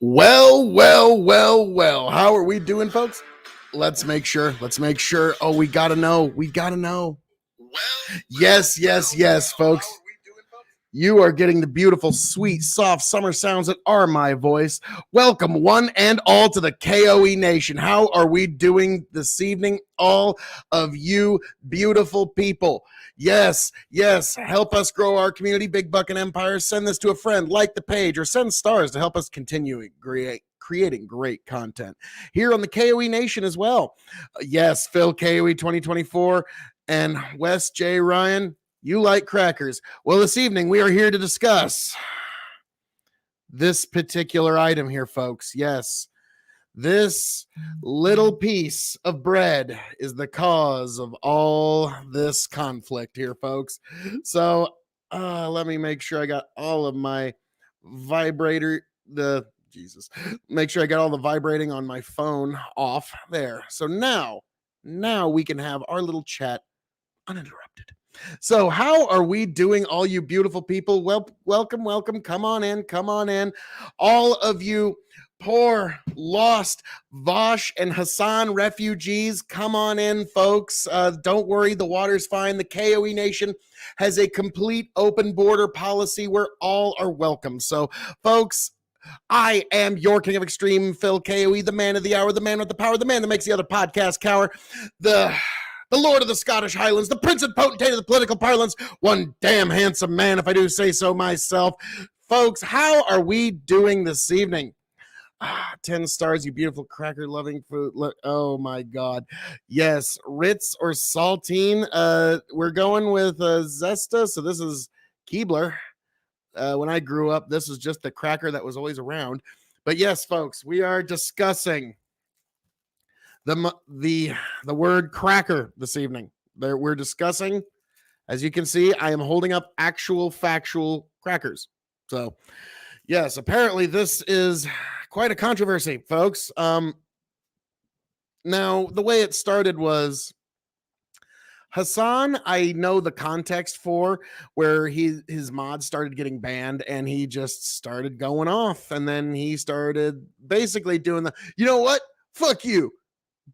Well. How are we doing, folks? Let's make sure. Oh, we gotta know. Yes, folks. You are getting the beautiful, sweet, soft summer sounds that are my voice. Welcome, one and all, to the K.O.E. Nation. How are we doing this evening, all of you beautiful people? Yes. Help us grow our community, Big Buck and Empire. Send this to a friend, like the page, or send stars to help us continue creating great content here on the K.O.E. Nation as well. Yes, Phil K.O.E. 2024 and Wes J. Ryan. You like crackers. Well, this evening we are here to discuss this particular item here, folks. Yes, this little piece of bread is the cause of all this conflict here, folks. So let me make sure I got all of my make sure I got all the vibrating on my phone off there. So now we can have our little chat uninterrupted. So how are we doing, all you beautiful people? Well, welcome. Come on in. All of you poor, lost VAUSH and HASAN refugees, come on in, folks. Don't worry, the water's fine. The K.O.E. Nation has a complete open border policy where all are welcome. So, folks, I am your king of extreme, Phil K.O.E., the man of the hour, the man with the power, the man that makes the other podcast cower, the Lord of the Scottish Highlands, the prince and potentate of the political parlance, one damn handsome man, if I do say so myself. Folks, how are we doing this evening? 10 stars, you beautiful cracker-loving food. Look, oh my God. Yes, Ritz or Saltine. We're going with Zesta, so this is Keebler. When I grew up, this was just the cracker that was always around. But yes, folks, we are discussing the word cracker this evening. We're discussing, as you can see, I am holding up actual factual crackers. So yes, apparently this is quite a controversy, folks. Now the way it started was HASAN, I know the context for, where his mods started getting banned and he just started going off, and then he started basically doing you know what? Fuck you.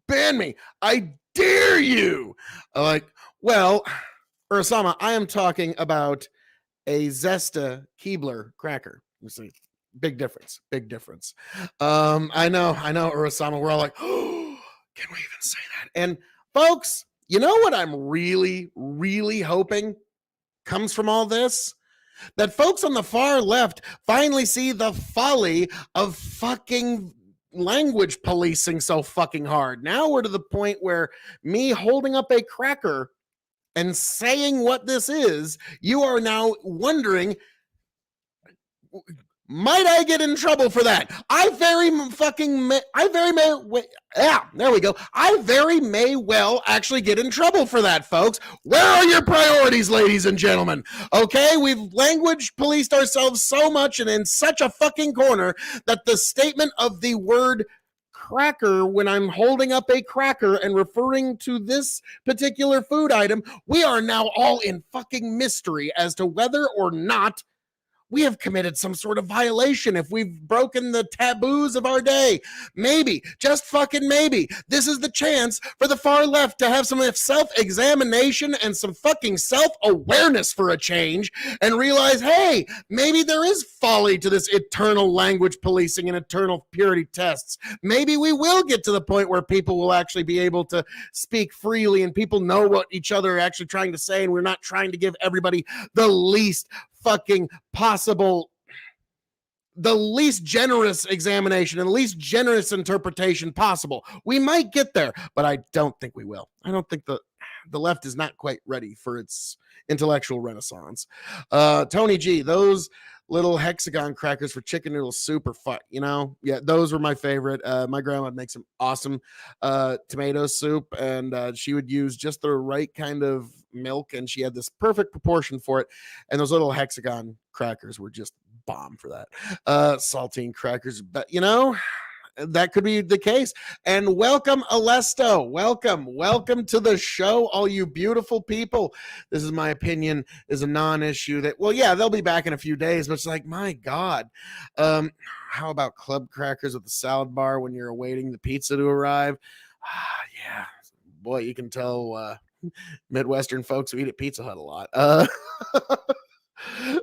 Ban me. I dare you. Well, Osama, I am talking about a Zesta Keebler cracker. You see, big difference. I know, Osama. We're all like, oh, can we even say that? And folks, you know what I'm really, really hoping comes from all this? That folks on the far left finally see the folly of fucking language policing so fucking hard. Now we're to the point where me holding up a cracker and saying what this is, you are now wondering, might I get in trouble for that? I very may well actually get in trouble for that, folks. Where are your priorities, ladies and gentlemen? Okay, we've language policed ourselves so much and in such a fucking corner that the statement of the word cracker, when I'm holding up a cracker and referring to this particular food item, we are now all in fucking mystery as to whether or not we have committed some sort of violation, if we've broken the taboos of our day. Maybe, just fucking maybe, this is the chance for the far left to have some self-examination and some fucking self-awareness for a change and realize, hey, maybe there is folly to this eternal language policing and eternal purity tests. Maybe we will get to the point where people will actually be able to speak freely and people know what each other are actually trying to say, and we're not trying to give everybody the least fucking possible, the least generous examination and the least generous interpretation possible. We might get there, but I don't think we will. I don't think the left is not quite ready for its intellectual renaissance. Tony G, those little hexagon crackers for chicken noodle soup are fun, yeah, those were my favorite. My grandma makes some awesome tomato soup, and she would use just the right kind of milk, and she had this perfect proportion for it, and those little hexagon crackers were just bomb for that. Saltine crackers, but that could be the case. And welcome, Alesto. Welcome to the show, all you beautiful people. This is my opinion, is a non-issue that, well, yeah, they'll be back in a few days, but it's like, my God. How about club crackers with the salad bar when you're awaiting the pizza to arrive? Yeah, boy, you can tell Midwestern folks who eat at Pizza Hut a lot.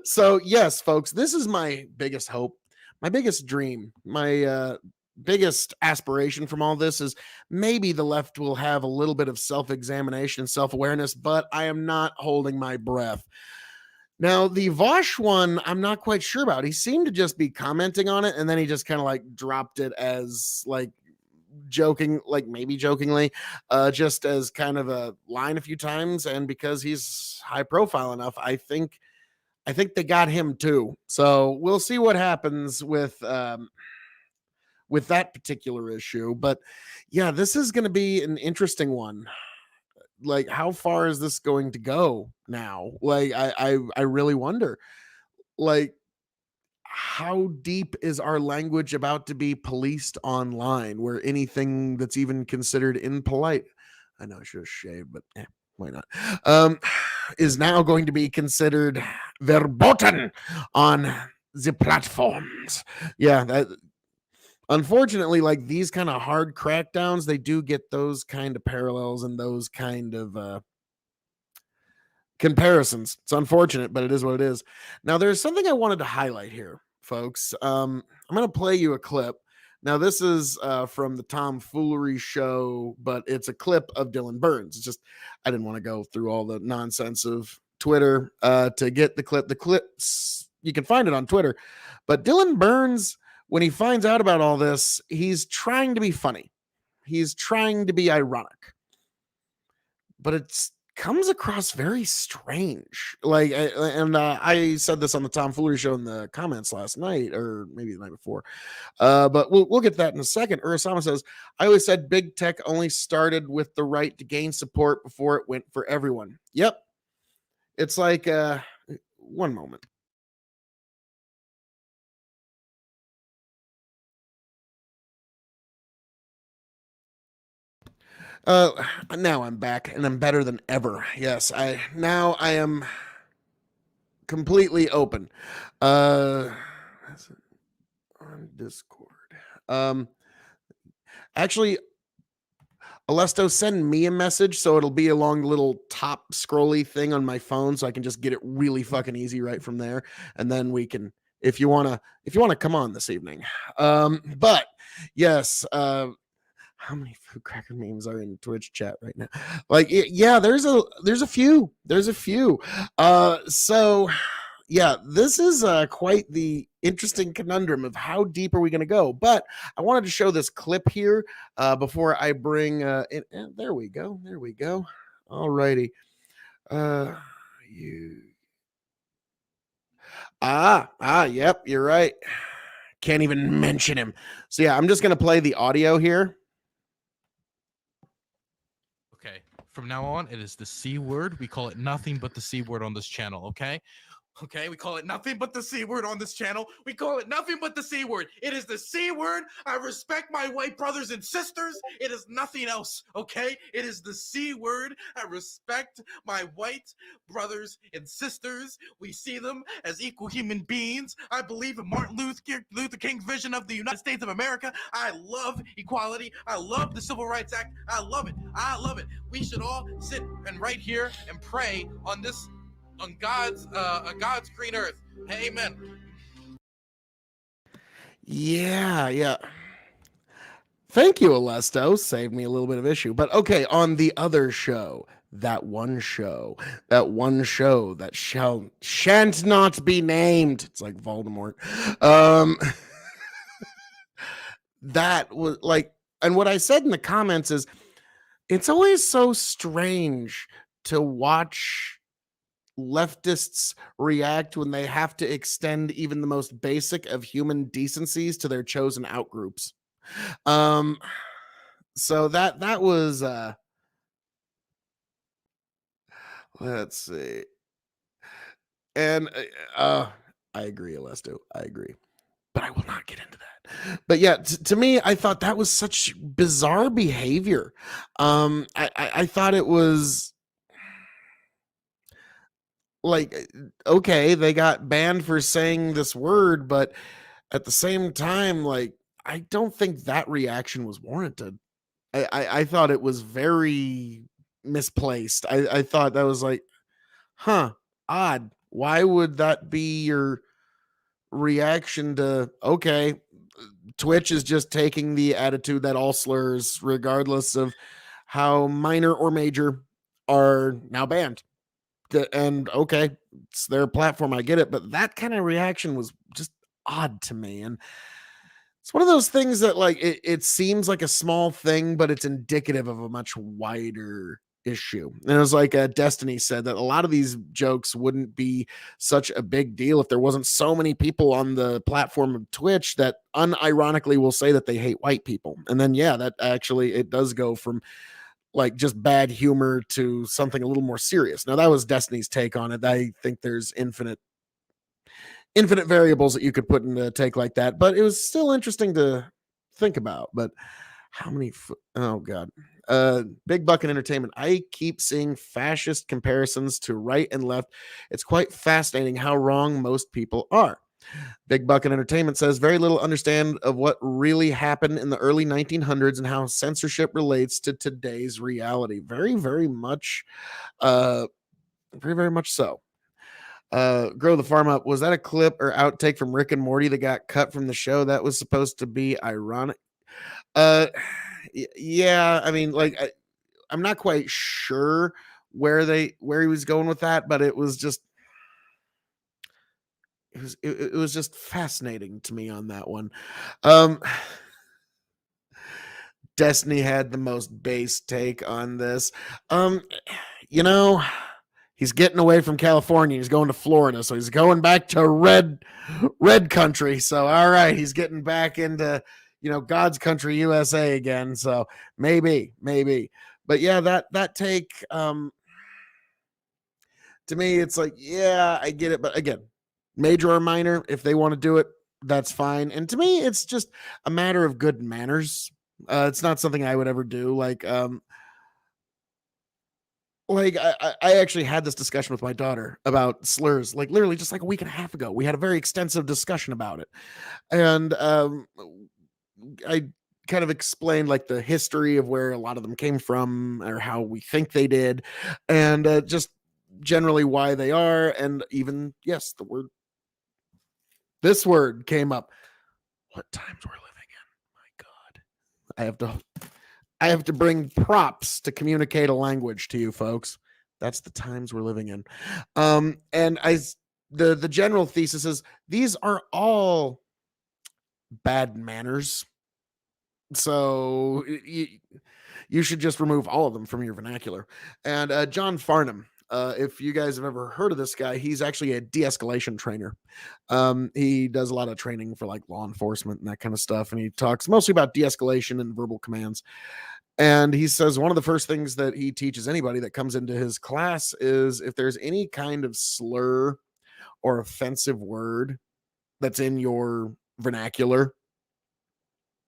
So yes, folks, this is my biggest hope, my biggest dream, my biggest aspiration from all this is maybe the left will have a little bit of self-examination and self-awareness, but I am not holding my breath. Now, the VAUSH one, I'm not quite sure about. He seemed to just be commenting on it, and then he just kind of like dropped it as like joking, like maybe jokingly, just as kind of a line a few times. And because he's high profile enough, I think they got him too. So we'll see what happens with that particular issue. But yeah, this is going to be an interesting one. Like, how far is this going to go now? Like, I really wonder. Like, how deep is our language about to be policed online, where anything that's even considered impolite? I know I should have shaved, but why not? Is now going to be considered verboten on the platforms. Yeah, that unfortunately, like these kind of hard crackdowns, they do get those kind of parallels and those kind of comparisons. It's unfortunate, but it is what it is. Now, there's something I wanted to highlight here, folks. I'm going to play you a clip. Now, this is from the Tomfoolery show, but it's a clip of Dylan Burns. It's just, I didn't want to go through all the nonsense of Twitter to get the clip. The clips, you can find it on Twitter. But Dylan Burns, when he finds out about all this, he's trying to be funny. He's trying to be ironic. But it's comes across very strange. Like, I said this on the Tomfoolery show in the comments last night, or maybe the night before. But we'll get that in a second. Urasama says, I always said big tech only started with the right to gain support before it went for everyone. Yep. It's like, one moment. Now I'm back and I'm better than ever. Yes, I am completely open. On Discord. Actually, Alesto, send me a message so it'll be along the little top scrolly thing on my phone, so I can just get it really fucking easy right from there, and then we can, if you wanna come on this evening. But yes, how many food cracker memes are in Twitch chat right now? Like, yeah, there's a few. So yeah, this is quite the interesting conundrum of how deep are we going to go. But I wanted to show this clip here before I bring there we go. All righty. You yep, you're right. Can't even mention him. So yeah, I'm just going to play the audio here. Okay, from now on, it is the C word. We call it nothing but the C word on this channel, okay? Okay, we call it nothing but the C word on this channel. We call it nothing but the C word. It is the C word. I respect my white brothers and sisters. It is nothing else, okay? It is the C word. I respect my white brothers and sisters. We see them as equal human beings. I believe in Martin Luther King's vision of the United States of America. I love equality. I love the Civil Rights Act. I love it. I love it. We should all sit and right here and pray on this, on God's green earth. Amen. Yeah. Thank you, Alesto. Saved me a little bit of issue. But okay, on the other show, that one show that shan't not be named. It's like Voldemort. That was like, and what I said in the comments is, it's always so strange to watch leftists react when they have to extend even the most basic of human decencies to their chosen outgroups. So that was let's see. And I agree, Alesto. I agree. but I will not get into that. But yeah, to me, I thought that was such bizarre behavior. I thought it was like, okay, they got banned for saying this word, but at the same time, like, I don't think that reaction was warranted. I thought it was very misplaced. I thought that was like, huh, odd. Why would that be your reaction to, okay, Twitch is just taking the attitude that all slurs, regardless of how minor or major, are now banned. And okay, it's their platform. I get it. But that kind of reaction was just odd to me. And it's one of those things that, like, it seems like a small thing, but it's indicative of a much wider issue. And it was like Destiny said that a lot of these jokes wouldn't be such a big deal if there wasn't so many people on the platform of Twitch that unironically will say that they hate white people. And then, yeah, that actually, it does go from like just bad humor to something a little more serious. Now, that was Destiny's take on it. I think there's infinite variables that you could put in a take like that, but it was still interesting to think about. But how many oh god. Big Bucket Entertainment, I keep seeing fascist comparisons to right and left. It's quite fascinating how wrong most people are. Big Bucket Entertainment says very little understand of what really happened in the early 1900s and how censorship relates to today's reality. Very, very much very much so. Grow the Farm Up, was that a clip or outtake from Rick and Morty that got cut from the show? That was supposed to be ironic. uh yeah, I mean, like, I'm not quite sure where he was going with that, but it was just it was just fascinating to me on that one. um Destiny had the most base take on this. um you know, he's getting away from California. He's going to Florida. So he's going back to red country. So, all right, he's getting back into, God's country, USA again. So maybe. But yeah, that take, to me, it's like, yeah, I get it. But again, major or minor, if they want to do it, that's fine. And to me, it's just a matter of good manners. It's not something I would ever do. Like I actually had this discussion with my daughter about slurs, like literally just like a week and a half ago. We had a very extensive discussion about it. And I kind of explained like the history of where a lot of them came from or how we think they did, and just generally why they are. And even, yes, this word came up. What times we're living in. My God. I have to bring props to communicate a language to you folks. That's the times we're living in. And the general thesis is these are all bad manners. So you should just remove all of them from your vernacular. And John Farnham, if you guys have ever heard of this guy, he's actually a de-escalation trainer. He does a lot of training for like law enforcement and that kind of stuff. And he talks mostly about de-escalation and verbal commands. And he says one of the first things that he teaches anybody that comes into his class is if there's any kind of slur or offensive word that's in your vernacular,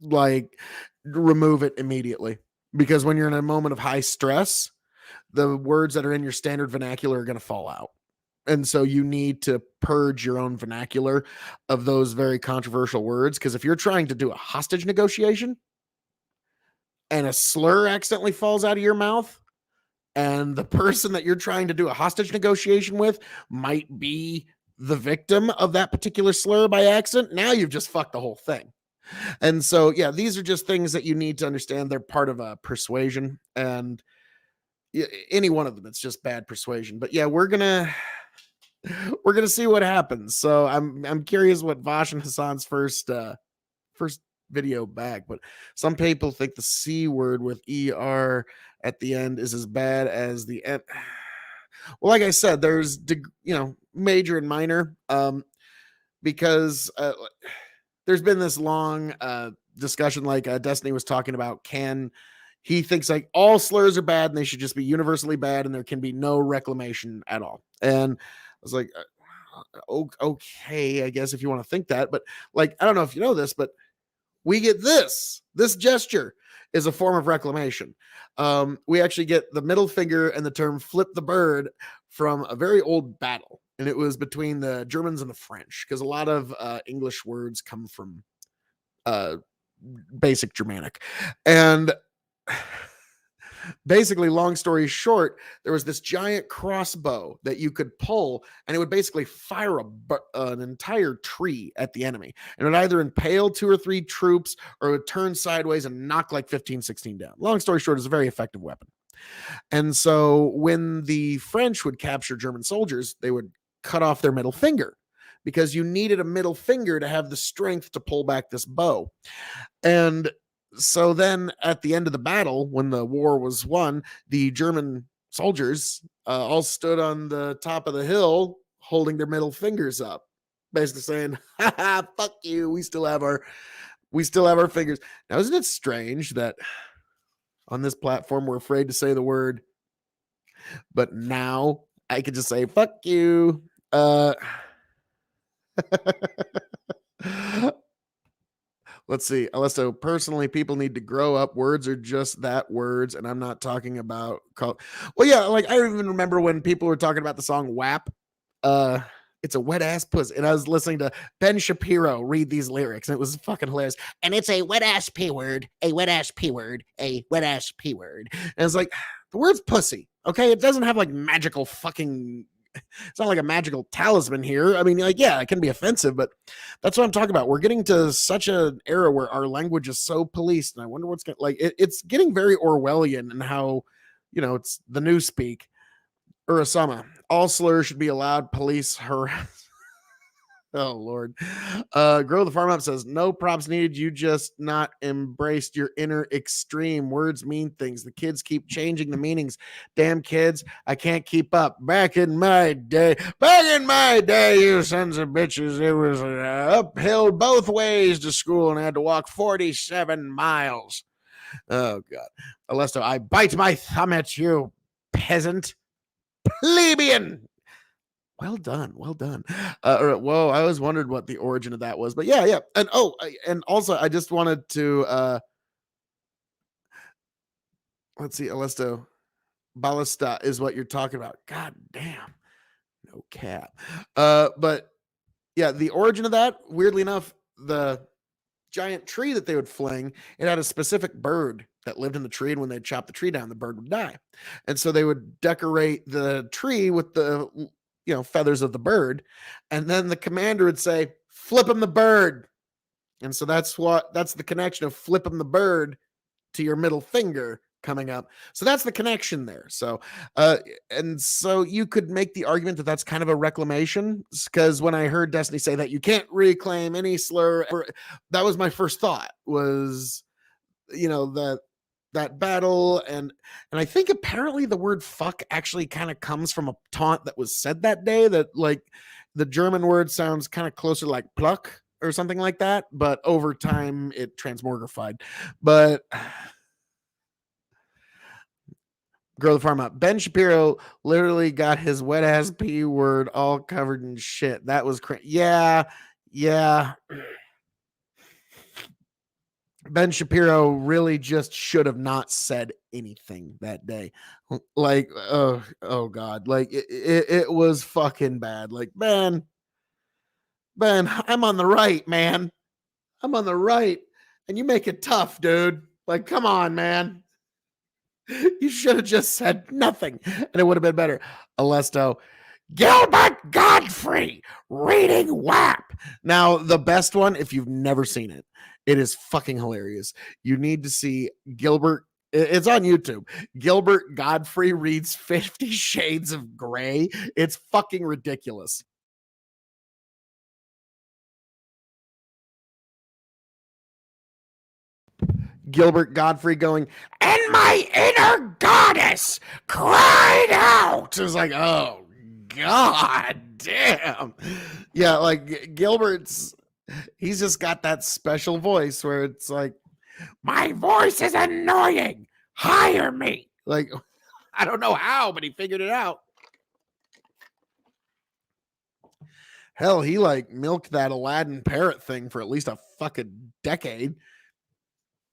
like, remove it immediately. Because when you're in a moment of high stress, the words that are in your standard vernacular are going to fall out. And so you need to purge your own vernacular of those very controversial words. Because if you're trying to do a hostage negotiation and a slur accidentally falls out of your mouth, and the person that you're trying to do a hostage negotiation with might be the victim of that particular slur by accident, now you've just fucked the whole thing. And so, yeah, these are just things that you need to understand. They're part of a persuasion, and any one of them, it's just bad persuasion. But yeah, we're gonna see what happens. So I'm curious what VAUSH and HASAN's first video back. But some people think the C word with ER at the end is as bad as the end. Well, like I said, there's major and minor, because there's been this long discussion, like Destiny was talking about. He thinks like all slurs are bad and they should just be universally bad and there can be no reclamation at all. And I was like, okay, I guess if you want to think that, but like, I don't know if you know this, but we get this. This gesture is a form of reclamation. We actually get the middle finger and the term flip the bird from a very old battle. And it was between the Germans and the French, because a lot of English words come from uh, basic Germanic. And basically, long story short, there was this giant crossbow that you could pull, and it would basically fire an entire tree at the enemy. And it would either impale 2 or 3 troops, or it would turn sideways and knock like 15, 16 down. Long story short, it's a very effective weapon. And so when the French would capture German soldiers, they would cut off their middle finger, because you needed a middle finger to have the strength to pull back this bow. And so then at the end of the battle, when the war was won, the German soldiers all stood on the top of the hill holding their middle fingers up, basically saying, "Ha ha, fuck you, we still have our fingers." Now, isn't it strange that on this platform we're afraid to say the word, but now I could just say fuck you? Let's see. So personally, people need to grow up. Words are just that, words, and I'm not talking about well, yeah, like I even remember when people were talking about the song WAP. Uh it's a wet ass pussy. And I was listening to Ben Shapiro read these lyrics, and it was fucking hilarious. And it's a wet ass P word, a wet ass P word, a wet ass P word. And it's like, the word's pussy. Okay. It doesn't have like magical fucking, it's not like a magical talisman here. I mean, like, yeah, it can be offensive, but that's what I'm talking about. We're getting to such an era where our language is so policed, and I wonder what's going to, like, it's getting very Orwellian in how, it's the new speak. Urasama, all slurs should be allowed. Police harass. Oh Lord. Grow the Farm Up says, no props needed. You just not embraced your inner extreme. Words mean things. The kids keep changing the meanings. Damn kids, I can't keep up. Back in my day, you sons of bitches, it was uphill both ways to school, and I had to walk 47 miles. Oh God. Alesto, I bite my thumb at you, peasant. Plebeian. Well done. Whoa, I always wondered what the origin of that was, but yeah. And and also I just wanted to let's see, Alesto, ballista is what you're talking about. God damn. No cap. But yeah, the origin of that, weirdly enough, the giant tree that they would fling, it had a specific bird that lived in the tree, and when they'd chop the tree down, the bird would die. And so they would decorate the tree with the feathers of the bird, and then the commander would say, flip him the bird. And so that's the connection of flip him the bird to your middle finger coming up. So that's the connection there. So and so you could make the argument that that's kind of a reclamation, because when I heard Destiny say that you can't reclaim any slur, that was my first thought, was that battle. And I think apparently the word fuck actually kind of comes from a taunt that was said that day, that like the German word sounds kind of closer like pluck or something like that, but over time it transmogrified. But Grow the Farm Up. Ben Shapiro literally got his wet ass P word all covered in shit. That was crazy. Yeah. Ben Shapiro really just should have not said anything that day. Like, oh God, like it was fucking bad. Like, Ben, I'm on the right, man. I'm on the right, and you make it tough, dude. Like, come on, man. You should have just said nothing, and it would have been better. Alesto, Gilbert Godfrey reading WAP. Now, the best one, if you've never seen it, it is fucking hilarious. You need to see Gilbert. It's on YouTube. Gilbert Godfrey reads 50 Shades of Grey. It's fucking ridiculous. Gilbert Godfrey going, and my inner goddess cried out. It was like, oh God damn. Yeah, like he's just got that special voice where it's like, my voice is annoying. Hire me. Like, I don't know how, but he figured it out. Hell, he like milked that Aladdin parrot thing for at least a fucking decade.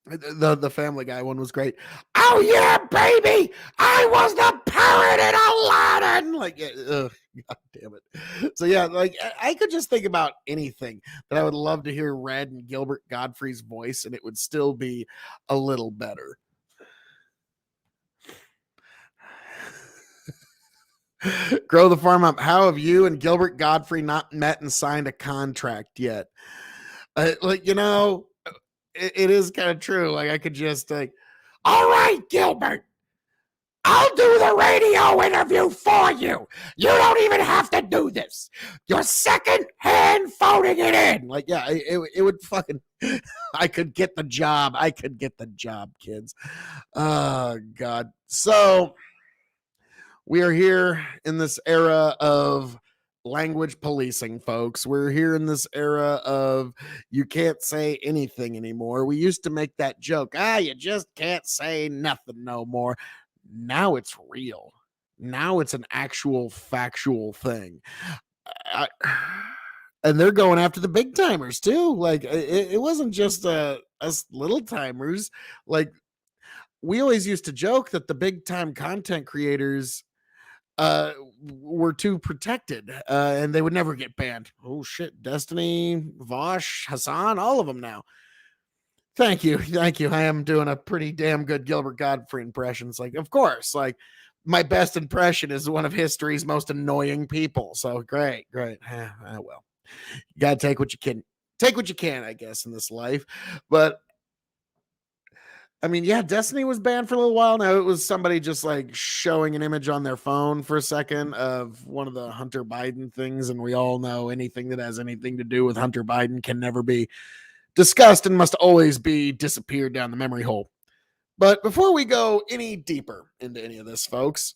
The Family Guy one was great. Oh yeah, baby! I was the parrot in Aladdin. Like, god damn it. So yeah, like I could just think about anything that I would love to hear read in Gilbert Godfrey's voice, and it would still be a little better. Grow the Farm Up. How have you and Gilbert Godfrey not met and signed a contract yet? Like, it is kind of true. Like, I could just like, all right, Gilbert, I'll do the radio interview for you. You don't even have to do this. You're second hand phoning it in. Like, yeah, it would fucking, I could get the job. I could get the job, kids. Oh, God. So we are here in this era of language policing, folks. We're here in this era of you can't say anything anymore. We used to make that joke, you just can't say nothing no more. Now it's real. Now it's an actual factual thing. And they're going after the big timers too. Like it wasn't just us little timers. Like we always used to joke that the big time content creators were too protected and they would never get banned. Oh shit, Destiny, VAUSH, HASAN, all of them now. Thank you. I am doing a pretty damn good Gilbert Godfrey impression. It's like, of course, like my best impression is one of history's most annoying people. So great. Well, you gotta take what you can, I guess, in this life. But I mean, yeah, Destiny was banned for a little while. Now it was somebody just like showing an image on their phone for a second of one of the Hunter Biden things. And we all know anything that has anything to do with Hunter Biden can never be discussed and must always be disappeared down the memory hole. But before we go any deeper into any of this, folks,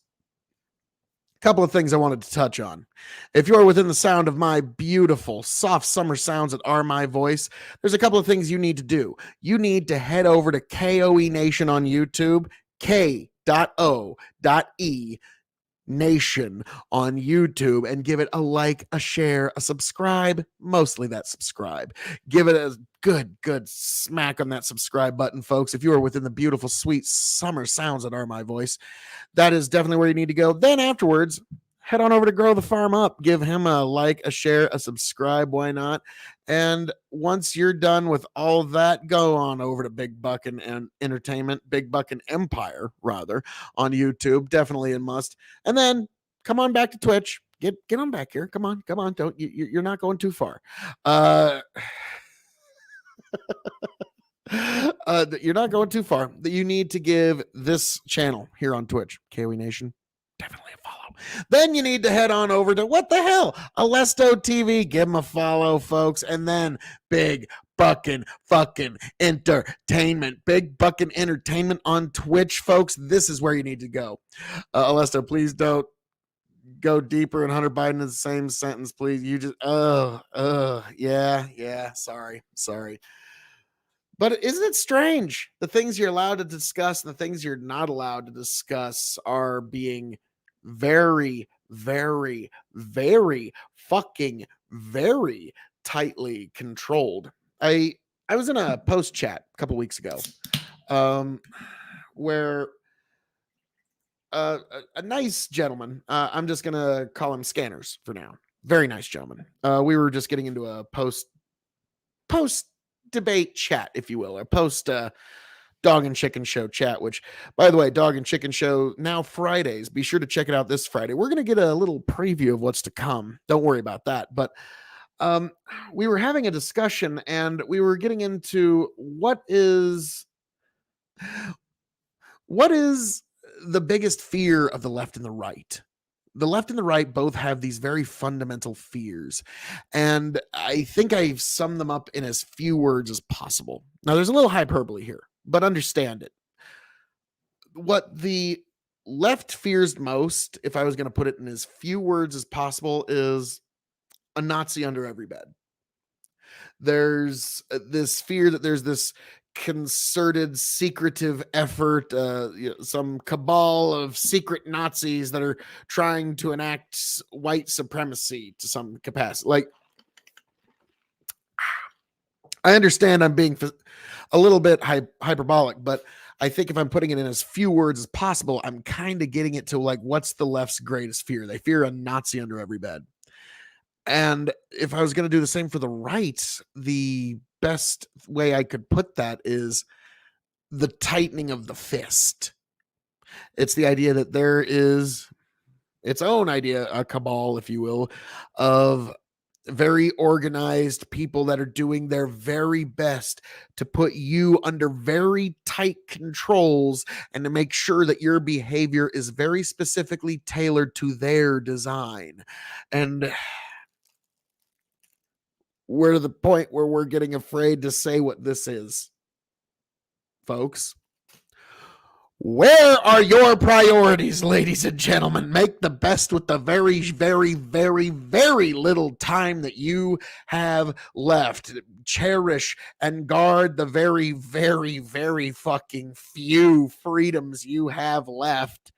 a couple of things I wanted to touch on. If you're within the sound of my beautiful, soft summer sounds that are my voice, there's a couple of things you need to do. You need to head over to K.O.E Nation on YouTube, K.O.E Nation on YouTube, and give it a like, a share, a subscribe, mostly that subscribe. Give it a good smack on that subscribe button, folks. If you are within the beautiful, sweet summer sounds that are my voice, that is definitely where you need to go. Then afterwards, head on over to Grow the Farm Up. Give him a like, a share, a subscribe. Why not? And once you're done with all that, go on over to Big Buckin' and Entertainment, Big Buckin' Empire, rather, on YouTube. Definitely a must. And then come on back to Twitch. Get on back here. Come on. Don't you're not going too far. You're not going too far. That you need to give this channel here on Twitch, K.O.E Nation, definitely a follow. Then you need to head on over to what the hell, Alesto TV. Give them a follow, folks. And then Big Buckin' fucking Entertainment, Big Buckin' Entertainment on Twitch, folks. This is where you need to go. Alesto, please don't go deeper in Hunter Biden in the same sentence, please. You just yeah. Sorry. But isn't it strange? The things you're allowed to discuss and the things you're not allowed to discuss are being very, very, very fucking very tightly controlled. I was in a post chat a couple weeks ago, where a nice gentleman, I'm just gonna call him Scanners for now. Very nice gentleman. We were just getting into a post debate chat, if you will, or post Dog and Chicken Show chat, which, by the way, Dog and Chicken Show now Fridays. Be sure to check it out this Friday. We're going to get a little preview of what's to come. Don't worry about that. But we were having a discussion and we were getting into what is the biggest fear of the left and the right. The left and the right both have these very fundamental fears. And I think I've summed them up in as few words as possible. Now, there's a little hyperbole here, but understand it. What the left fears most, if I was going to put it in as few words as possible, is a Nazi under every bed. There's this fear that there's this concerted, secretive effort, some cabal of secret Nazis that are trying to enact white supremacy to some capacity. Like, I understand I'm being a little bit hyperbolic, but I think if I'm putting it in as few words as possible, I'm kind of getting it to like, what's the left's greatest fear? They fear a Nazi under every bed. And if I was going to do the same for the right, the best way I could put that is the tightening of the fist. It's the idea that there is its own idea, a cabal, if you will, of very organized people that are doing their very best to put you under very tight controls and to make sure that your behavior is very specifically tailored to their design. And we're to the point where we're getting afraid to say what this is, folks. Where are your priorities, ladies and gentlemen? Make the best with the very, very, very, very little time that you have left. Cherish and guard the very, very, very fucking few freedoms you have left.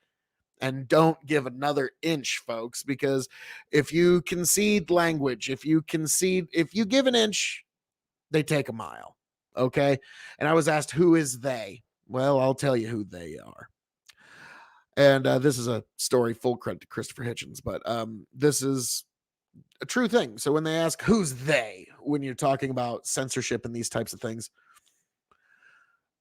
And don't give another inch, folks, because if you concede language, if you give an inch, they take a mile. Okay. And I was asked, who is they? Well, I'll tell you who they are. And this is a story, full credit to Christopher Hitchens, but this is a true thing. So when they ask who's they, when you're talking about censorship and these types of things,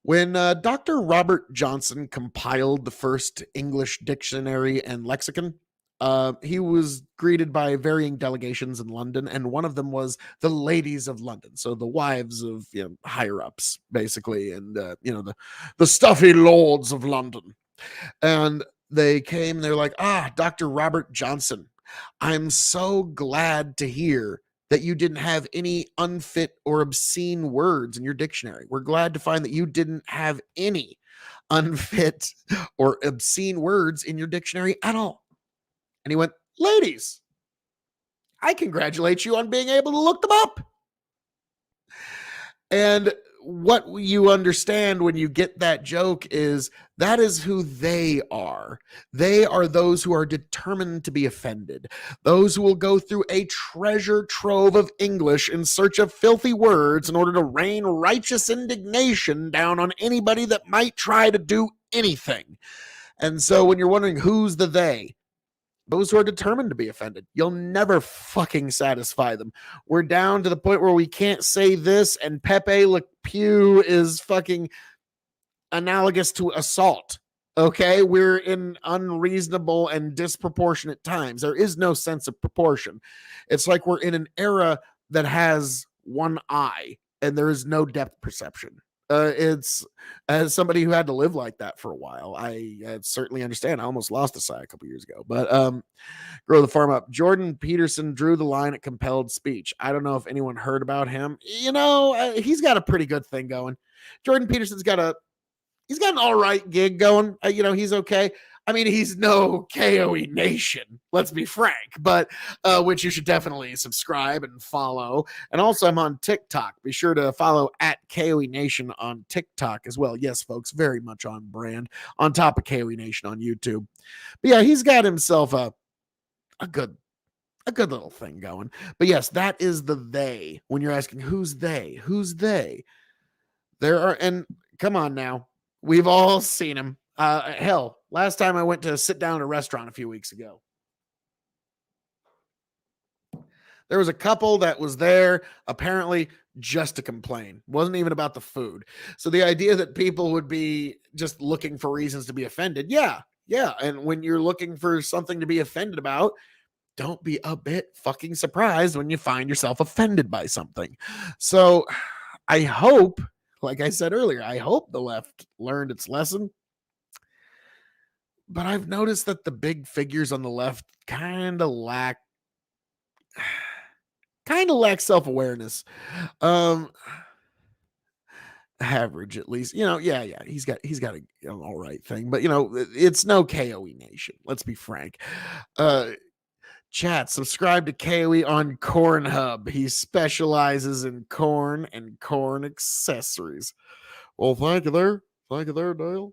when Dr. Robert Johnson compiled the first English dictionary and lexicon, he was greeted by varying delegations in London, and one of them was the ladies of London, so the wives of higher ups, basically, and the stuffy lords of London. And they came, they're like, Dr. Robert Johnson, I'm so glad to hear that you didn't have any unfit or obscene words in your dictionary. We're glad to find that you didn't have any unfit or obscene words in your dictionary at all. And he went, ladies, I congratulate you on being able to look them up. And what you understand when you get that joke is that is who they are. They are those who are determined to be offended, those who will go through a treasure trove of English in search of filthy words in order to rain righteous indignation down on anybody that might try to do anything. And so when you're wondering who's the they, those who are determined to be offended. You'll never fucking satisfy them. We're down to the point where we can't say this, and Pepe Le Pew is fucking analogous to assault. Okay? We're in unreasonable and disproportionate times. There is no sense of proportion. It's like we're in an era that has one eye, and there is no depth perception. It's as somebody who had to live like that for a while, I certainly understand. I almost lost a sight a couple years ago, but grow the farm up. Jordan Peterson drew the line at compelled speech. I don't know if anyone heard about him. He's got a pretty good thing going. Jordan Peterson's got an all right gig going. He's okay. I mean, he's no K.O.E. Nation, let's be frank, but which you should definitely subscribe and follow. And also, I'm on TikTok. Be sure to follow at K.O.E. Nation on TikTok as well. Yes, folks, very much on brand, on top of K.O.E. Nation on YouTube. But yeah, he's got himself a good little thing going. But yes, that is the they. When you're asking who's they, there are, and come on now, we've all seen him. Hell, last time I went to sit down at a restaurant a few weeks ago, there was a couple that was there apparently just to complain. Wasn't even about the food. So the idea that people would be just looking for reasons to be offended. Yeah. And when you're looking for something to be offended about, don't be a bit fucking surprised when you find yourself offended by something. So I hope, like I said earlier, I hope the left learned its lesson. But I've noticed that the big figures on the left kind of lack self-awareness. Average, at least. Yeah. He's got an all right thing, but it's no K.O.E. Nation. Let's be frank. Chat, subscribe to K.O.E. on Corn Hub. He specializes in corn and corn accessories. Well, thank you there, Dale.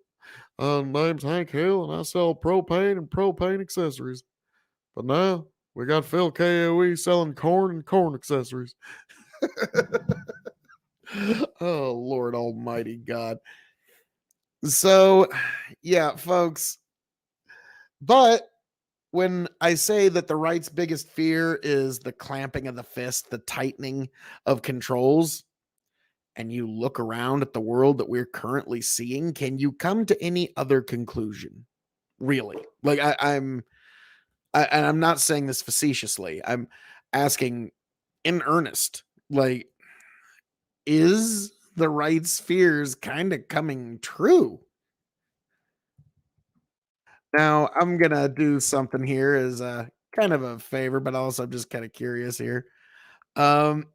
Name's Hank Hill, and I sell propane and propane accessories. But now we got Phil K.O.E. selling corn and corn accessories. Oh, Lord Almighty God. So, yeah, folks. But when I say that the right's biggest fear is the clamping of the fist, the tightening of controls, and you look around at the world that we're currently seeing, can you come to any other conclusion? Really? Like and I'm not saying this facetiously. I'm asking in earnest. Like, is the right's fears kind of coming true? Now, I'm gonna do something here as a kind of a favor, but also I'm just kind of curious here. Um,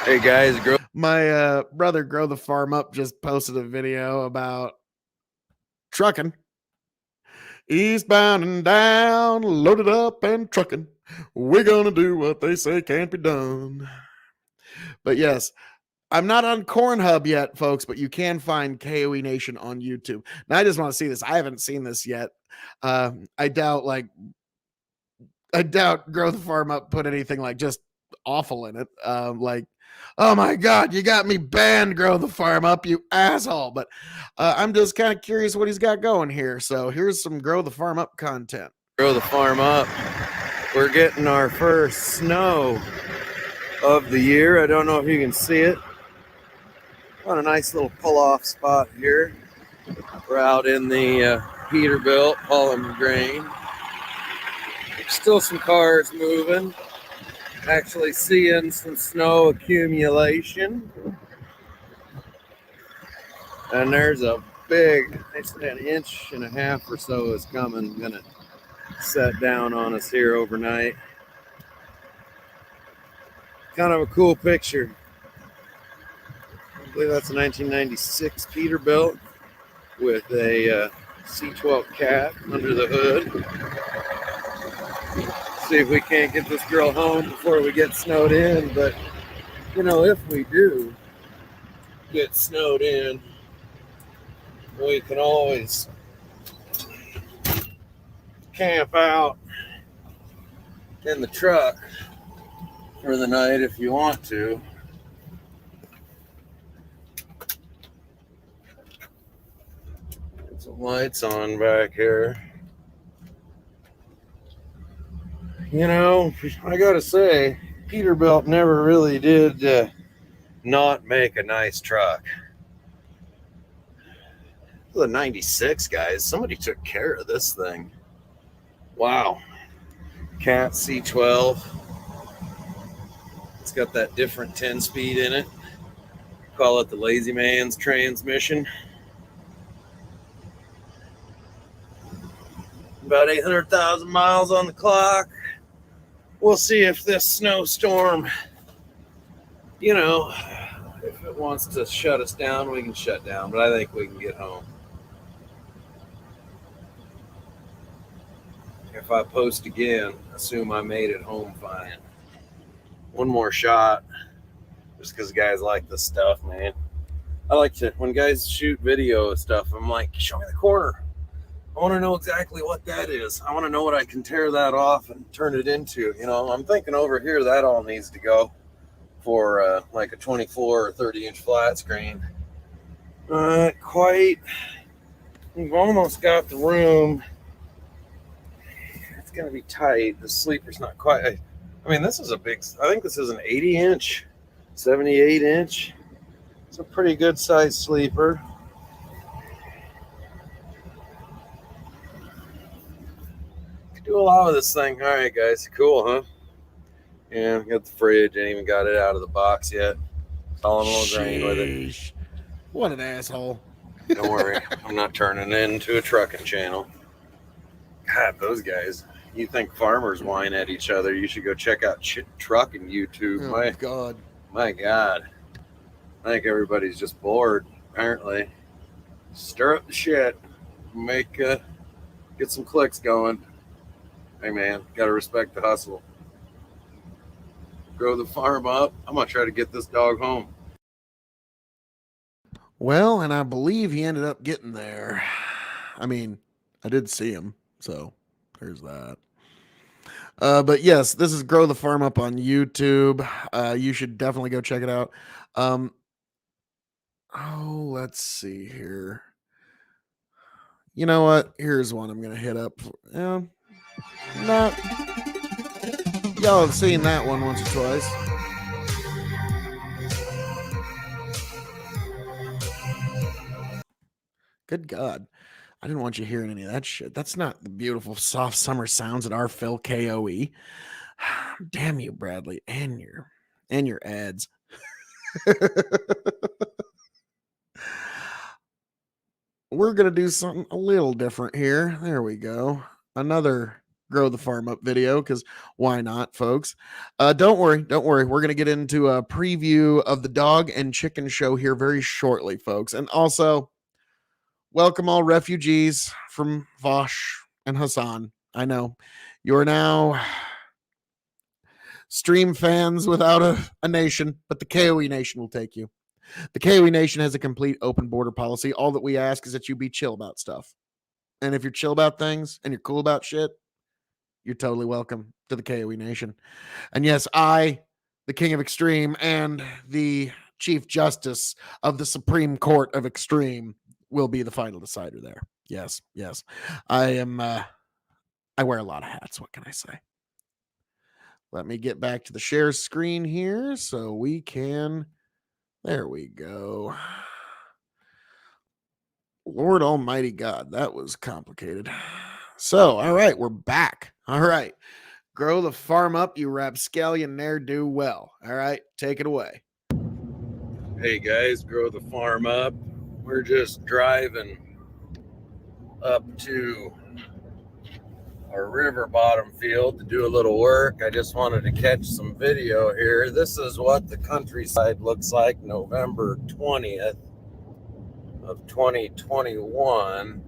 Hey guys, my brother Grow the Farm Up just posted a video about trucking. Eastbound and down, loaded up and trucking. We're gonna do what they say can't be done. But yes, I'm not on Cornhub yet, folks, but you can find KOE Nation on YouTube. Now I just want to see this. I haven't seen this yet. I doubt Grow the Farm Up put anything like just awful in it. Like, oh my God, you got me banned, Grow the Farm Up, you asshole. But I'm just kind of curious what he's got going here. So here's some Grow the Farm Up content. Grow the Farm Up. We're getting our first snow of the year. I don't know if you can see it. On a nice little pull-off spot here. We're out in the Peterbilt hauling grain. Still some cars moving. Actually seeing some snow accumulation. And there's a big, an inch and a half or so is coming. Gonna set down on us here overnight. Kind of a cool picture. I believe that's a 1996 Peterbilt with a C12 cat under the hood. See if we can't get this girl home before we get snowed in. But, you know, if we do get snowed in, we can always camp out in the truck for the night if you want to. Get some lights on back here. You know, I gotta say, Peterbilt never really did not make a nice truck. The 96, guys, somebody took care of this thing. Wow. Cat C12. It's got that different 10-speed in it. Call it the lazy man's transmission. About 800,000 miles on the clock. We'll see if this snowstorm, you know, if it wants to shut us down, we can shut down, but I think we can get home. If I post again, assume I made it home fine. One more shot, just because guys like this stuff, man. I like to, when guys shoot video stuff, I'm like, show me the corner. I want to know exactly what that is. I want to know what I can tear that off and turn it into. You know, I'm thinking over here that all needs to go for like a 24 or 30-inch flat screen. Not quite. We've almost got the room. It's going to be tight. The sleeper's not quite. I mean, this is a big, I think this is an 80-inch, 78-inch. It's a pretty good size sleeper. Do a lot with this thing. All right, guys. Cool, huh? Yeah, got the fridge. Ain't even got it out of the box yet. Hauling a little grain with it. What an asshole. Don't worry. I'm not turning it into a trucking channel. God, those guys. You think farmers whine at each other. You should go check out trucking YouTube. Oh, God. My God. I think everybody's just bored, apparently. Stir up the shit. Get some clicks going. Hey, man, got to respect the hustle. Grow the farm up. I'm going to try to get this dog home. Well, and I believe he ended up getting there. I mean, I did see him, so there's that. But yes, this is Grow the Farm Up on YouTube. You should definitely go check it out. Let's see here. You know what? Here's one I'm gonna hit up. Not y'all have seen that one once or twice. Good God. I didn't want you hearing any of that shit. That's not the beautiful, soft summer sounds that our Phil K.O.E. Damn you, Bradley, and your ads. We're gonna do something a little different here. There we go. Another Grow the Farm Up video, because why not, folks? Don't worry. We're gonna get into a preview of the dog and chicken show here very shortly, folks. And also, welcome all refugees from VAUSH and HASAN. I know you're now stream fans without a nation, but the K.O.E. nation will take you. The K.O.E. nation has a complete open border policy. All that we ask is that you be chill about stuff. And if you're chill about things and you're cool about shit, you're totally welcome to the K.O.E. nation. And yes, I, the King of Extreme and the Chief Justice of the Supreme Court of Extreme, will be the final decider there. Yes. I wear a lot of hats. What can I say? Let me get back to the share screen here so we can. There we go. Lord Almighty God, that was complicated. So, all right, we're back. All right. Grow the farm up, you rapscallion ne'er-do well. All right, take it away. Hey guys, Grow the Farm Up. We're just driving up to our river bottom field to do a little work. I just wanted to catch some video here. This is what the countryside looks like November 20th of 2021.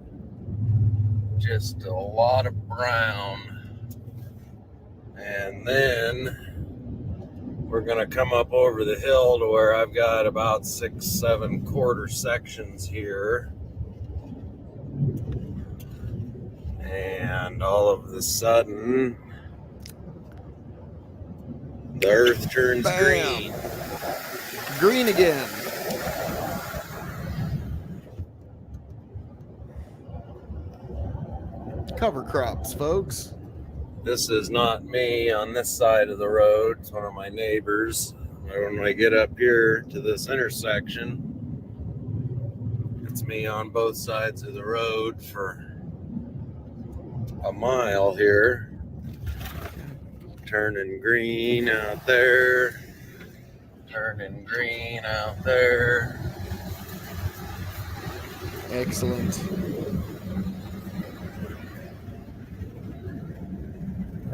Just a lot of brown. And then we're gonna come up over the hill to where I've got about 6-7 quarter sections here. And all of a sudden, the earth turns green. Green again. Cover crops, folks. This is not me on this side of the road. It's one of my neighbors. When I get up here to this intersection, it's me on both sides of the road for a mile here. Turning green out there. Turning green out there. Excellent.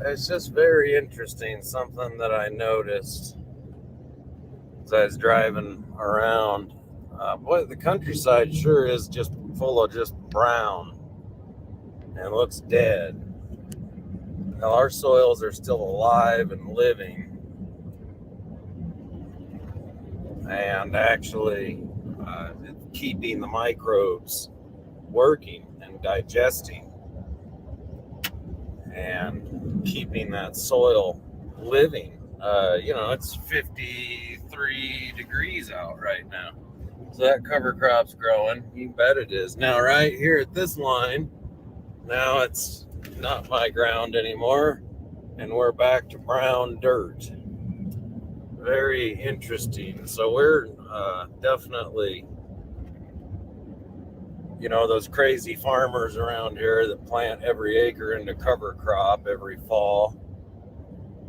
It's just very interesting. Something that I noticed as I was driving around. Boy, the countryside sure is just full of just brown and looks dead. Now our soils are still alive and living, and actually keeping the microbes working and digesting and keeping that soil living. It's 53 degrees out right now. So that cover crop's growing. You bet it is. Now, right here at this line, now it's not my ground anymore, and we're back to brown dirt. Very interesting. So we're definitely, those crazy farmers around here that plant every acre into cover crop every fall.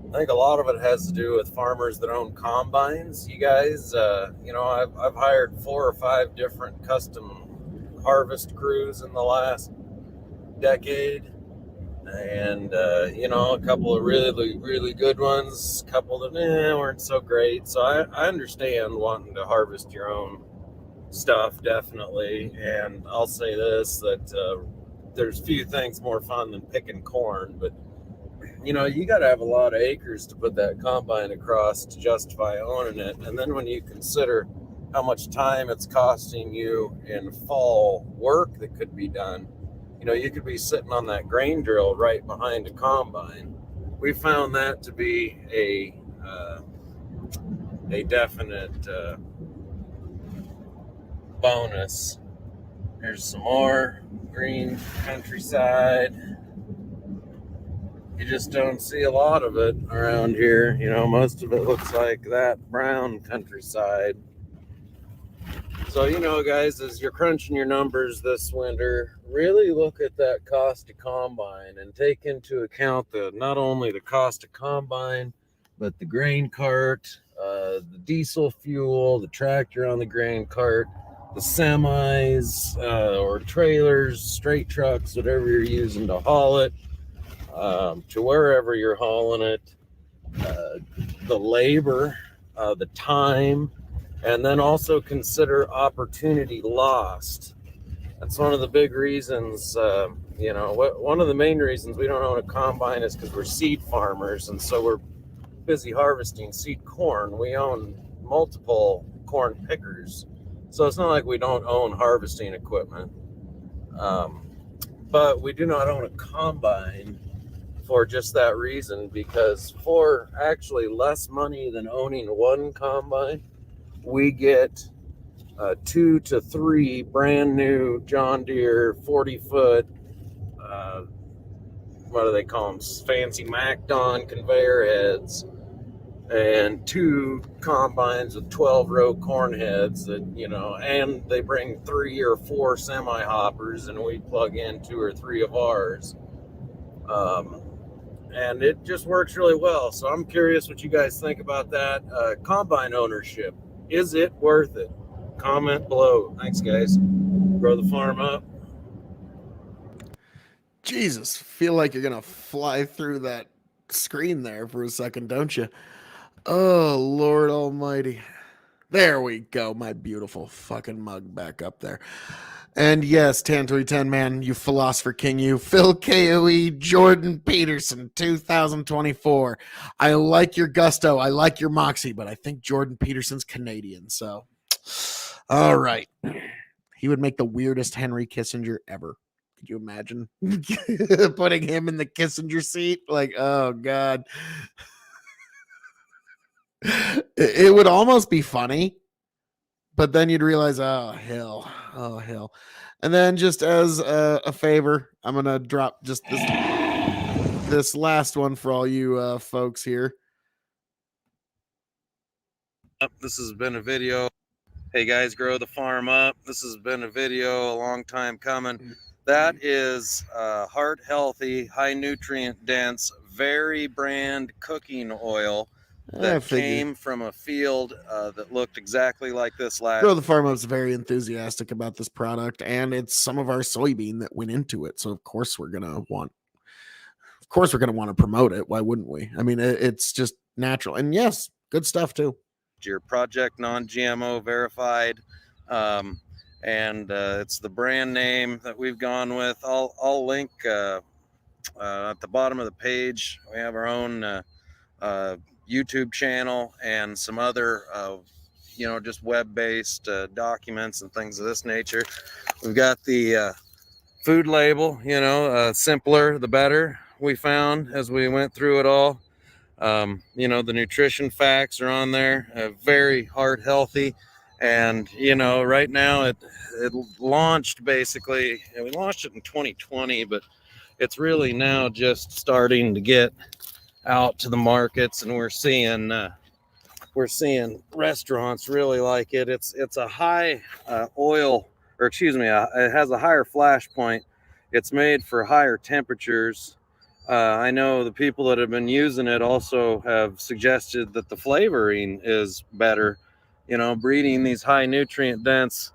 I think a lot of it has to do with farmers that own combines. You guys, I've hired 4 or 5 different custom harvest crews in the last decade. And, a couple of really, really good ones, a couple that weren't so great. So I understand wanting to harvest your own stuff, definitely. And I'll say this, that there's few things more fun than picking corn, but you got to have a lot of acres to put that combine across to justify owning it. And then when you consider how much time it's costing you in fall work that could be done, you could be sitting on that grain drill right behind a combine. we found that to be a definite bonus. There's some more green countryside. You just don't see a lot of it around here. You know, most of it looks like that brown countryside. So, you know, guys, as you're crunching your numbers this winter, really look at that cost of combine and take into account not only the cost of combine, but the grain cart, the diesel fuel, the tractor on the grain cart, the semis or trailers, straight trucks, whatever you're using to haul it, to wherever you're hauling it, the labor, the time, and then also consider opportunity lost. That's one of the big reasons, you know, one of the main reasons we don't own a combine is because we're seed farmers, and so we're busy harvesting seed corn. We own multiple corn pickers, so it's not like we don't own harvesting equipment, but we do not own a combine for just that reason, because for actually less money than owning one combine, we get 2 to 3 brand new John Deere 40-foot, what do they call them, fancy MacDon conveyor heads, and 2 combines with 12-row corn heads that, you know, and they bring 3 or 4 semi hoppers, and we plug in 2 or 3 of ours. And it just works really well. So I'm curious what you guys think about that. Combine ownership, is it worth it? Comment below. Thanks, guys. Grow the farm up. Jesus, feel like you're gonna fly through that screen there for a second, don't you? Oh, Lord Almighty. There we go. My beautiful fucking mug back up there. And yes, Tantui 10 man, you philosopher king, you Phil K.O.E. Jordan Peterson 2024. I like your gusto. I like your moxie, but I think Jordan Peterson's Canadian. So, all right. He would make the weirdest Henry Kissinger ever. Could you imagine putting him in the Kissinger seat? Like, oh, God. It would almost be funny, but then you'd realize, oh, hell. And then just as a favor, I'm going to drop just this last one for all you folks here. This has been a video. Hey, guys, grow the farm up. This has been a video a long time coming. That is heart healthy, high nutrient dense, very brand cooking oil that came from a field that looked exactly like this last. Grow the Farm Up's very enthusiastic about this product, and it's some of our soybean that went into it. So of course we're gonna want to promote it. Why wouldn't we? I mean, it's just natural, and yes, good stuff too. Your Project Non-GMO verified, and it's the brand name that we've gone with. I'll link at the bottom of the page. We have our own YouTube channel and some other you know, just web-based documents and things of this nature. We've got the food label, you know, simpler the better, we found as we went through it all. You know, the nutrition facts are on there, very heart healthy. And, you know, right now it launched basically, we launched it in 2020, but it's really now just starting to get out to the markets, and we're seeing restaurants really like it. It's a high oil, or excuse me, it has a higher flash point. It's made for higher temperatures. I know the people that have been using it also have suggested that the flavoring is better. You know, breeding these high nutrient dense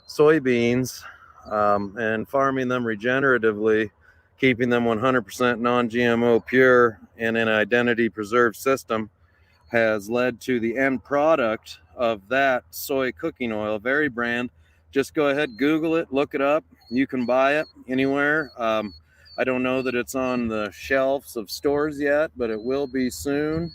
soybeans and farming them regeneratively, keeping them 100% non-GMO pure in an identity preserved system, has led to the end product of that soy cooking oil, very brand. Just go ahead, Google it, look it up. You can buy it anywhere. I don't know that it's on the shelves of stores yet, but it will be soon.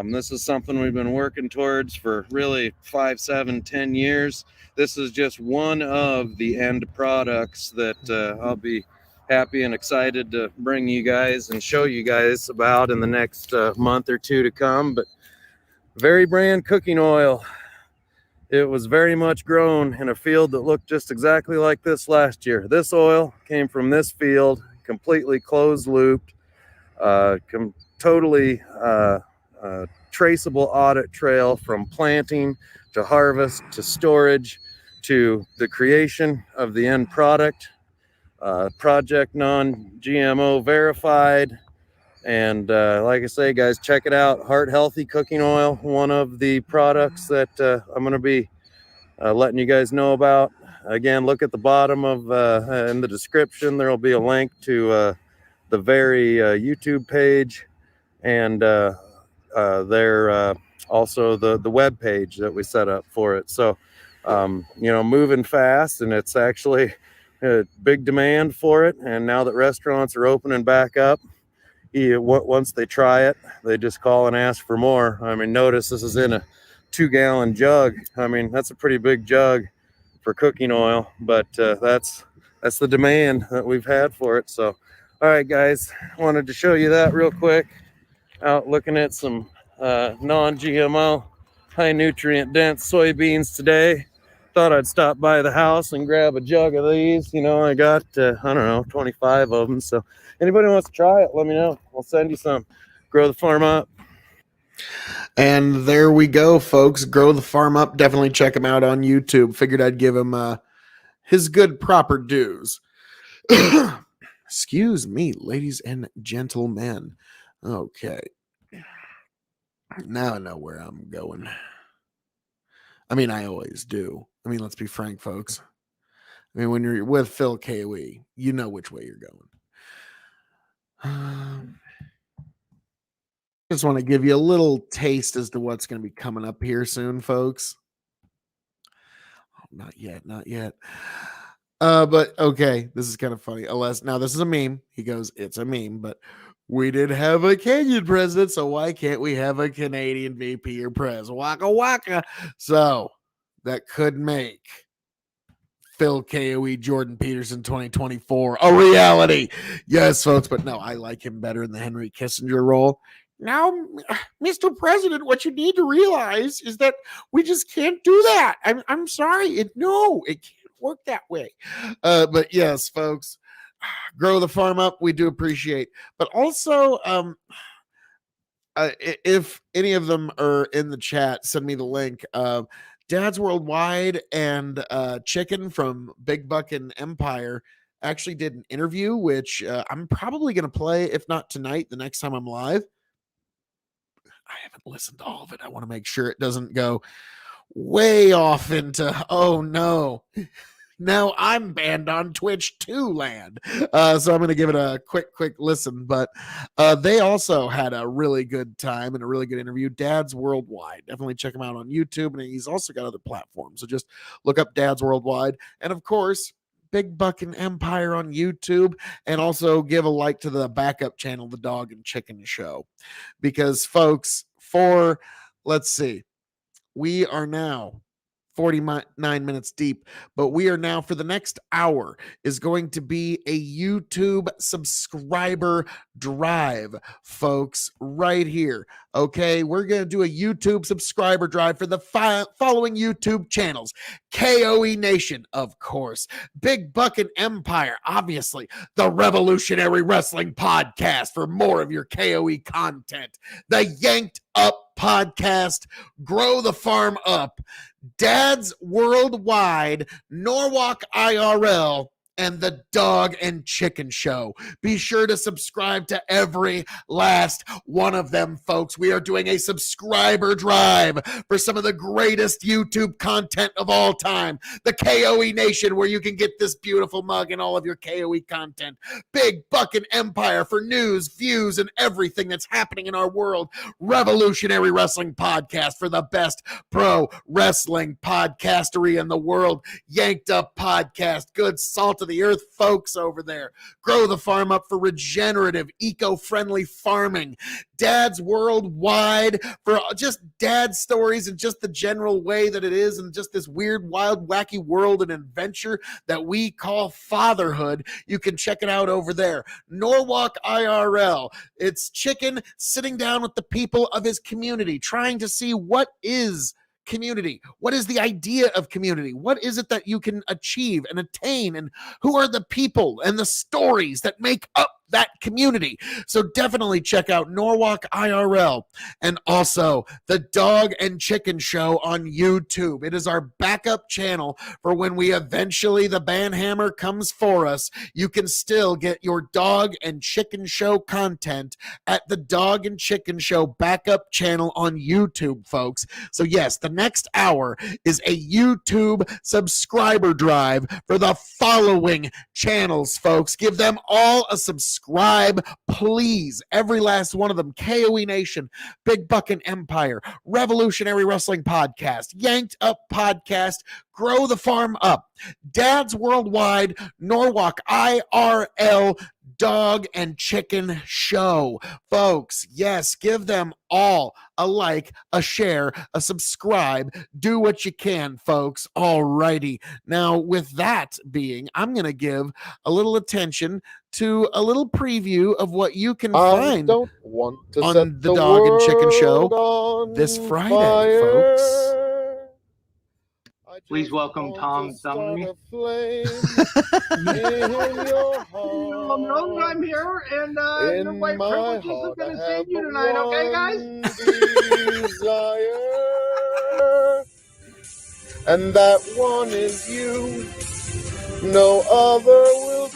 This is something we've been working towards for really 5, 7, 10 years. This is just one of the end products that I'll be happy and excited to bring you guys and show you guys about in the next month or two to come. But Very Brand cooking oil. It was very much grown in a field that looked just exactly like this last year. This oil came from this field, completely closed looped, totally traceable audit trail from planting to harvest to storage to the creation of the end product. Project non-GMO verified. And like I say, guys, check it out. Heart Healthy Cooking Oil, one of the products that I'm going to be letting you guys know about. Again, look at the bottom of in the description. There will be a link to the very YouTube page and their also the web page that we set up for it. So, moving fast, and it's actually a big demand for it. And now that restaurants are opening back up, once they try it, they just call and ask for more. I mean, notice this is in a 2-gallon jug. I mean, that's a pretty big jug for cooking oil, but that's the demand that we've had for it. So, all right, guys, wanted to show you that real quick. Out looking at some non-GMO, high nutrient dense soybeans today. Thought I'd stop by the house and grab a jug of these. I got, 25 of them. So anybody wants to try it, let me know. I'll send you some. Grow the Farm Up. And there we go, folks. Grow the Farm Up. Definitely check him out on YouTube. Figured I'd give him his good proper dues. Excuse me, ladies and gentlemen. Okay. Now I know where I'm going. I mean, I always do. I mean, let's be frank, folks. I mean, when you're with Phil K.O.E., you know which way you're going. Just want to give you a little taste as to what's going to be coming up here soon, folks. Oh, not yet. But okay, this is kind of funny. Now this is a meme. He goes, it's a meme, but we did have a Kenyan president, so why can't we have a Canadian VP or pres? Waka waka. So that could make Phil K.O.E. Jordan Peterson 2024 a reality. Yes, folks, but no, I like him better in the Henry Kissinger role. Now, Mr. President, what you need to realize is that we just can't do that. I'm sorry. It can't work that way. But yes, folks, grow the farm up. We do appreciate. But also, if any of them are in the chat, send me the link. Dad's Worldwide and Chicken from Big Buck and Empire actually did an interview, which I'm probably going to play, if not tonight, the next time I'm live. I haven't listened to all of it. I want to make sure it doesn't go way off into, oh no, now I'm banned on Twitch too land. So I'm going to give it a quick listen. But they also had a really good time and a really good interview. Dad's Worldwide. Definitely check him out on YouTube. And he's also got other platforms. So just look up Dad's Worldwide. And of course, Big Buck and Empire on YouTube, and also give a like to the backup channel, The Dog and Chicken Show, because folks, let's see, we are now 49 minutes deep, but we are now, for the next hour, is going to be a YouTube subscriber drive, folks, right here. Okay, we're going to do a YouTube subscriber drive for the following YouTube channels: K.O.E. Nation, of course, Big Buck and Empire, obviously, the Revolutionary Wrestling Podcast for more of your K.O.E. content, the Yanked Up Podcast, Grow the Farm Up, Dad's Worldwide, Norwalk IRL, and the Dog and Chicken Show. Be sure to subscribe to every last one of them, folks. We are doing a subscriber drive for some of the greatest YouTube content of all time. The K.O.E. Nation, where you can get this beautiful mug and all of your K.O.E. content. Big Buck and Empire for news, views, and everything that's happening in our world. Revolutionary Wrestling Podcast for the best pro wrestling podcastery in the world. Yanked Up Podcast, good salted of the earth folks over there. Grow the farm up for regenerative, eco-friendly farming. Dad's Worldwide for just dad stories and just the general way that it is, and just this weird, wild, wacky world and adventure that we call fatherhood. You can check it out over there. Norwalk IRL. It's Chicken sitting down with the people of his community, trying to see what is community. What is the idea of community? What is it that you can achieve and attain? And who are the people and the stories that make up that community? So definitely check out Norwalk IRL, and also the Dog and Chicken Show on YouTube. It is our backup channel for when we eventually, the banhammer comes for us. You can still get your Dog and Chicken Show content at the Dog and Chicken Show backup channel on YouTube, folks. So yes, the next hour is a YouTube subscriber drive for the following channels, folks. Give them all a subscribe, please. Every last one of them. K.O.E. Nation, Big Buckin' Empire, Revolutionary Wrestling Podcast, Yanked Up Podcast, Grow the Farm Up, Dad's Worldwide, Norwalk IRL, Dog and Chicken Show. Folks, yes, give them all a like, a share, a subscribe. Do what you can, folks. Alrighty. Now, with that being, I'm going to give a little attention to a little preview of what you can find on the Dog and Chicken Show this Friday, folks. Please welcome Tom Summery. I'm here, and your white privileges are going to save you tonight, okay, guys? And that one is you. No other will do.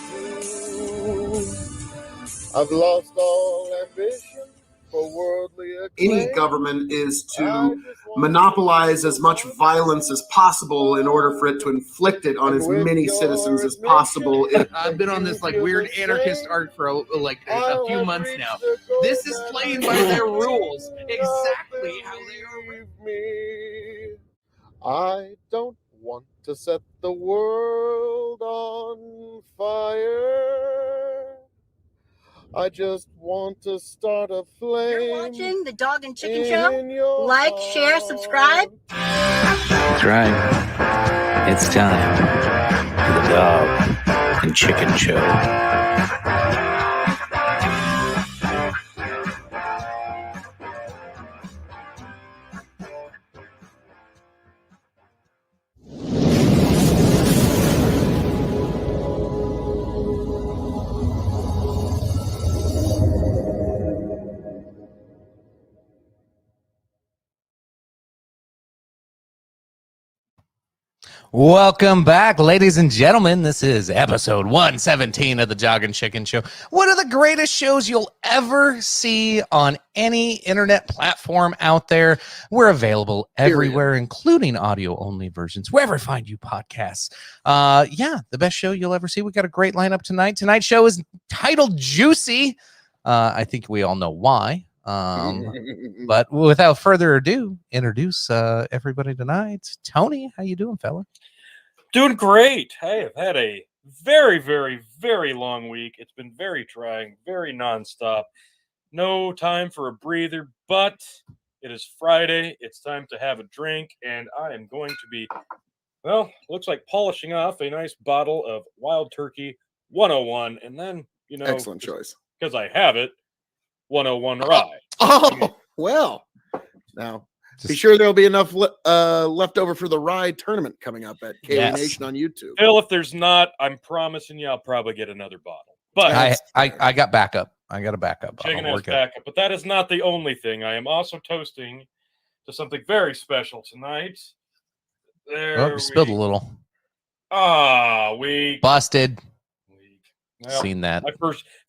I've lost all ambition for worldly acclaim. Any government is to monopolize as much violence as possible in order for it to inflict it on as many citizens as possible. I've been on this like weird anarchist art for a few months now. This is playing by their rules, exactly how they are. I don't want to set the world on fire. I just want to start a flame. You're watching the Dog and Chicken Show. Like, share, subscribe. That's right. It's time for the Dog and Chicken Show. Welcome back, ladies and gentlemen. This is episode 117 of the Dog and Chicken Show. One of the greatest shows you'll ever see on any internet platform out there. We're available everywhere, including audio-only versions, wherever you find you podcasts. Yeah, the best show you'll ever see. We got a great lineup tonight. Tonight's show is titled Juicy. I think we all know why. But without further ado, introduce everybody tonight. Tony, how you doing, fella? Doing great. Hey, I've had a very, very, very long week. It's been very trying, very nonstop. No time for a breather, but it is Friday. It's time to have a drink, and I am going to be, well, looks like polishing off a nice bottle of Wild Turkey 101, and then, you know, excellent choice, because I have it, 101 rye. Oh, well, now be sure there'll be enough left over for the rye tournament coming up at K.O.E. Nation on YouTube. Phil, if there's not, I'm promising you I'll probably get another bottle. But I got backup. I got a backup. Chicken has backup. But that is not the only thing. I am also toasting to something very special tonight. There you spilled a little. Weak. Busted. Well, seen that. My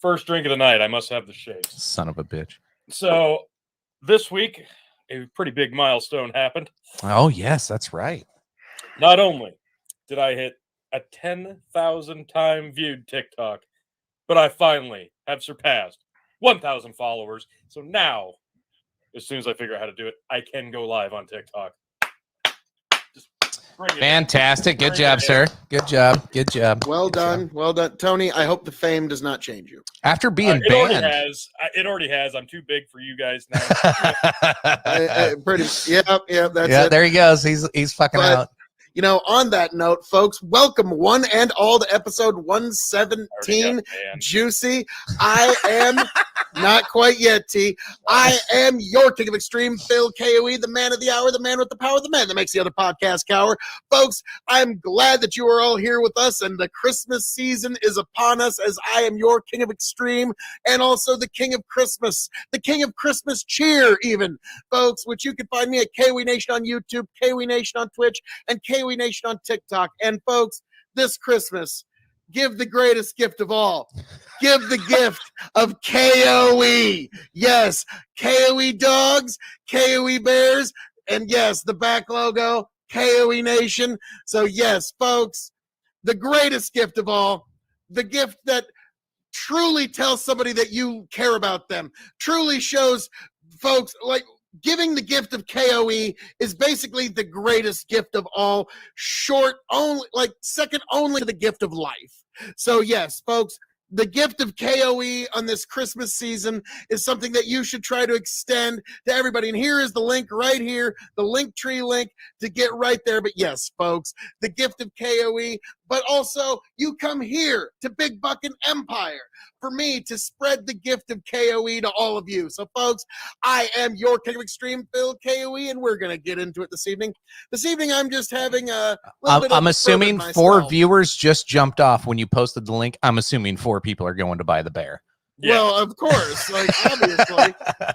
first drink of the night. I must have the shakes. Son of a bitch. So this week, a pretty big milestone happened. Oh, yes, that's right. Not only did I hit a 10,000 time viewed TikTok, but I finally have surpassed 1,000 followers. So now, as soon as I figure out how to do it, I can go live on TikTok. Bring it in. Fantastic. Good Bring job, it in. sir. Good job. Good job. Well Good job. done. Well done. Tony, I hope the fame does not change you. After being It already banned. has. It already has. I'm too big for you guys now. Pretty. Yeah. That's yeah, it. there he goes. He's fucking But- out. You know, on that note, folks, welcome one and all to episode Already 117. got banned. Juicy. I am not quite yet, T. I am your king of extreme, Phil K.O.E., the man of the hour, the man with the power, the man that makes the other podcast cower. Folks, I'm glad that you are all here with us, and the Christmas season is upon us as I am your king of extreme and also the king of Christmas, the king of Christmas cheer, even, folks, which you can find me at K.O.E. Nation on YouTube, K.O.E. Nation on Twitch, and K.O.E. Nation on TikTok. And folks, this Christmas, give the greatest gift of all. Give the gift of K.O.E. Yes, K.O.E. dogs, K.O.E. bears, and yes, the back logo, K.O.E. Nation. So yes, folks, the greatest gift of all, the gift that truly tells somebody that you care about them, truly shows folks, like, giving the gift of K.O.E. is basically the greatest gift of all, second only to the gift of life. So yes, folks, the gift of K.O.E. on this Christmas season is something that you should try to extend to everybody. And here is the link right here, the Linktree link to get right there. But yes, folks, the gift of K.O.E., but also you come here to Big Buckin' Empire for me to spread the gift of K.O.E. to all of you. So, folks, I am your king of extreme, Phil K.O.E., and we're going to get into it this evening. This evening, I'm just having a little bit of I'm assuming bourbon 4 myself. viewers just jumped off when you posted the link. I'm assuming 4 people are going to buy the bear. Yeah. Well, of course, like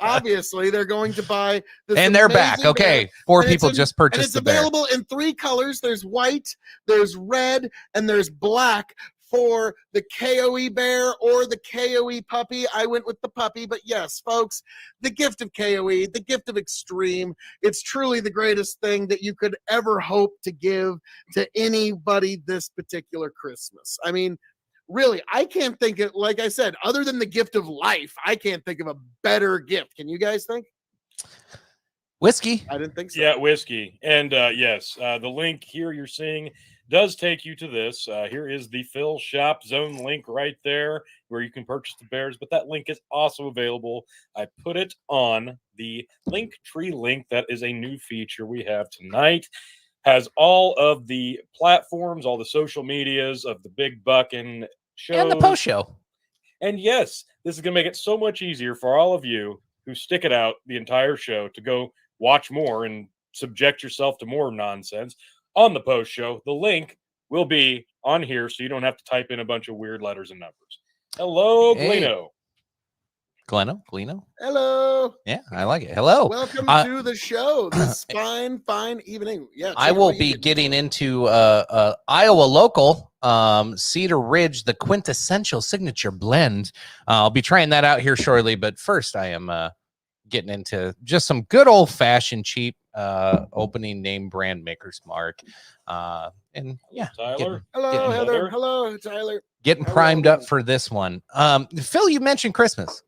obviously, they're going to buy this, And they're back. amazing bear. Okay, 4 And it's people in- just And purchased it's the bear. available in 3 colors. There's white, there's red, and there's black for the K.O.E. bear or the K.O.E. puppy. I went with the puppy, but yes, folks, the gift of K.O.E., the gift of extreme, it's truly the greatest thing that you could ever hope to give to anybody this particular Christmas. I mean, really, I can't think of, like I said, other than the gift of life, I can't think of a better gift. Can you guys think? Whiskey. I didn't think so. Yeah, whiskey. And yes, the link here you're seeing does take you to this. Here is the Phil Shop Zone link right there where you can purchase the bears, but that link is also available. I put it on the Linktree link. That is a new feature we have tonight. Has all of the platforms, all the social medias of the Big Buckin' shows. And the post show. And yes, this is going to make it so much easier for all of you who stick it out the entire show to go watch more and subject yourself to more nonsense on the post show. The link will be on here, so you don't have to type in a bunch of weird letters and numbers. Hello, Hey. Gleno. Gleno? Hello. Yeah, I like it. Hello. Welcome to the show this fine evening. Yeah, I Chicken, will what you be getting getting into? into Iowa local Cedar Ridge, the quintessential signature blend. I'll be trying that out here shortly, but first I am getting into just some good old fashioned cheap opening name brand Maker's Mark. And yeah, Tyler. Hello, getting- Heather. Heather. Hello, Tyler. getting Hello. primed up for this one. Phil, you mentioned Christmas.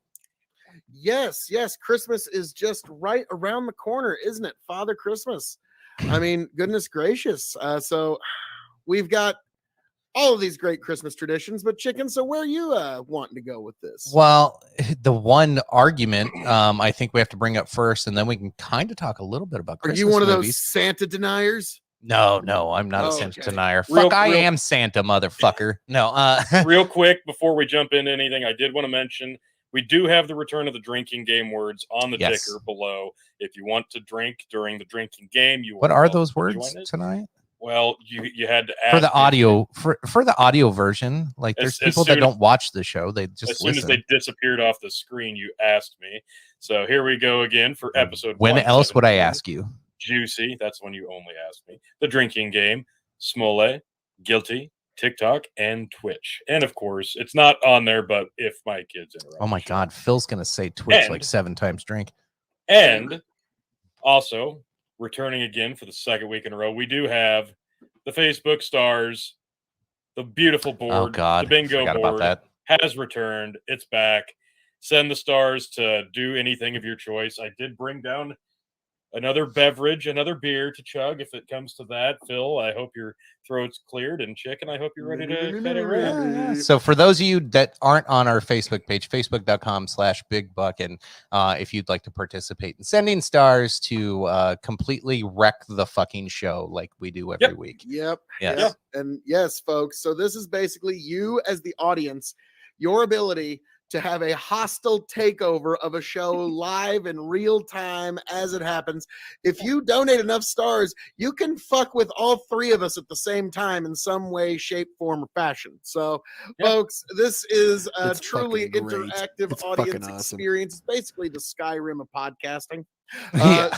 Yes, Christmas is just right around the corner, isn't it? Father Christmas. I mean, goodness gracious. So we've got all of these great Christmas traditions, but Chicken, so where are you wanting to go with this? Well, the one argument I think we have to bring up first, and then we can kind of talk a little bit about Are Christmas you one of those movies. Santa deniers? No, I'm not a Oh, Santa okay. denier. Real- I real- am Santa, motherfucker. No, Real quick, before we jump into anything, I did want to mention we do have the return of the drinking game words on the Yes. ticker below. If you want to drink during the drinking game, you what are are welcome those to join words it. tonight? Well, you had to ask For the me. audio, for the audio version, like there's As people that soon- don't watch the show; they just As soon listen. as they disappeared off the screen, you asked me. So here we go again for episode. When else would I 117. ask you? Juicy. That's when you only asked me. The drinking game, Smole, Guilty, TikTok, and Twitch. And of course, it's not on there, but if my kids interrupt. Oh my the show. God, Phil's gonna say Twitch And- like 7 times drink. And also, returning again for the second week in a row, we do have the Facebook stars, the beautiful board, Oh God, the bingo forgot about board that. has returned. It's back. Send the stars to do anything of your choice. I did bring down another beverage, another beer to chug if it comes to that. Phil, I hope your throat's cleared, and Chicken, I hope you're ready to cut it around. Yeah. So for those of you that aren't on our Facebook page, facebook.com/bigbuck, and if you'd like to participate in sending stars to completely wreck the fucking show like we do every week. Yep. Yes. Yep. And yes, folks. So this is basically you as the audience, your ability to have a hostile takeover of a show live in real time as it happens. If you donate enough stars, you can fuck with all three of us at the same time in some way, shape, form, or fashion. So, folks, this is a It's truly fucking great. interactive It's fucking audience awesome. experience. It's basically the Skyrim of podcasting. So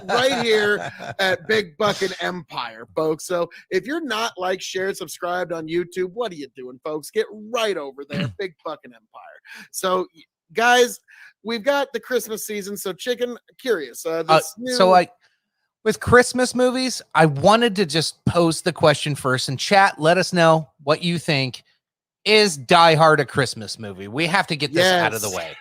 right here at Big Buckin' Empire, folks. So if you're not like, shared, subscribed on YouTube, what are you doing, folks? Get right over there, Big Buckin' Empire. So, guys, we've got the Christmas season. So, Chicken, curious. With Christmas movies, I wanted to just pose the question first, and chat, let us know what you think. Is Die Hard a Christmas movie? We have to get this out of the way.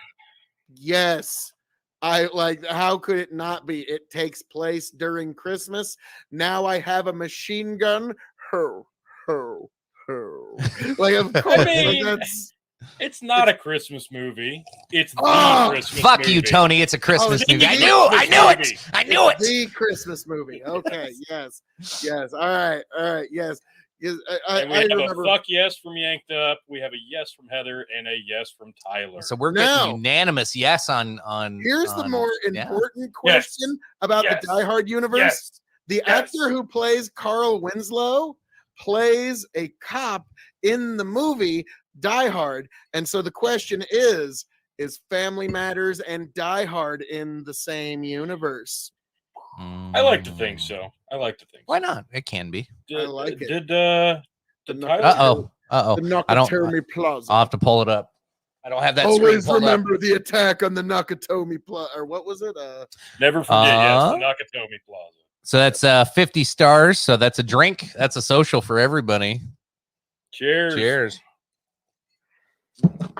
Yes. I like, how could it not be? It takes place during Christmas. Now I have a machine gun. Ho, ho, ho. Like, of course, I mean, like it's not a Christmas movie. It's the Christmas fuck movie. you, Tony. It's a Christmas movie. I knew it. The Christmas movie. Okay. Yes. Yes. All right. Yes. Yes. And we I have remember. a fuck yes from Yanked Up. We have a yes from Heather and a yes from Tyler. So we're getting unanimous yes on. Here's the more important question about the Die Hard universe. Yes. The actor who plays Carl Winslow plays a cop in the movie Die Hard. And so the question is Family Matters and Die Hard in the same universe? I like to think so. Why not? It can be. I like it. Did The Nakatomi Plaza. I'll have to pull it up. I don't have that. Always remember the attack on the Nakatomi Plaza. Or what was it? Never forget, the Nakatomi Plaza. So that's 50 stars. So that's a drink. That's a social for everybody. Cheers.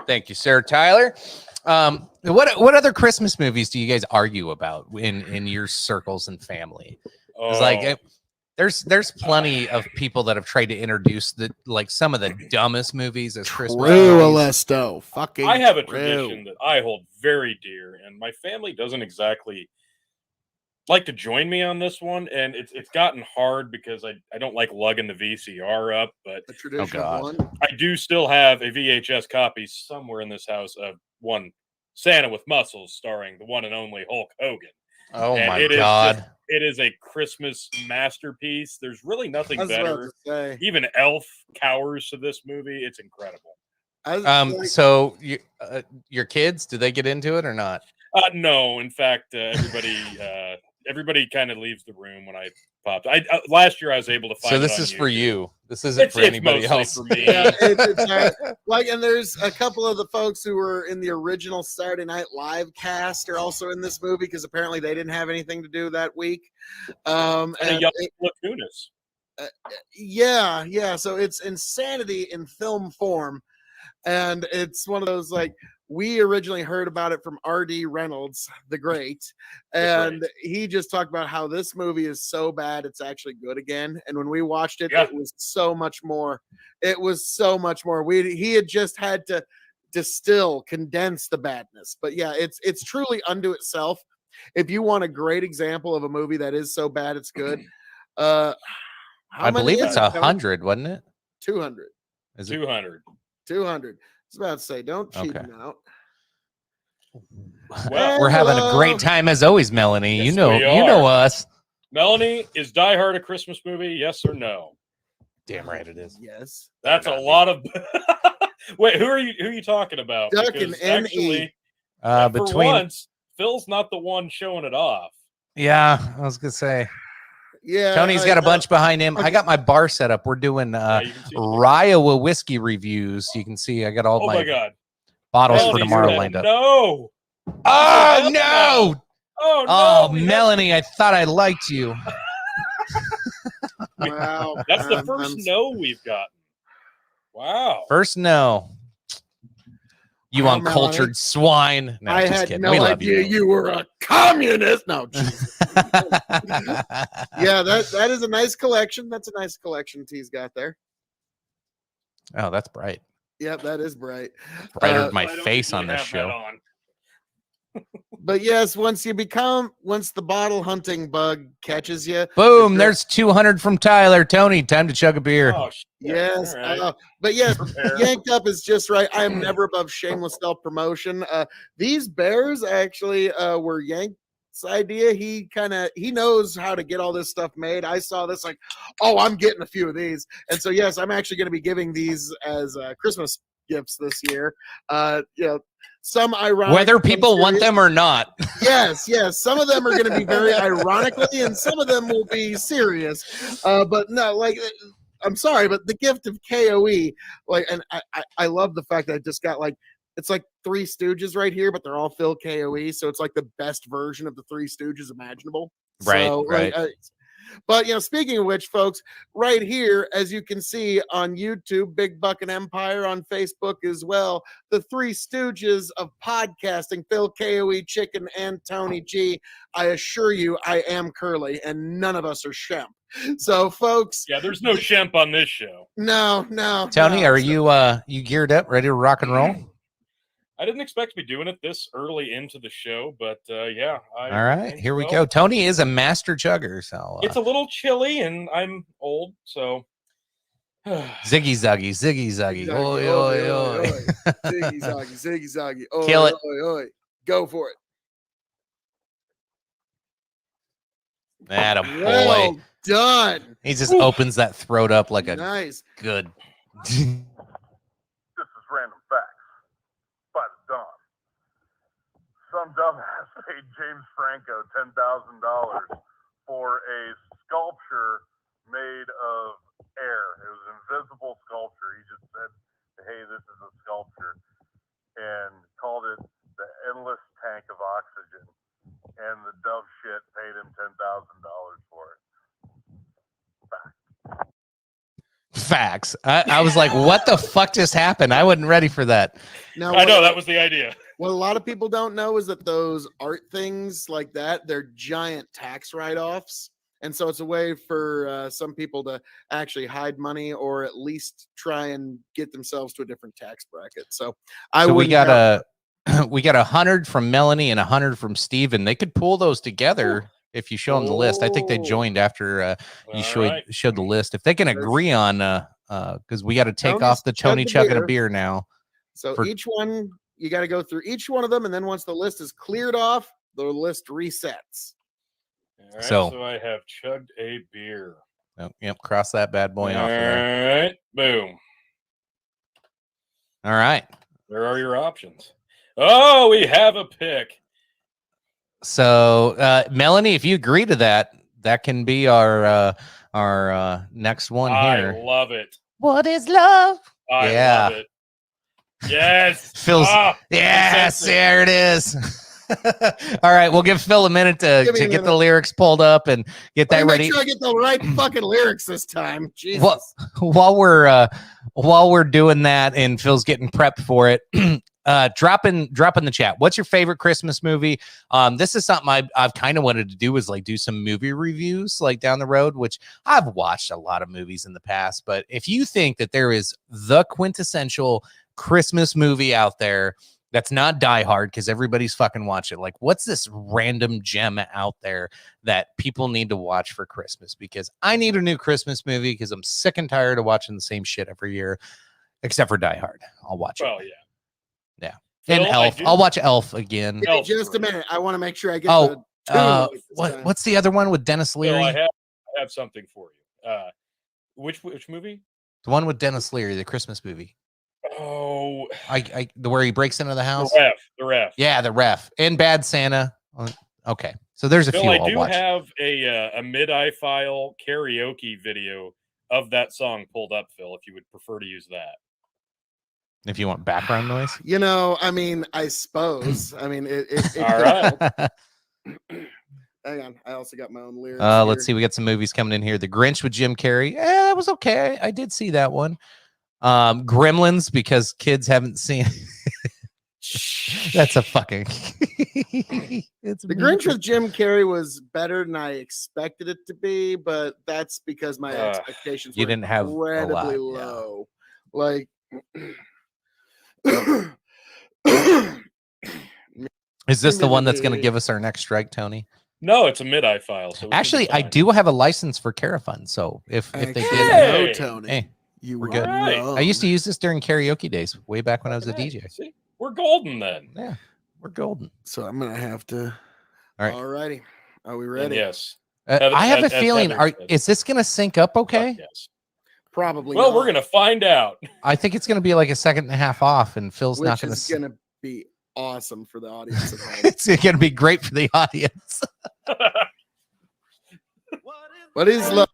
Thank you, sir. Tyler. What other Christmas movies do you guys argue about in your circles and family? It's like there's plenty of people that have tried to introduce some of the dumbest movies as Christmas movies. Fucking I have a tradition that I hold very dear, and my family doesn't exactly like to join me on this one, and it's gotten hard because I don't like lugging the VCR up, but a traditional one. I do still have a VHS copy somewhere in this house of one Santa with Muscles starring the one and only Hulk Hogan. Oh my God. It is a Christmas masterpiece. There's really nothing I was about better. to say. Even Elf cowers to this movie. It's incredible. So your kids, do they get into it or not? No, in fact, everybody kind of leaves the room when I popped. Last year I was able to find. So this is for you. This isn't for anybody else. For me. Yeah, and there's a couple of the folks who were in the original Saturday Night Live cast are also in this movie because apparently they didn't have anything to do that week. And a young Lacunas. Yeah. So it's insanity in film form, and it's one of those like. We originally heard about it from R.D. Reynolds, the great, and he just talked about how this movie is so bad it's actually good again. And when we watched it, it was so much more. It was so much more. He had just had to condense the badness. But yeah, it's truly unto itself. If you want a great example of a movie that is so bad it's good, I believe it's 100, wasn't it? 200. Is it 200? 200. I was about to say, don't cheat him out. Well, we're having a great time as always, Melanie. Yes, you know us. Melanie, is Die Hard a Christmas movie? Yes or no? Damn right it is. Yes. That's a lot of. Wait, who are you talking about? Duck and actually, between for once, Phil's not the one showing it off. Yeah, I was gonna say. Yeah, Tony's got a bunch behind him. I got my bar set up. We're doing Riowa whiskey reviews. You can see I got all my bottles for tomorrow lined up. No. Oh no. Oh no. Melanie, I thought I liked you. Wow. That's the first no we've gotten. Wow. First no. You uncultured swine. No, I just had kidding. no idea you were a communist. No. Yeah, that is a nice collection. That's a nice collection T's got there. Oh, that's bright. Yep, that is bright. Brighter than my I don't face on usually this have that show. on. But yes, once the bottle hunting bug catches you, Boom, there's 200 from Tyler. Tony, time to chug a beer. Oh, shit. yes. All right. But yes, Prepare. Yanked Up is just right. I am never above shameless self promotion. These bears actually were Yank's idea. He knows how to get all this stuff made. I saw this like, oh, I'm getting a few of these, and so yes, I'm actually going to be giving these as Christmas gifts this year. Some ironic, Whether people want them or not. Yes. Some of them are going to be very ironically, and some of them will be serious. But no, like, I'm sorry, but the gift of K.O.E. Like, and I love the fact that I just got like, it's like Three Stooges right here, but they're all Phil K.O.E. So it's like the best version of the Three Stooges imaginable. Right, So, right. But speaking of which, folks, right here, as you can see on YouTube, Big Buck and Empire on Facebook as well, the Three Stooges of podcasting, Phil K.O.E., Chicken, and Tony G. I assure you, I am Curly, and none of us are Shemp. So, folks, Yeah, there's no Shemp on this show. no. Tony, no. are you geared up, ready to rock and roll? I didn't expect to be doing it this early into the show, but yeah. All right, here we go. Tony is a master chugger, so It's a little chilly, and I'm old, so. ziggy zaggy, ziggy zaggy. Oi, oi, oi. Ziggy zaggy. Oi, Kill it. Oi, oi. Go for it. That a boy. Well done. He just opens that throat up like a Nice. good. This is Random Facts by the Dawn. Some dumbass paid James Franco $10,000 for a sculpture made of air. It was an invisible sculpture. He just said, hey, this is a sculpture, and called it the Endless Tank of Oxygen. And the dove shit paid him $10,000 for it. Facts. I was like, what the fuck just happened? I wasn't ready for that. Now, I know, that was the idea. What a lot of people don't know is that those art things like that, they're giant tax write-offs. And so it's a way for some people to actually hide money or at least try and get themselves to a different tax bracket. So we got we got 100 from Melanie and 100 from Steven. They could pull those together if you show them the list. I think they joined after you showed the list. If they can agree on because we got to take off the Tony chugging a beer now. So each one, you got to go through each one of them, and then once the list is cleared off, the list resets. All right, so I have chugged a beer. Oh, yep, cross that bad boy off. All right, boom. All right. There are your options. Oh, we have a pick. So, Melanie, if you agree to that, that can be our next one here. I love it. What is love? I love it. Yes. Phil's. Yes, there it is. All right, we'll give Phil a minute to get the lyrics pulled up and get that ready. Make sure I get the right fucking lyrics this time. Jesus. While we're doing that and Phil's getting prepped for it, drop in the chat. What's your favorite Christmas movie? This is something I've kind of wanted to do, is like do some movie reviews like down the road, which I've watched a lot of movies in the past. But if you think that there is the quintessential Christmas movie out there that's not Die Hard, because everybody's fucking watch it, like what's this random gem out there that people need to watch for Christmas? Because I need a new Christmas movie because I'm sick and tired of watching the same shit every year, except for Die Hard. I'll watch it. Oh yeah. Yeah. And Elf. I'll watch Elf again. Give me just a minute. I want to make sure I get what's the other one with Dennis Leary? So I have something for you. Which movie? The one with Dennis Leary, the Christmas movie. Oh, where he breaks into the house. The Ref. Yeah, the Ref and Bad Santa. Okay, so there's a few. I do have a mid-eye file karaoke video of that song pulled up, Phil. If you would prefer to use that. If you want background noise, I mean, I suppose. I mean, it all right. Hang on, I also got my own lyrics. Let's see. We got some movies coming in here. The Grinch with Jim Carrey. That was okay. I did see that one. Gremlins, because kids haven't seen. That's a fucking. It's The Grinch with Jim Carrey was better than I expected it to be, but that's because my expectations You were didn't have a incredibly lot, yeah. low. Like, Is this the one that's going to give us our next strike, Tony? No, it's a mid-eye file. So actually, I do have a license for Carafun, so if they did, no, Tony, hey, you we're were good. wrong. I used to use this during karaoke days, way back when I was a DJ. See, we're golden then. Yeah, we're golden. So I'm gonna have to. All right. Alrighty, are we And ready? yes. I have a feeling. Is this going to sync up okay? Yes. Probably. Well, not. we're gonna find out. I think it's going to be like a second and a half off, and Phil's Which not going is gonna be awesome for the audience at home. It's going to be great for the audience. What is love?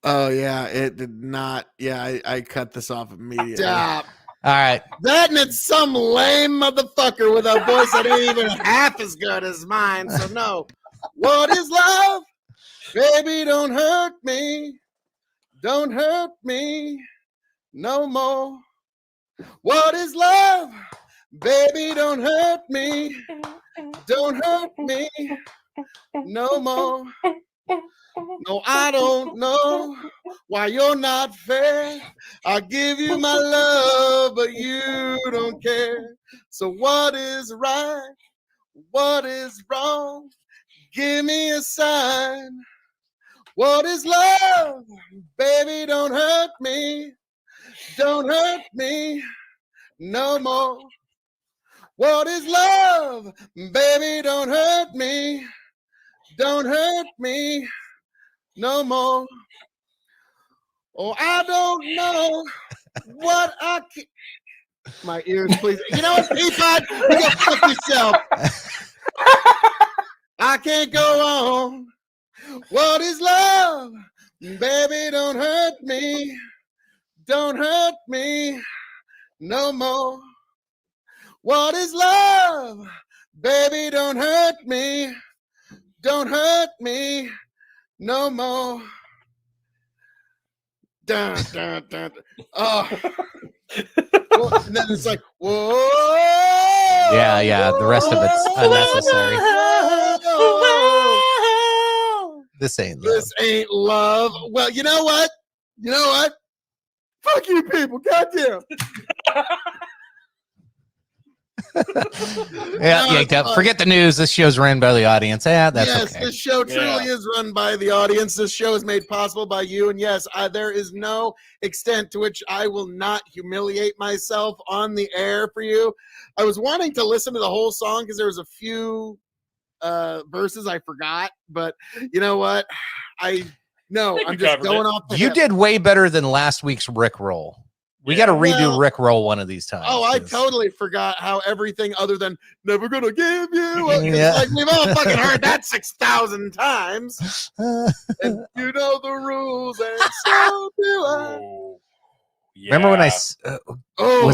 Oh yeah, it did not. Yeah, I cut this off immediately. Stop. All right. That and it's some lame motherfucker with a voice that ain't even half as good as mine. So no. What is love? Baby, don't hurt me. Don't hurt me no more. What is love? Baby, don't hurt me. Don't hurt me no more. No, I don't know why you're not fair. I give you my love, but you don't care. So what is right? What is wrong? Give me a sign. What is love? Baby, don't hurt me. Don't hurt me no more. What is love? Baby, don't hurt me. Don't hurt me no more. Oh, I don't know what I can. My ears, please. You know what, Peapod? You go fuck yourself. I can't go on. What is love? Baby, don't hurt me. Don't hurt me no more. What is love? Baby, don't hurt me. Don't hurt me no more. Dun, dun, dun. Oh. Well, and then it's like, whoa. Yeah. The rest of it's unnecessary. This ain't love. This ain't love. Well, you know what? You know what? Fuck you people. Goddamn. Yeah. Forget the news. This show's ran by the audience. Yeah, that's yes, okay. This show truly is run by the audience. This show is made possible by you. And yes, there is no extent to which I will not humiliate myself on the air for you. I was wanting to listen to the whole song because there was a few verses I forgot. But you know what? I'm just going off the You hip. did way better than last week's Rick Roll. We got to redo Rick Roll one of these times. Oh, I totally forgot how everything other than "never gonna give you." Like we've all fucking heard that 6,000 times. And you know the rules, and so do I. Remember when I was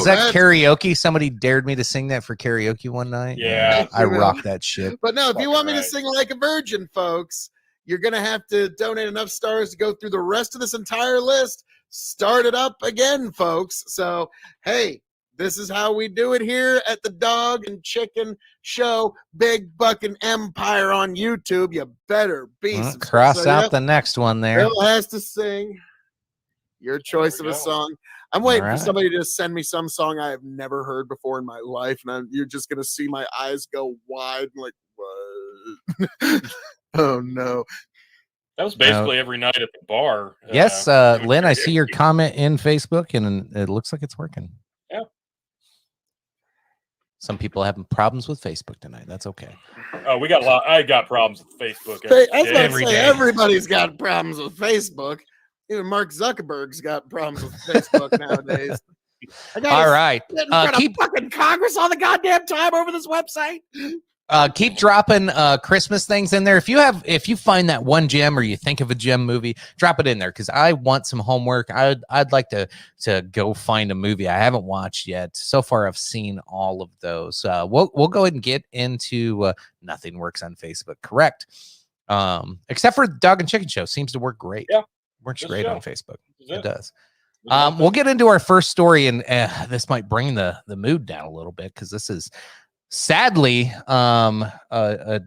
that that's- karaoke? Somebody dared me to sing that for karaoke one night. Yeah. I rocked that shit. But no, if you want me to sing like a virgin, folks, you're gonna have to donate enough stars to go through the rest of this entire list. Start it up again, folks. So, hey, this is how we do it here at the Dog and Chicken Show, Big Bucking Empire on YouTube. You better be. Cross out the next one there. Bill has to sing your choice of a song. I'm waiting for somebody to just send me some song I have never heard before in my life, and you're just gonna see my eyes go wide, like what? Oh no. That was basically every night at the bar. Yes, Lynn, I see your comment in Facebook, and it looks like it's working. Yeah. Some people are having problems with Facebook tonight. That's okay. Oh, I got problems with Facebook. I was gonna say everybody's got problems with Facebook. Even Mark Zuckerberg's got problems with Facebook nowadays. All right. Keep fucking Congress all the goddamn time over this website. Keep dropping Christmas things in there. If you find that one gem or you think of a gem movie, drop it in there because I want some homework. I'd like to go find a movie I haven't watched yet. So far, I've seen all of those. We'll go ahead and get into Nothing Works on Facebook. Correct. Except for Dog and Chicken Show seems to work great. Yeah, works great on Facebook. It does. We'll get into our first story, and this might bring the mood down a little bit because this is sadly a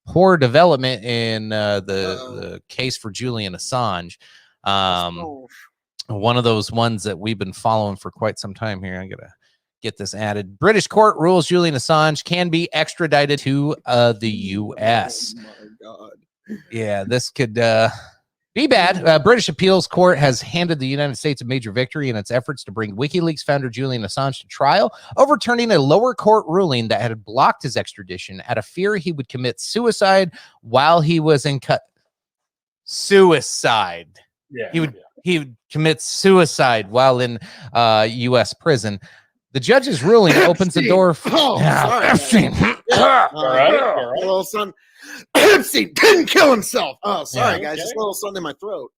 poor development in the case for Julian Assange. One of those ones that we've been following for quite some time here. I'm gonna get this added. British court rules Julian Assange can be extradited to the U.S. Oh my God. Yeah, this could be bad. British appeals court has handed the United States a major victory in its efforts to bring WikiLeaks founder Julian Assange to trial, overturning a lower court ruling that had blocked his extradition out of fear he would commit suicide while he was in suicide. Yeah, he would commit suicide while in U.S. prison. The judge's ruling opens the door for Epstein. All right. Little son. Epstein didn't kill himself. Oh, sorry, Yeah. guys. Just a little something in my throat.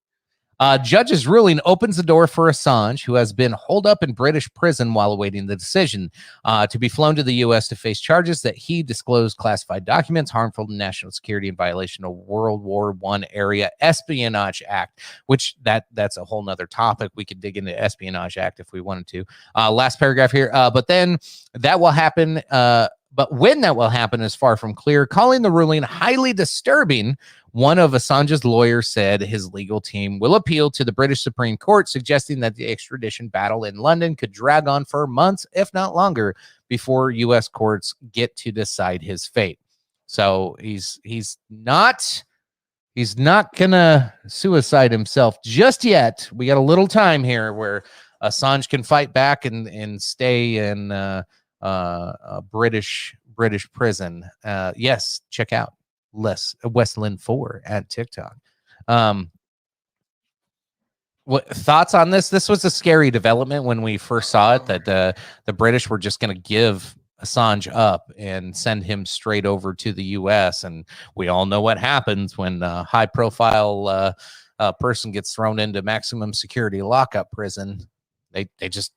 Judge's ruling opens the door for Assange, who has been holed up in British prison while awaiting the decision, to be flown to the U.S. to face charges that he disclosed classified documents, harmful to national security, in violation of World War I era Espionage Act, which that's a whole nother topic. We could dig into Espionage Act if we wanted to. Last paragraph here. But then that will happen. But when that will happen is far from clear. Calling the ruling highly disturbing, one of Assange's lawyers said his legal team will appeal to the British Supreme Court, suggesting that the extradition battle in London could drag on for months, if not longer, before U.S. courts get to decide his fate. So he's not gonna suicide himself just yet. We got a little time here where Assange can fight back and stay in British prison. Yes, check out Westland 4 at TikTok. What thoughts on this? This was a scary development when we first saw it, that the British were just going to give Assange up and send him straight over to the U.S. And we all know what happens when a high-profile person gets thrown into maximum security lockup prison. They just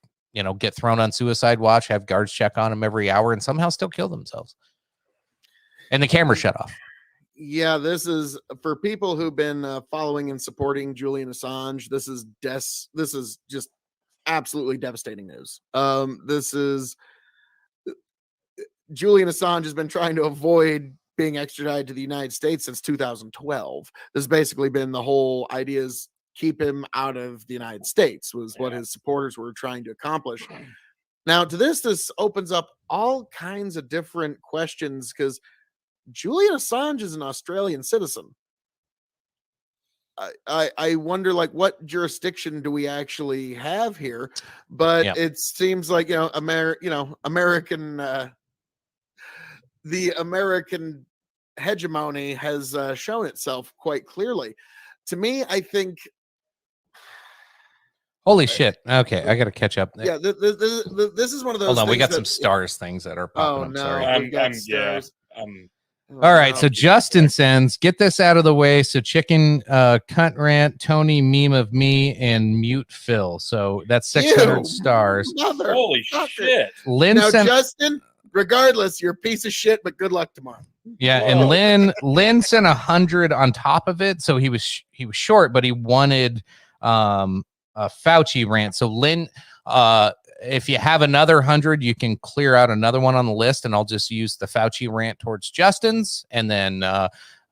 get thrown on suicide watch, have guards check on them every hour, and somehow still kill themselves. And the camera shut off. Yeah, this is for people who've been following and supporting Julian Assange. This is just absolutely devastating news. This is Julian Assange has been trying to avoid being extradited to the United States since 2012. This has basically been the whole idea is keep him out of the United States was what his supporters were trying to accomplish. Now, to this opens up all kinds of different questions because Julian Assange is an Australian citizen. I wonder, like, what jurisdiction do we actually have here? But it seems like the American hegemony has shown itself quite clearly. To me, I think. Holy shit! Okay, I got to catch up. Yeah, this is one of those. Hold on, we got some stars things that are popping up. No, sorry. All right, so Justin sends, get this out of the way. So chicken, cunt rant, Tony, meme of me, and mute Phil. So that's 600 stars. Holy shit. Lynn sent, Justin, regardless, you're a piece of shit, but good luck tomorrow. Yeah, and Lynn sent 100 on top of it. So he was short, but he wanted a Fauci rant. So Lynn, if you have another 100, you can clear out another one on the list, and I'll just use the Fauci rant towards Justin's. And then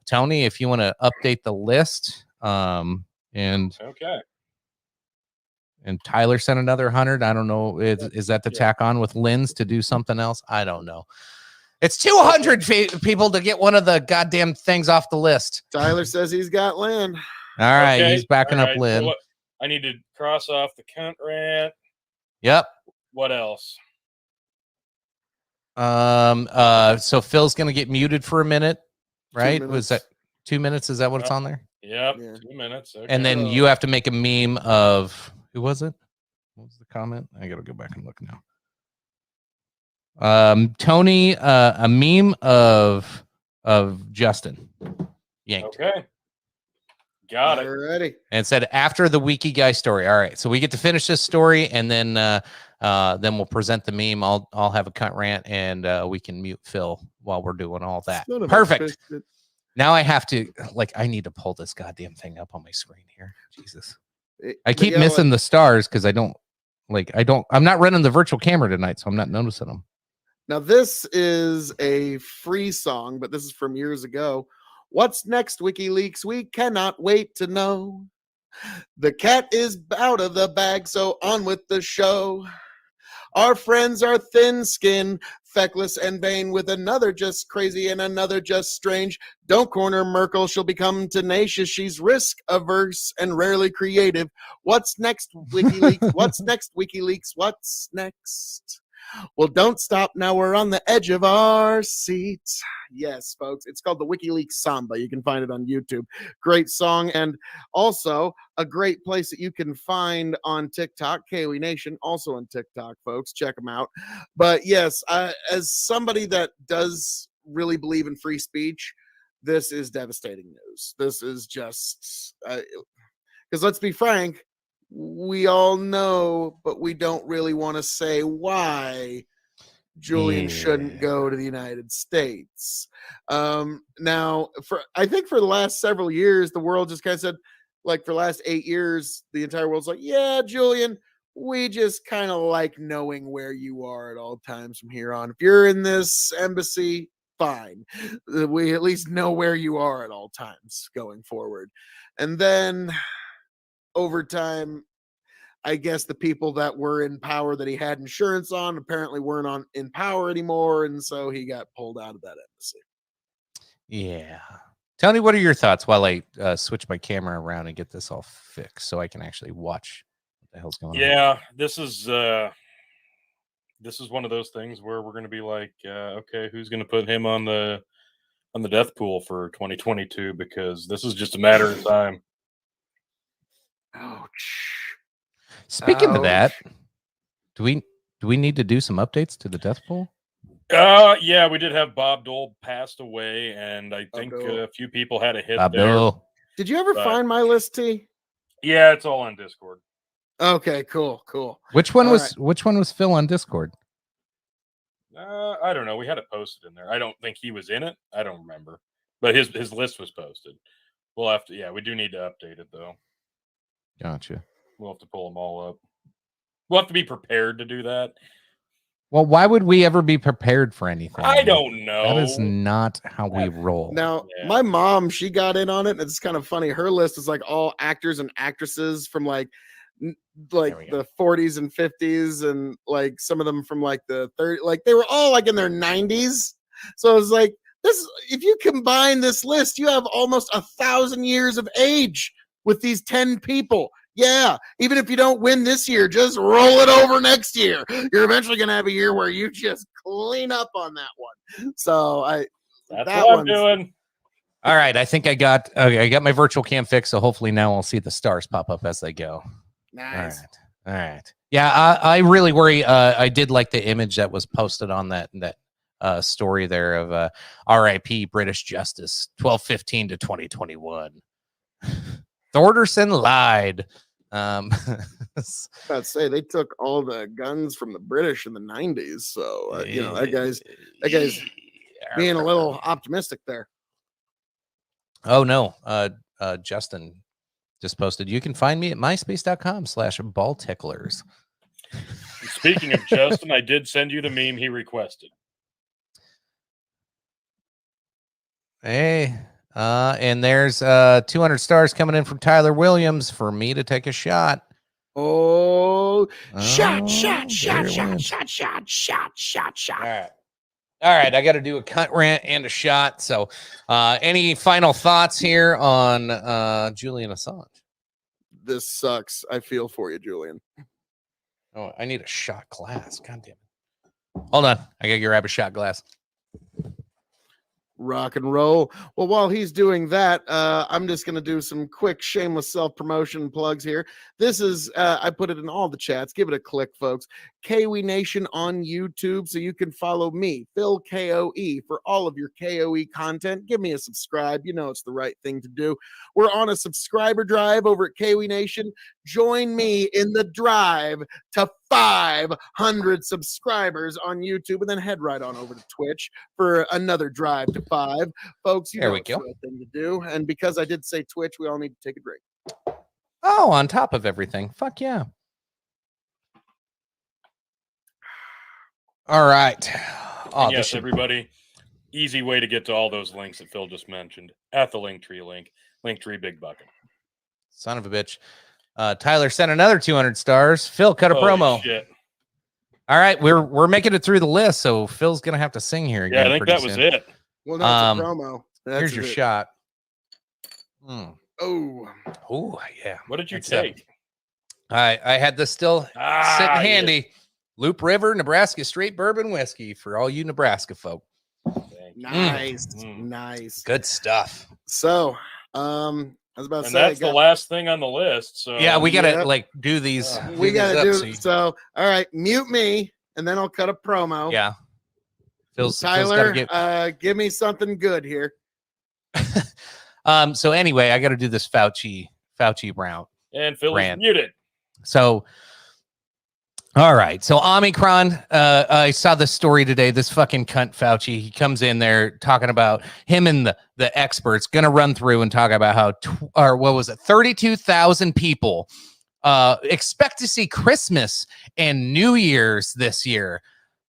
Tony, if you want to update the list, and Tyler sent another 100. I don't know. Is that to tack on with Lynn's to do something else? I don't know. It's 200 people to get one of the goddamn things off the list. Tyler says he's got Lynn. All right, he's backing up Lynn. So I need to cross off the cunt rant. Yep. What else? So Phil's gonna get muted for a minute, right? Was that 2 minutes? Is that what it's on there? Yep, 2 minutes. Okay. And then you have to make a meme of who was it? What was the comment? I gotta go back and look now. Tony, a meme of Justin yanked. Okay. Got it. Alrighty. And said after the wiki guy story. All right, so we get to finish this story, and then we'll present the meme. I'll have a cunt rant, and we can mute Phil while we're doing all that. Perfect. Now I have to I need to pull this goddamn thing up on my screen here. Jesus. I keep missing the stars because I'm not running the virtual camera tonight, so I'm not noticing them. Now, this is a free song, but this is from years ago. What's next, WikiLeaks? We cannot wait to know. The cat is out of the bag, so on with the show. Our friends are thin-skinned, feckless, and vain, with another just crazy and another just strange. Don't corner Merkel, she'll become tenacious. She's risk-averse and rarely creative. What's next, WikiLeaks? What's next, WikiLeaks? What's next? Well, don't stop now. We're on the edge of our seat. Yes, folks. It's called the WikiLeaks Samba. You can find it on YouTube. Great song. And also a great place that you can find on TikTok, K.O.E Nation, also on TikTok, folks. Check them out. But yes, as somebody that does really believe in free speech, this is devastating news. This is just, because let's be frank, we all know, but we don't really want to say why Julian shouldn't go to the United States. Now, I think for the last several years, the world just kind of said, like for the last 8 years, the entire world's like, yeah, Julian, we just kind of like knowing where you are at all times from here on. If you're in this embassy, fine. We at least know where you are at all times going forward. And then over time, I guess the people that were in power that he had insurance on apparently weren't in power anymore, and so he got pulled out of that embassy. Yeah. Tony, what are your thoughts while I switch my camera around and get this all fixed so I can actually watch what the hell's going on? Yeah, this is one of those things where we're going to be like, okay, who's going to put him on the death pool for 2022? Because this is just a matter of time. Ouch. Speaking of that, do we need to do some updates to the death pool? Yeah, we did have Bob Dole passed away, and I think a few people had a hit Bob there. Dole. Did you ever find my list, T? Yeah, it's all on Discord. Okay, cool. Which one was Phil on Discord? I don't know. We had it posted in there. I don't think he was in it. I don't remember, but his list was posted. We'll have to. Yeah, we do need to update it though. Gotcha. We'll have to pull them all up. We'll have to be prepared to do that. Well, why would we ever be prepared for anything? I don't know. That is not how we roll. Now, my mom, she got in on it, and it's kind of funny. Her list is like all actors and actresses from like the 40s and 50s, and like some of them from like the 30s. Like they were all like in their 90s. So it was like, this. If you combine this list, you have almost 1,000 years of age with these 10 people. Yeah, even if you don't win this year, just roll it over next year. You're eventually going to have a year where you just clean up on that one. So that's what I'm doing. All right, I think I got my virtual cam fixed, so hopefully now I'll see the stars pop up as they go. Nice. All right. Yeah, I really worry. I did like the image that was posted on that story there of R.I.P. British Justice 1215 to 2021. Thorderson lied. I'd say they took all the guns from the British in the 90s, so that guy's being a little optimistic there. Oh no, Justin just posted. You can find me at myspace.com/ballticklers. Speaking of Justin, I did send you the meme he requested. Hey. And there's 200 stars coming in from Tyler Williams for me to take a shot. Shot. All right. I got to do a cunt rant and a shot. So, any final thoughts here on Julian Assange? This sucks. I feel for you, Julian. Oh, I need a shot glass. God damn it. Hold on. I got to grab a shot glass. Rock and roll. Well, while he's doing that, I'm just going to do some quick shameless self-promotion plugs here. This is, I put it in all the chats. Give it a click, folks. K.O.E Nation on YouTube, so you can follow me, Phil K.O.E, for all of your K.O.E content. Give me a subscribe. You know it's the right thing to do. We're on a subscriber drive over at K.O.E Nation. Join me in the drive to 500 subscribers on YouTube, and then head right on over to Twitch for another drive to 5. Folks, you know it's the right thing to do. And because I did say Twitch, we all need to take a drink. Oh, on top of everything. Fuck yeah. All right. Oh, And yes, everybody, easy way to get to all those links that Phil just mentioned at the Linktree link. Linktree Big Bucket. Son of a bitch. Tyler sent another 200 stars. Phil, cut a Holy promo. shit. All right, we're making it through the list, so Phil's gonna have to sing here again. Yeah, I think that was it. Well, no, it's a promo. Here's your shot. Oh, yeah. What did you take? I had this still sitting handy. Yes. Loop River, Nebraska straight bourbon whiskey for all you Nebraska folk. nice, nice, good stuff. So, I was about to And say, that's the last thing on the list. So yeah, we gotta like do these. We gotta do these up, so. All right, mute me, and then I'll cut a promo. Yeah. Tyler, give me something good here. So anyway, I got to do this Fauci round. And Phil is muted. So, all right. So Omicron, I saw this story today. This fucking cunt Fauci, he comes in there talking about him and the experts going to run through and talk about how, 32,000 people expect to see Christmas and New Year's this year.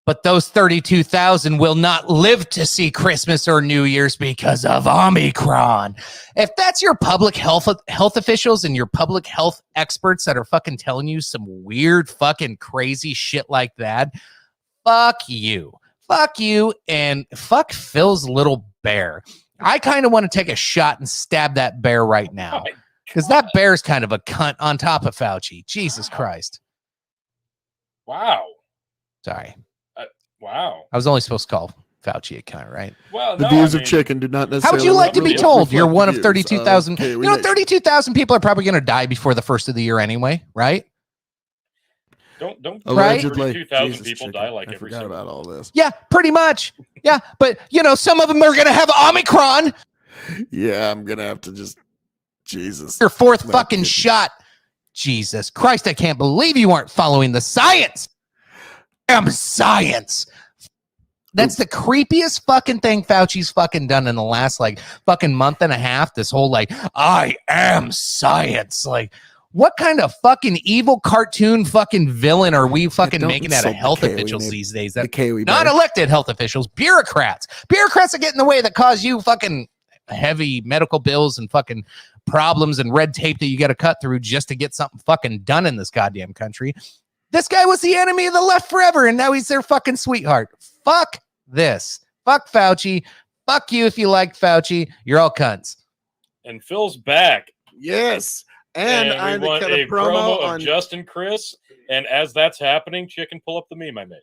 But those 32,000 will not live to see Christmas or New Year's because of Omicron. If that's your public health officials and your public health experts that are fucking telling you some weird fucking crazy shit like that, fuck you. Fuck you and fuck Phil's little bear. I kind of want to take a shot and stab that bear right now because that bear's kind of a cunt on top of Fauci. Jesus Christ. Wow. Sorry. Wow. I was only supposed to call Fauci a cunt, right? Well, The views of Chicken do not necessarily. How would you like to be told? You're one of views 32,000. K.O.E. You know, 32,000 people are probably going to die before the first of the year anyway, right? Don't Right? 32,000 people die like I every forgot single about all this. Yeah, pretty much. Yeah, but you know, some of them are going to have Omicron. Yeah, I'm gonna have to just Jesus. Your fourth No fucking kidding. shot. Jesus Christ, I can't believe you aren't following the science. Science. That's the creepiest fucking thing Fauci's fucking done in the last like fucking month and a half. This whole like, I am science. Like, what kind of fucking evil cartoon fucking villain are we fucking don't making out of insult the health K.O.E. officials name. these days? The That K.O.E. not bear. elected health officials, bureaucrats. Bureaucrats that get in the way that cause you fucking heavy medical bills and fucking problems and red tape that you got to cut through just to get something fucking done in this goddamn country. This guy was the enemy of the left forever, and now he's their fucking sweetheart. Fuck this. Fuck Fauci. Fuck you if you like Fauci. You're all cunts. And Phil's back. Yes. And I we want cut a a promo of on. Justin Chris. And as that's happening, Chicken, pull up the meme I made.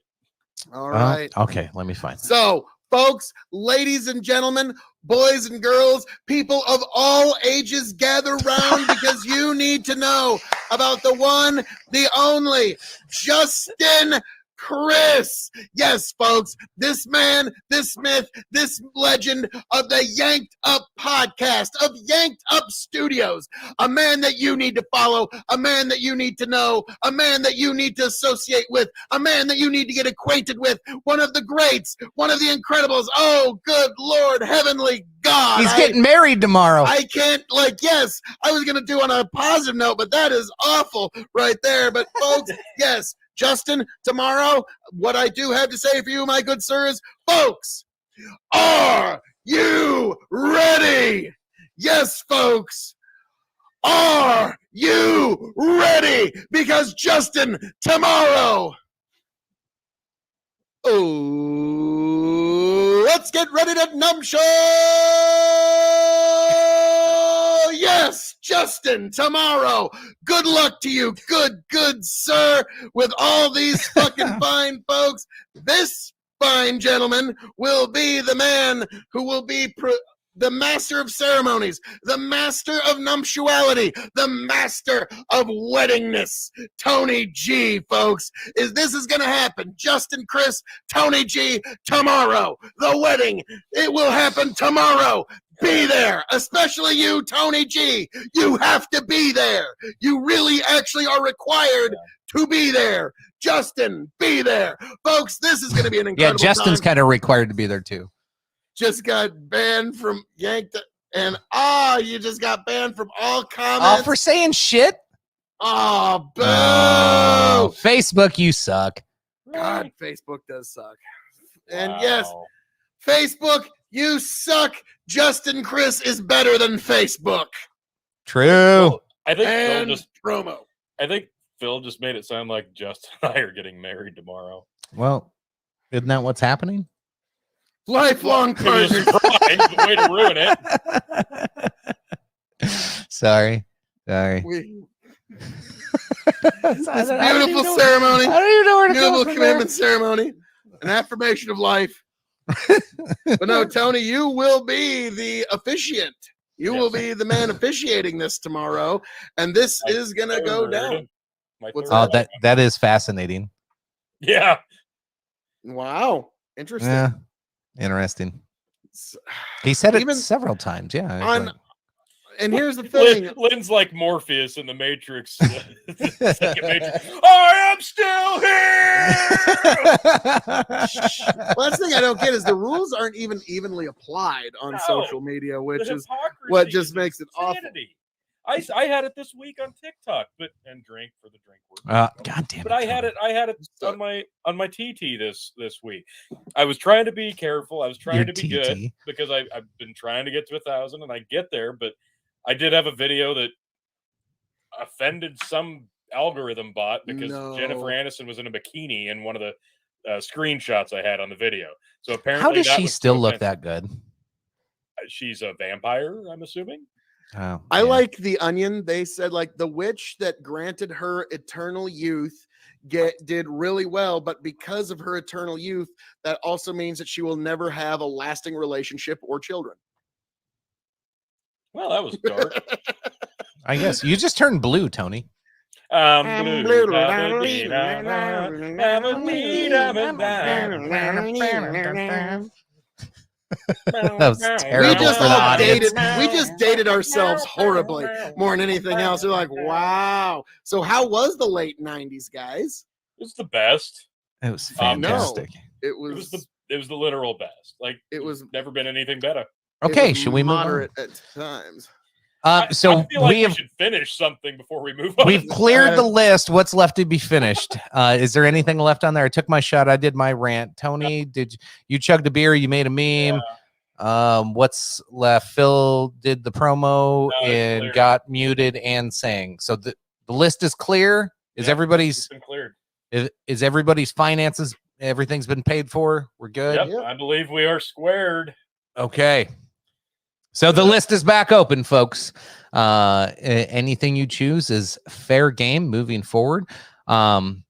All right. Okay, let me find. So, folks, ladies and gentlemen, boys and girls, people of all ages, gather round because you need to know about the one, the only, Justin Chris. Yes, folks, this man, this myth, this legend of the Yanked Up podcast, of Yanked Up Studios, a man that you need to follow, a man that you need to know, a man that you need to associate with, a man that you need to get acquainted with, one of the greats, one of the Incredibles. Oh, good Lord, heavenly God. He's getting married tomorrow. I can't, yes, I was going to do on a positive note, but that is awful right there. But, folks, yes, Justin, tomorrow, what I do have to say for you, my good sir, is, folks, are you ready? Yes, folks. Are you ready? Because Justin, tomorrow. Oh, let's get ready to show. Yes, Justin, tomorrow. Good luck to you, good sir, with all these fucking fine folks. This fine gentleman will be the man who will be the master of ceremonies, the master of nuptiality, the master of weddingness. Tony G, folks. This is going to happen. Justin, Chris, Tony G, tomorrow. The wedding, it will happen tomorrow. Be there, especially you, Tony G. You have to be there. You really actually are required to be there. Justin, be there. Folks, this is going to be an incredible Justin's time. kind of required to be there too. Just got banned from Yanked, and you just got banned from all comments. All for saying shit? Oh, boo! Oh, Facebook, you suck. God, Facebook does suck. And yes, Facebook, you suck. Justin Chris is better than Facebook. True. Well, I think And Phil just promo. I think Phil just made it sound like Justin and I are getting married tomorrow. Well, isn't that what's happening? Lifelong It was a partners. surprise, but way to ruin it. Sorry. This beautiful ceremony. I don't even know where to go Beautiful from commitment ceremony. An affirmation of life. But no, Tony, you will be the officiant. You will be the man officiating this tomorrow, and this is gonna go down. What's Oh, that is fascinating. Yeah. Wow. Interesting. Yeah. Interesting. He said it several times. Yeah. On, and here's the thing. Lynn's like Morpheus in the Matrix. Second Matrix. I am still here. Well, that's the thing I don't get is the rules aren't even evenly applied on social media, which is what just makes it awful. I had it this week on TikTok, and drink for the drink word. God damn it! But I had it on my TT this week. I was trying to be careful. I was trying to be good because I've been trying to get to 1,000, and I get there. But I did have a video that offended some algorithm bot because Jennifer Aniston was in a bikini in one of the screenshots I had on the video. So apparently, how does she still look that good? She's a vampire, I'm assuming. Oh, I like The Onion. They said like the witch that granted her eternal youth did really well, but because of her eternal youth, that also means that she will never have a lasting relationship or children. Well, that was dark. I guess you just turned blue, Tony. Blue. That was terrible. We just dated ourselves horribly more than anything else. We're like, wow. So how was the late 90s, guys? It was the best. It was fantastic. It was the literal best. Like it was never been anything better. Okay, should we move moderate on? at times? So I feel like we should finish something before we move on. We've cleared the list. What's left to be finished? Is there anything left on there? I took my shot. I did my rant. Tony, did you chugged a beer? You made a meme. Yeah. What's left? Phil did the promo and got muted and sang. So the list is clear. Is everybody's been cleared? Is everybody's finances? Everything's been paid for. We're good. Yep. I believe we are squared. Okay. So the list is back open, folks. Anything you choose is fair game moving forward. I'm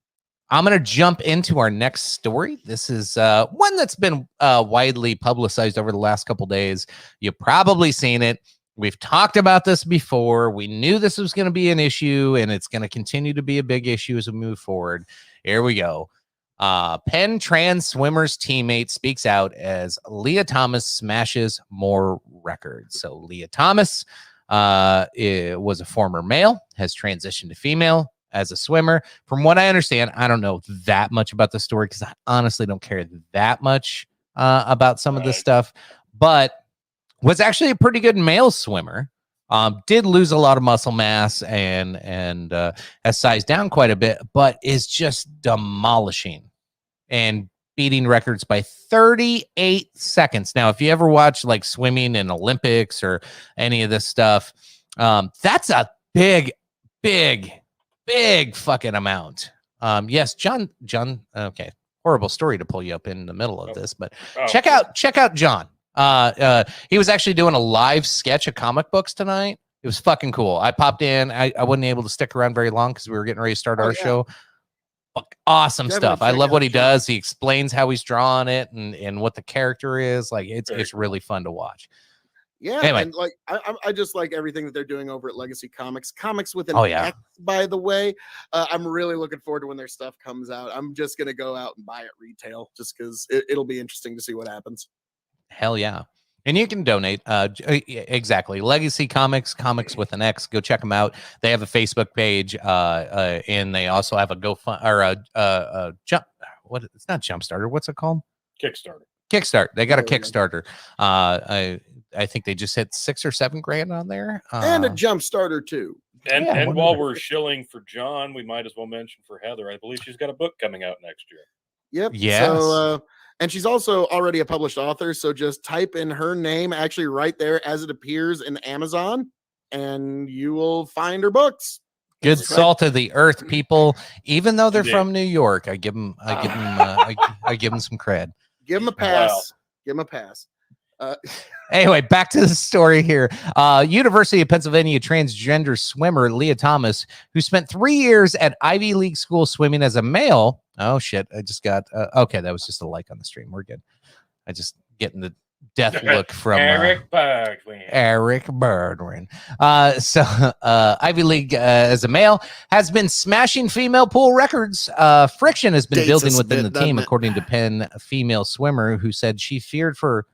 going to jump into our next story. This is one that's been widely publicized over the last couple days. You've probably seen it. We've talked about this before. We knew this was going to be an issue, and it's going to continue to be a big issue as we move forward. Here we go. Penn trans swimmer's teammate speaks out as Leah Thomas smashes more records. So Leah Thomas was a former male, has transitioned to female as a swimmer. From what I understand, I don't know that much about the story because I honestly don't care that much about some of this stuff, but was actually a pretty good male swimmer. Did lose a lot of muscle mass and has sized down quite a bit, but is just demolishing and beating records by 38 seconds. Now, if you ever watch like swimming in Olympics or any of this stuff, that's a big fucking amount. Yes, John. Okay, horrible story to pull you up in the middle of this, but check out John. He was actually doing a live sketch of comic books tonight. It was fucking cool. I popped in. I wasn't able to stick around very long because we were getting ready to start our show. Awesome stuff. I love what he does. He explains how he's drawing it and what the character is. Like it's really fun to watch. Yeah, anyway. And like I just like everything that they're doing over at Legacy Comics with an X, by the way. I'm really looking forward to when their stuff comes out. I'm just gonna go out and buy it retail just because it'll be interesting to see what happens. Hell yeah. And you can donate. Exactly. Legacy Comics with an X. Go check them out. They have a Facebook page, and they also have a GoFund or a jump. What? It's not Jumpstarter. What's it called? Kickstarter. They got a Kickstarter. I think they just hit $6 or $7 grand on there. And a Jumpstarter too. And while we're shilling for John, we might as well mention for Heather. I believe she's got a book coming out next year. Yep. Yes. So, and she's also already a published author. So just type in her name actually right there as it appears in Amazon, and you will find her books. Good salt of the earth people. Even though they're Indeed. from New York, I give them some cred. Give them a pass. Wow. Give them a pass. Anyway, back to the story here. University of Pennsylvania transgender swimmer Leah Thomas, who spent 3 years at Ivy League school swimming as a male. Oh shit! I just got okay. That was just a like on the stream. We're good. I just getting the death look from Eric Bergwin. Eric Burdwin. Ivy League as a male has been smashing female pool records. Friction has been Dates building us a within bit, the team, doesn't it? according to Penn female swimmer, who said she feared for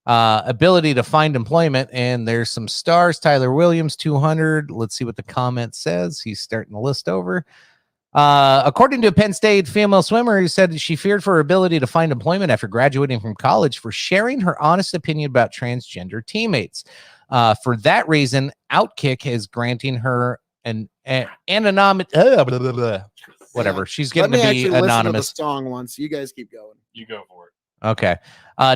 ability to find employment. And there's some stars. Tyler Williams, 200. Let's see what the comment says. He's starting the list over. According to a Penn State female swimmer who said she feared for her ability to find employment after graduating from college for sharing her honest opinion about transgender teammates. For that reason, Outkick is granting her an anonymous, whatever. She's going to be anonymous. The song once. You guys keep going. You go for it. Okay.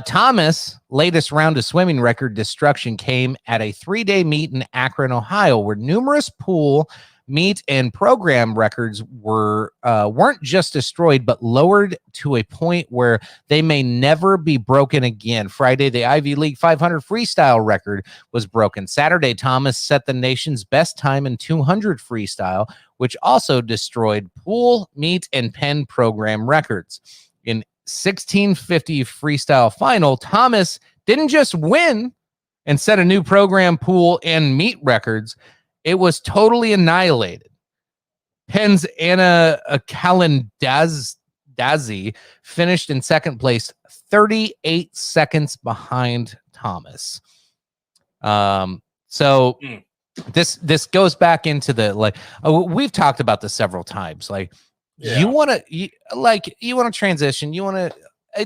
Thomas' latest round of swimming record destruction came at a 3-day meet in Akron, Ohio, where numerous pool, meet, and program records weren't just destroyed, but lowered to a point where they may never be broken again. Friday, the Ivy League 500 freestyle record was broken. Saturday, Thomas set the nation's best time in 200 freestyle, which also destroyed pool, meet, and pen program records. In 1650 freestyle final, Thomas didn't just win and set a new program, pool, and meet records. It was totally annihilated. Penn's Anna Kalandazzi finished in second place, 38 seconds behind Thomas. This goes back into the we've talked about this several times. You want to transition. You want to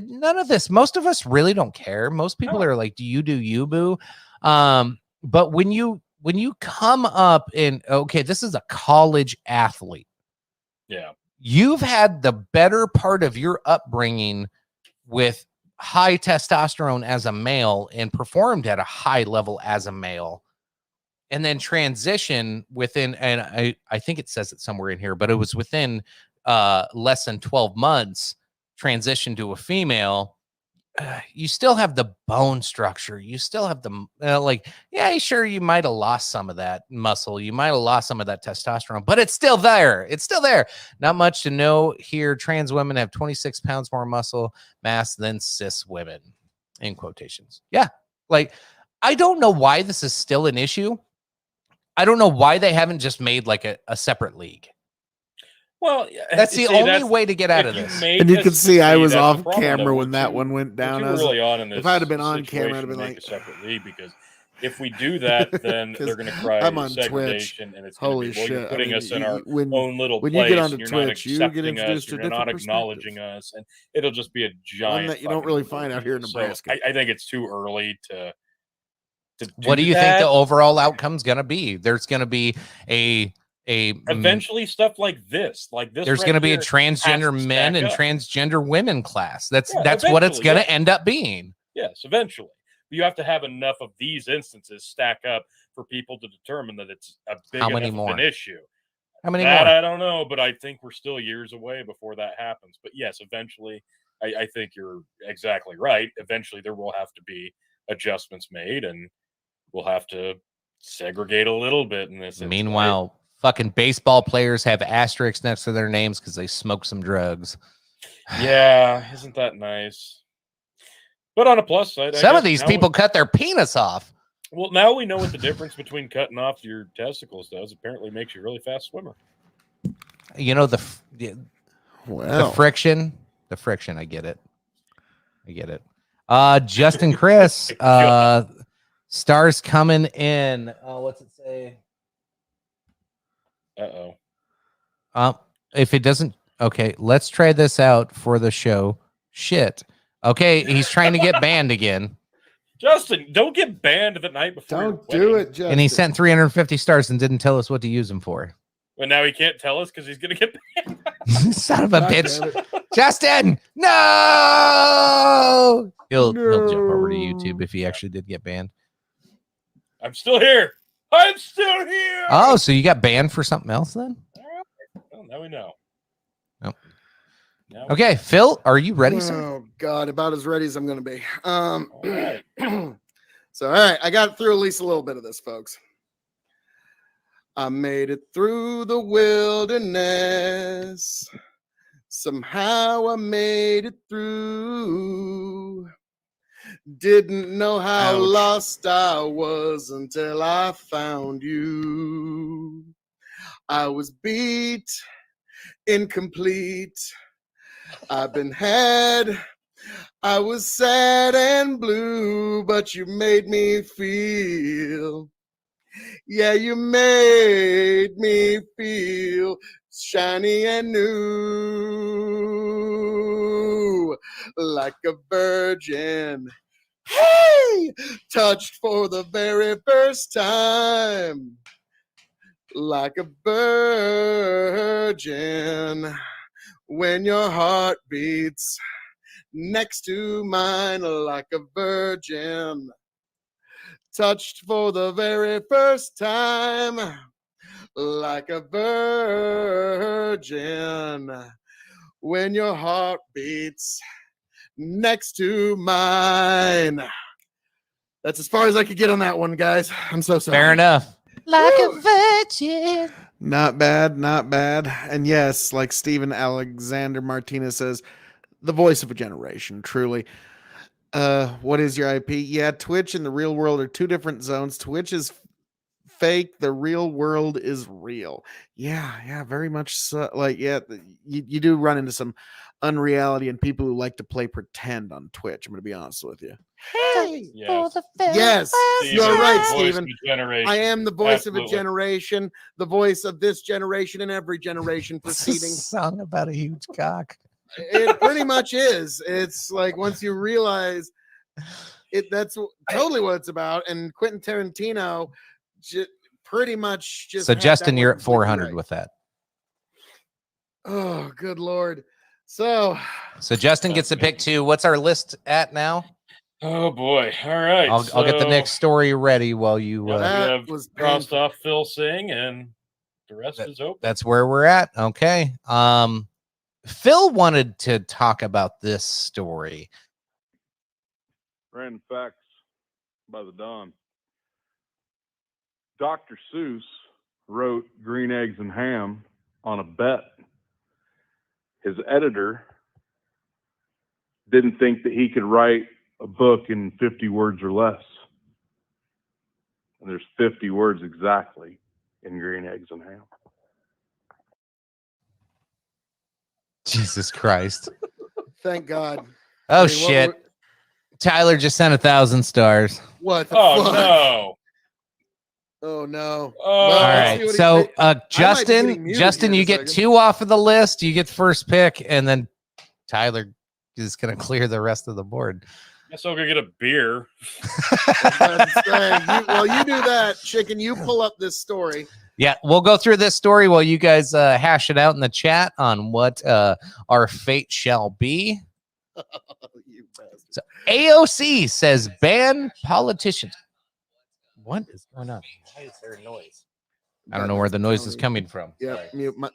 none of this. Most of us really don't care. Most people are like, "Do you, boo?" But when you come up in, okay, this is a college athlete. Yeah. You've had the better part of your upbringing with high testosterone as a male and performed at a high level as a male, and then transition within, and I think it says it somewhere in here, but it was within less than 12 months, transition to a female. You still have the bone structure. You still have the sure, you might have lost some of that muscle. You might have lost some of that testosterone, but it's still there. It's still there. Not much to know here. Trans women have 26 pounds more muscle mass than cis women, in quotations. Yeah. I don't know why this is still an issue. I don't know why they haven't just made a separate league. Well, that's the only way to get out of this. And you can see I was off camera when that one went down. I was really on in this. If I had been on camera, I'd have been like, a separate league, because if we do that, then they're going to cry I'm on segregation, Twitch. And it's Holy shit! You're putting us in our own little when place. You get onto you're Twitch, not you get introduced to you're not acknowledging us, and it'll just be a giant one that you don't really find out here in Nebraska. So I think it's too early to what do you think the overall outcome's going to be? There's going to be eventually stuff like this. There's going to be a transgender men and transgender women class. That's what it's going to end up being. Yes, eventually. But you have to have enough of these instances stack up for people to determine that it's a big enough of an issue. How many more? I don't know, but I think we're still years away before that happens. But yes, eventually, I think you're exactly right. Eventually, there will have to be adjustments made, and we'll have to segregate a little bit in this. Meanwhile, fucking baseball players have asterisks next to their names because they smoke some drugs. Yeah, isn't that nice? But on a plus side, some of these people cut their penis off. Well, now we know what the difference between cutting off your testicles does. Apparently, makes you a really fast swimmer. You know the friction. The friction. I get it. Justin Chris. Stars coming in. What's it say? If it doesn't, okay, let's try this out for the show. Shit. Okay, he's trying to get banned again. Justin, don't get banned the night before. Don't your do wedding. it, Justin. And he sent 350 stars and didn't tell us what to use them for. But now he can't tell us because he's gonna get banned. Son of a God bitch. damn it. Justin, no! He'll jump over to YouTube if he actually did get banned. I'm still here. I'm still here. Oh, so you got banned for something else then? Well, now we know. Oh. Now Okay, Phil, are you ready, sir? Oh God, about as ready as I'm gonna be. All right. So all right, I got through at least a little bit of this, folks. I made it through the wilderness. Somehow I made it through. Didn't know how Ouch. lost I was until I found you. I was beat, incomplete. I've been had. I was sad and blue, but you made me feel. Yeah, you made me feel shiny and new, like a virgin. Hey, touched for the very first time, like a virgin. When your heart beats next to mine, like a virgin. Touched for the very first time, like a virgin. When your heart beats next to mine. That's as far as I could get on that one, guys. I'm so sorry. Fair enough. Like a virgin. Not bad, not bad. And yes, like Steven Alexander Martinez says, the voice of a generation, truly. What is your IP? Yeah, Twitch and the real world are two different zones. Twitch is fake, the real world is real. Yeah, very much so. Like, yeah, you do run into some unreality and people who like to play pretend on Twitch. I'm gonna be honest with you. Hey, Yes. yes, Steven, you're right, the voice Steven. of a generation. I am the voice of a Absolutely. generation, the voice of this generation and every generation It's a preceding. song about a huge cock. It pretty much is. It's like once you realize it, that's totally what it's about. And Quentin Tarantino pretty much just. So had Justin, that you're one at completely 400 right. with that. Oh, good Lord. So Justin gets to pick two. What's our list at now? Oh boy! All right, I'll get the so next story ready while you. we That have was crossed painful. off Phil Singh, and the rest is open. That's where we're at. Okay. Phil wanted to talk about this story. Random Facts by the Don. Dr. Seuss wrote Green Eggs and Ham on a bet. His editor didn't think that he could write a book in 50 words or less. And there's 50 words exactly in Green Eggs and Ham. Jesus Christ. thank God. Oh, I mean, shit. Tyler just sent 1,000 stars. What the Oh fuck? no! Oh no. Oh. Well, All let's right. see what he- So, I might be Justin, getting muted Justin, here you in a get second. 2 off of the list. You get the first pick, and then Tyler is going to clear the rest of the board. Guess I'll go get a beer. That's right. You do that, chicken. You pull up this story. Yeah, we'll go through this story while you guys hash it out in the chat on what our fate shall be. You bastard. So AOC says ban politicians. What is going on? Why is there a noise? I don't know where the noise is coming from. Yeah, Sorry. mute my.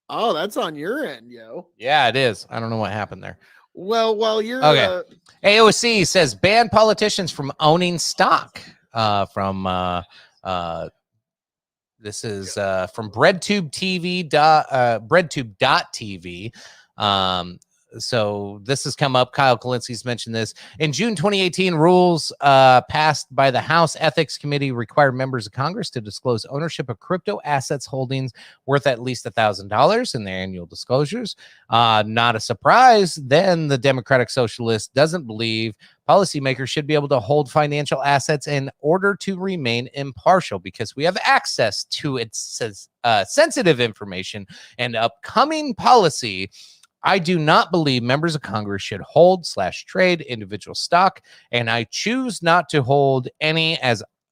Oh, that's on your end, yo. Yeah, it is. I don't know what happened there. Well, while you're Okay. AOC says ban politicians from owning stock. This is from breadtube.tv. So this has come up. Kyle Kalinski's mentioned this. In June 2018, rules passed by the House Ethics Committee require members of Congress to disclose ownership of crypto assets holdings worth at least $1,000 in their annual disclosures. Not a surprise. Then the Democratic Socialist doesn't believe policymakers should be able to hold financial assets in order to remain impartial because we have access to its sensitive information and upcoming policy I do not believe members of Congress should hold/trade individual stock, and I choose not to hold any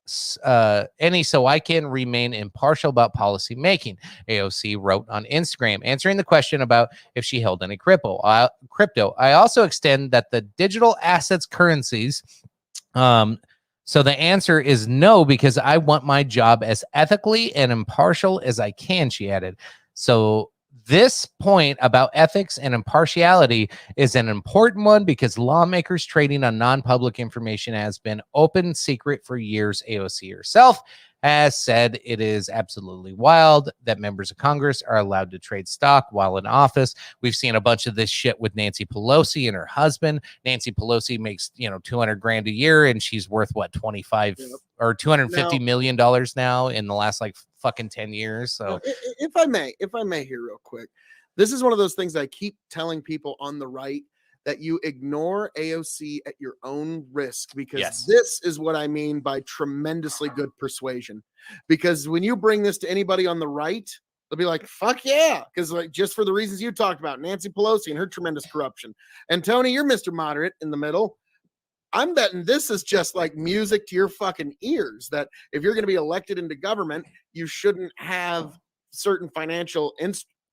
so I can remain impartial about policy making, AOC wrote on Instagram, answering the question about if she held any crypto. I also extend that the digital assets currencies. So the answer is no, because I want my job as ethically and impartial as I can, she added. So this point about ethics and impartiality is an important one because lawmakers trading on non-public information has been open secret for years. AOC herself has said it is absolutely wild that members of Congress are allowed to trade stock while in office. We've seen a bunch of this shit with Nancy Pelosi and her husband. Nancy Pelosi makes, $200 grand a year, and she's worth what, 25 or $250 million now in the last like fucking 10 years. So if I may here real quick, this is one of those things I keep telling people on the right, that you ignore AOC at your own risk, because this is what I mean by tremendously good persuasion. Because when you bring this to anybody on the right, they'll be like, fuck yeah. Because like, just for the reasons you talked about, Nancy Pelosi and her tremendous corruption. And Tony, you're Mr. Moderate in the middle. I'm betting this is just like music to your fucking ears, that if you're going to be elected into government, you shouldn't have certain financial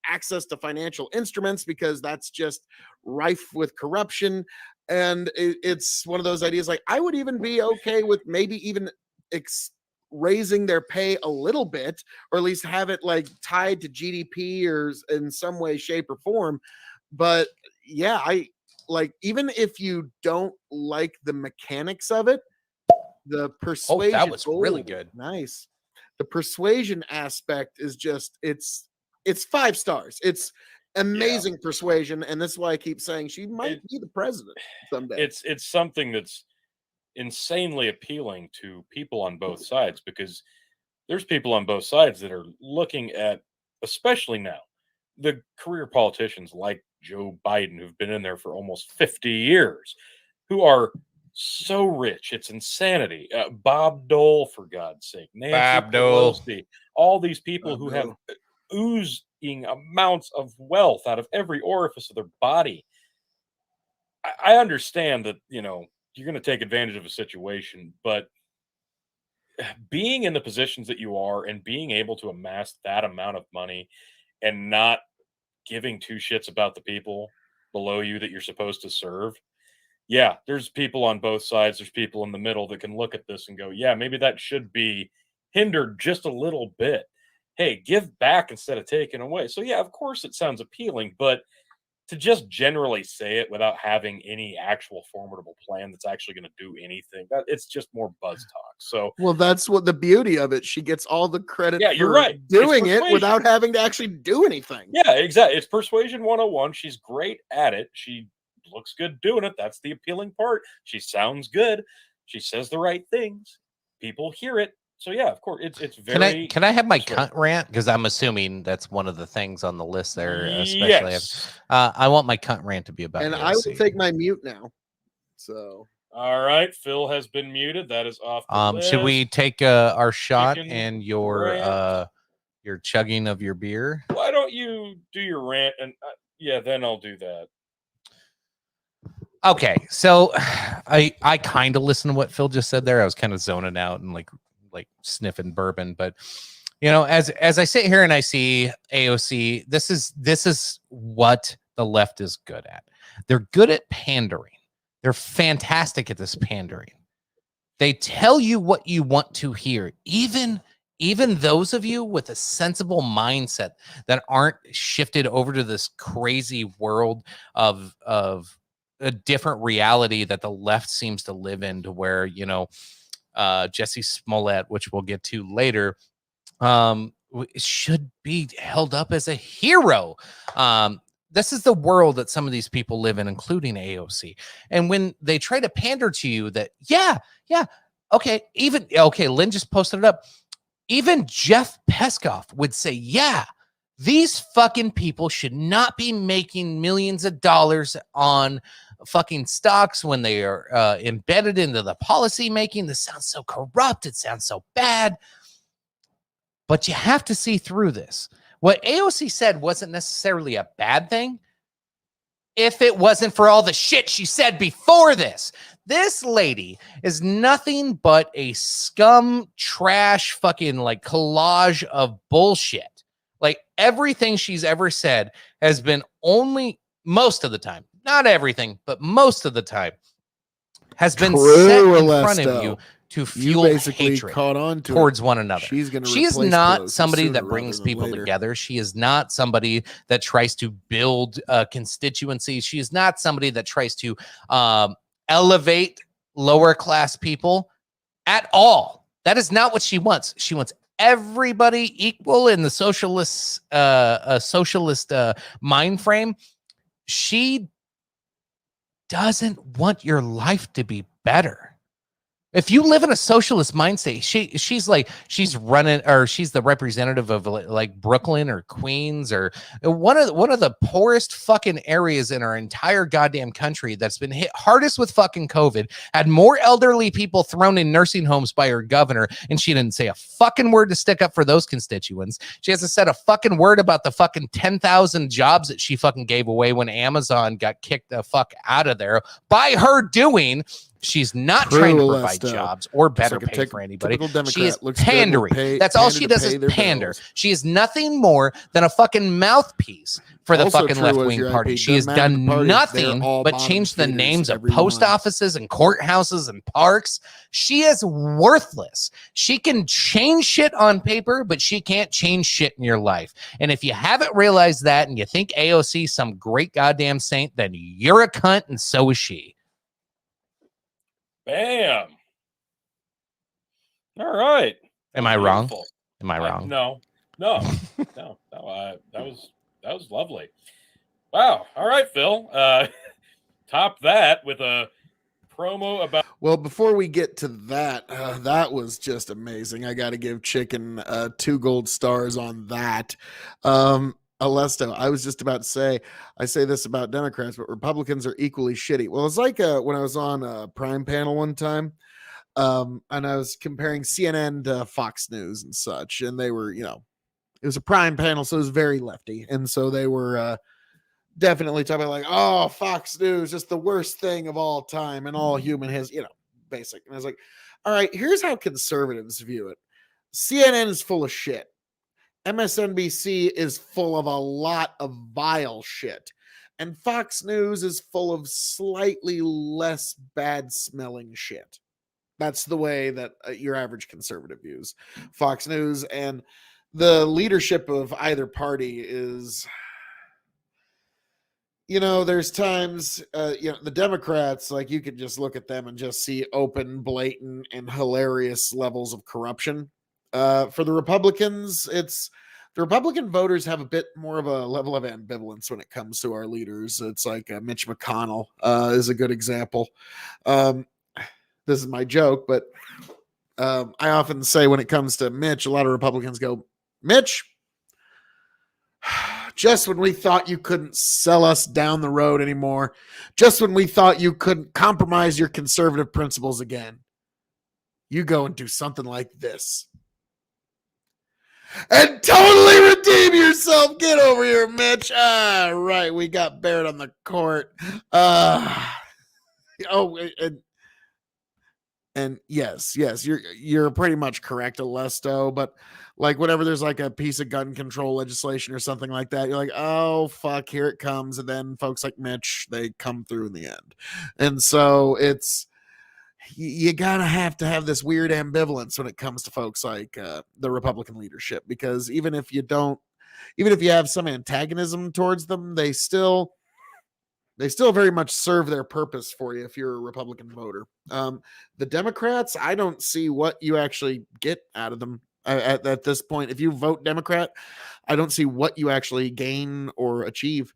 access to financial instruments, because that's just rife with corruption. And it's one of those ideas, like I would even be okay with maybe even raising their pay a little bit, or at least have it like tied to GDP or in some way, shape, or form. But yeah, I like, even if you don't like the mechanics of it, the persuasion. That was really good. Nice. The persuasion aspect is just, it's 5 stars. It's amazing persuasion, and that's why I keep saying she might be the president someday. It's something that's insanely appealing to people on both sides, because there's people on both sides that are looking at, especially now, the career politicians like Joe Biden, who've been in there for almost 50 years, who are so rich. It's insanity. Bob Dole, for God's sake. Nancy Pelosi. All these people who have oozing amounts of wealth out of every orifice of their body. I understand that, you're going to take advantage of a situation, but being in the positions that you are and being able to amass that amount of money and not giving 2 shits about the people below you that you're supposed to serve. Yeah, there's people on both sides. There's people in the middle that can look at this and go, yeah, maybe that should be hindered just a little bit. Hey, give back instead of taking away. So yeah, of course it sounds appealing, but to just generally say it without having any actual formidable plan that's actually going to do anything, it's just more buzz talk. So, well, that's what the beauty of it. She gets all the credit. Yeah, you're for right. Doing it without having to actually do anything. Yeah, exactly. It's persuasion 101. She's great at it. She looks good doing it. That's the appealing part. She sounds good. She says the right things. People hear it. So yeah, of course, it's very. Can I have my cunt rant? Because I'm assuming that's one of the things on the list there. Especially, yes. I want my cunt rant to be about. And AOC. I will take my mute now. So. All right, Phil has been muted. That is off the list. Should we take our shot Chicken and your chugging of your beer? Why don't you do your rant, and then I'll do that. Okay, so I kind of listened to what Phil just said there. I was kind of zoning out and like sniffing bourbon, but as I sit here and I see AOC, this is what the left is good at. They're good at pandering. They're fantastic at this pandering. They tell you what you want to hear, even those of you with a sensible mindset that aren't shifted over to this crazy world of a different reality that the left seems to live in, to where Jesse Smollett, which we'll get to later, should be held up as a hero. This is the world that some of these people live in, including AOC. And when they try to pander to you that, Lynn just posted it up. Even Jeff Peskoff would say, yeah, these fucking people should not be making millions of dollars on fucking stocks when they are embedded into the policy making. This sounds so corrupt. It sounds so bad. But you have to see through this. What AOC said wasn't necessarily a bad thing. if it wasn't for all the shit she said before this. This lady is nothing but a scum, trash, fucking like collage of bullshit. Like everything she's ever said has been only most of the time, not everything, but most of the time has been set in front of you to fuel hatred caught on to towards one another. She is not somebody that brings people together. She is not somebody that tries to build constituencies. She is not somebody that tries to elevate lower class people at all. That is not what she wants. She wants everybody equal in the socialist mind frame. She doesn't want your life to be better. If you live in a socialist mind state, she's running, or she's the representative of like Brooklyn or Queens or one of the poorest fucking areas in our entire goddamn country that's been hit hardest with fucking COVID, had more elderly people thrown in nursing homes by her governor, and she didn't say a fucking word to stick up for those constituents. She hasn't said a fucking word about the fucking 10,000 jobs that she fucking gave away when Amazon got kicked the fuck out of there by her doing. She's not trying to provide jobs or better pay for anybody. She is pandering. That's all she does is pander. She is nothing more than a fucking mouthpiece for the fucking left-wing party. She has done nothing but change the names of post offices and courthouses and parks. She is worthless. She can change shit on paper, but she can't change shit in your life. And if you haven't realized that and you think AOC some great goddamn saint, then you're a cunt and so is she. Bam. All right. Am I wrong? Am I wrong? No. That was lovely. Wow. All right, Phil. Top that with a promo about. Well, before we get to that, that was just amazing. I got to give Chicken 2 gold stars on that. Alesto, I was just about to say, I say this about Democrats, but Republicans are equally shitty. Well, it's like when I was on a Prime panel one time, and I was comparing CNN to Fox News and such, and they were, it was a Prime panel, so it was very lefty, and so they were definitely talking about like, oh, Fox News, just the worst thing of all time, and all human has, basic. And I was like, all right, here's how conservatives view it. CNN is full of shit. MSNBC is full of a lot of vile shit. And Fox News is full of slightly less bad smelling shit. That's the way that your average conservative views Fox News. And the leadership of either party is, there's times, the Democrats, like you could just look at them and just see open, blatant, and hilarious levels of corruption. For the Republicans, the Republican voters have a bit more of a level of ambivalence when it comes to our leaders. It's like Mitch McConnell is a good example. This is my joke, but I often say when it comes to Mitch, a lot of Republicans go, Mitch, just when we thought you couldn't sell us down the road anymore, just when we thought you couldn't compromise your conservative principles again, you go and do something like this. And totally redeem yourself. Get over here, Mitch. Right. We got Barrett on the court. And yes, you're pretty much correct, Alesto. But like whenever there's like a piece of gun control legislation or something like that, you're like, oh fuck, here it comes. And then folks like Mitch, they come through in the end. And so you gotta have to have this weird ambivalence when it comes to folks like the Republican leadership, because even if you have some antagonism towards them, they still very much serve their purpose for you if you're a Republican voter. The Democrats, I don't see what you actually get out of them at this point. If you vote Democrat, I don't see what you actually gain or achieve.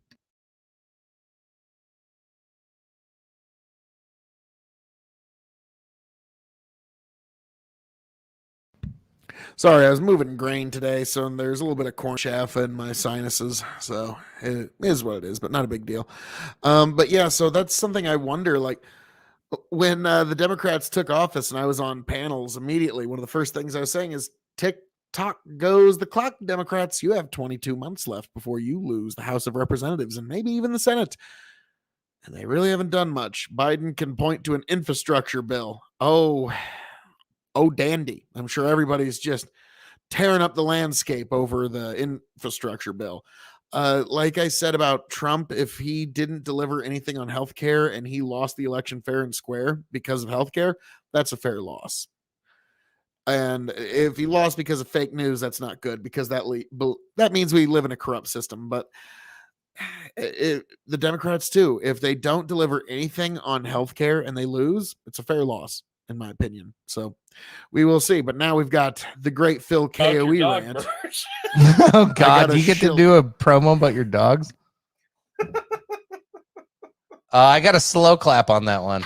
Sorry, I was moving grain today, so there's a little bit of corn chaff in my sinuses. So it is what it is, but not a big deal. But yeah, so that's something I wonder, like when the Democrats took office and I was on panels immediately, one of the first things I was saying is tick-tock goes the clock, Democrats. You have 22 months left before you lose the House of Representatives and maybe even the Senate. And they really haven't done much. Biden can point to an infrastructure bill. Oh, dandy. I'm sure everybody's just tearing up the landscape over the infrastructure bill. Like I said about Trump, if he didn't deliver anything on healthcare and he lost the election fair and square because of healthcare, that's a fair loss. And if he lost because of fake news, that's not good, because that means we live in a corrupt system. But the Democrats too, if they don't deliver anything on healthcare and they lose, it's a fair loss, in my opinion. So we will see. But now we've got the great Phil K.O.E. rant. Oh God, you get to do a promo about your dogs? I got a slow clap on that one.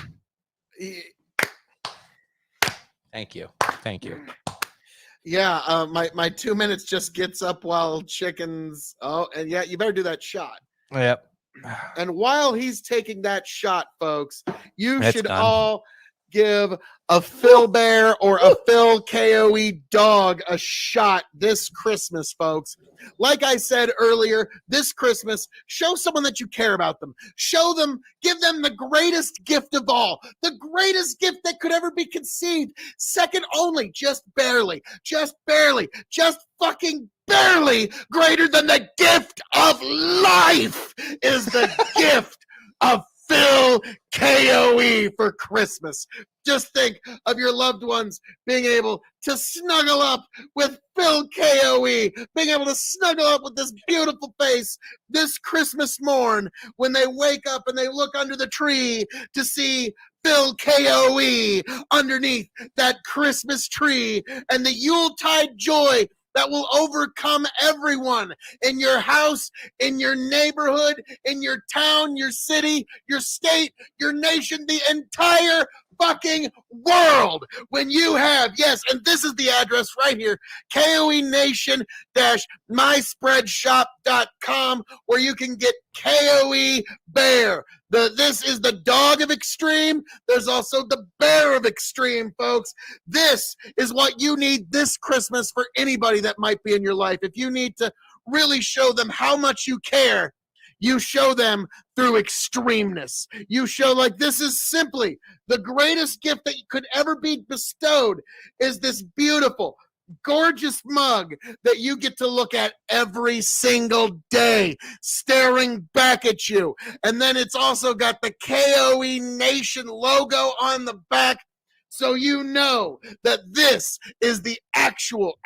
Thank you. Yeah, my 2 minutes just gets up while chickens. Oh, and yeah, you better do that shot. Yep. And while he's taking that shot, folks, you That's should done. all give a Phil Bear or a Phil K.O.E. dog a shot this Christmas, folks. Like I said earlier, this Christmas, show someone that you care about them. Show them, give them the greatest gift of all, the greatest gift that could ever be conceived. Second only, just fucking barely greater than the gift of life is the gift of Phil K.O.E. for Christmas. Just think of your loved ones being able to snuggle up with Phil K.O.E., being able to snuggle up with this beautiful face this Christmas morn when they wake up and they look under the tree to see Phil K.O.E. underneath that Christmas tree, and the Yuletide joy that will overcome everyone in your house, in your neighborhood, in your town, your city, your state, your nation, the entire fucking world. When you have, yes, and this is the address right here, KOENation-myspreadshop.com, where you can get KOE Bear. This is the dog of extreme. There's also the bear of extreme, folks. This is what you need this Christmas for anybody that might be in your life. If you need to really show them how much you care, you show them through extremeness. You show, like, this is simply the greatest gift that could ever be bestowed is this beautiful, gorgeous mug that you get to look at every single day, staring back at you. And then it's also got the KOE Nation logo on the back, so you know that this is the actual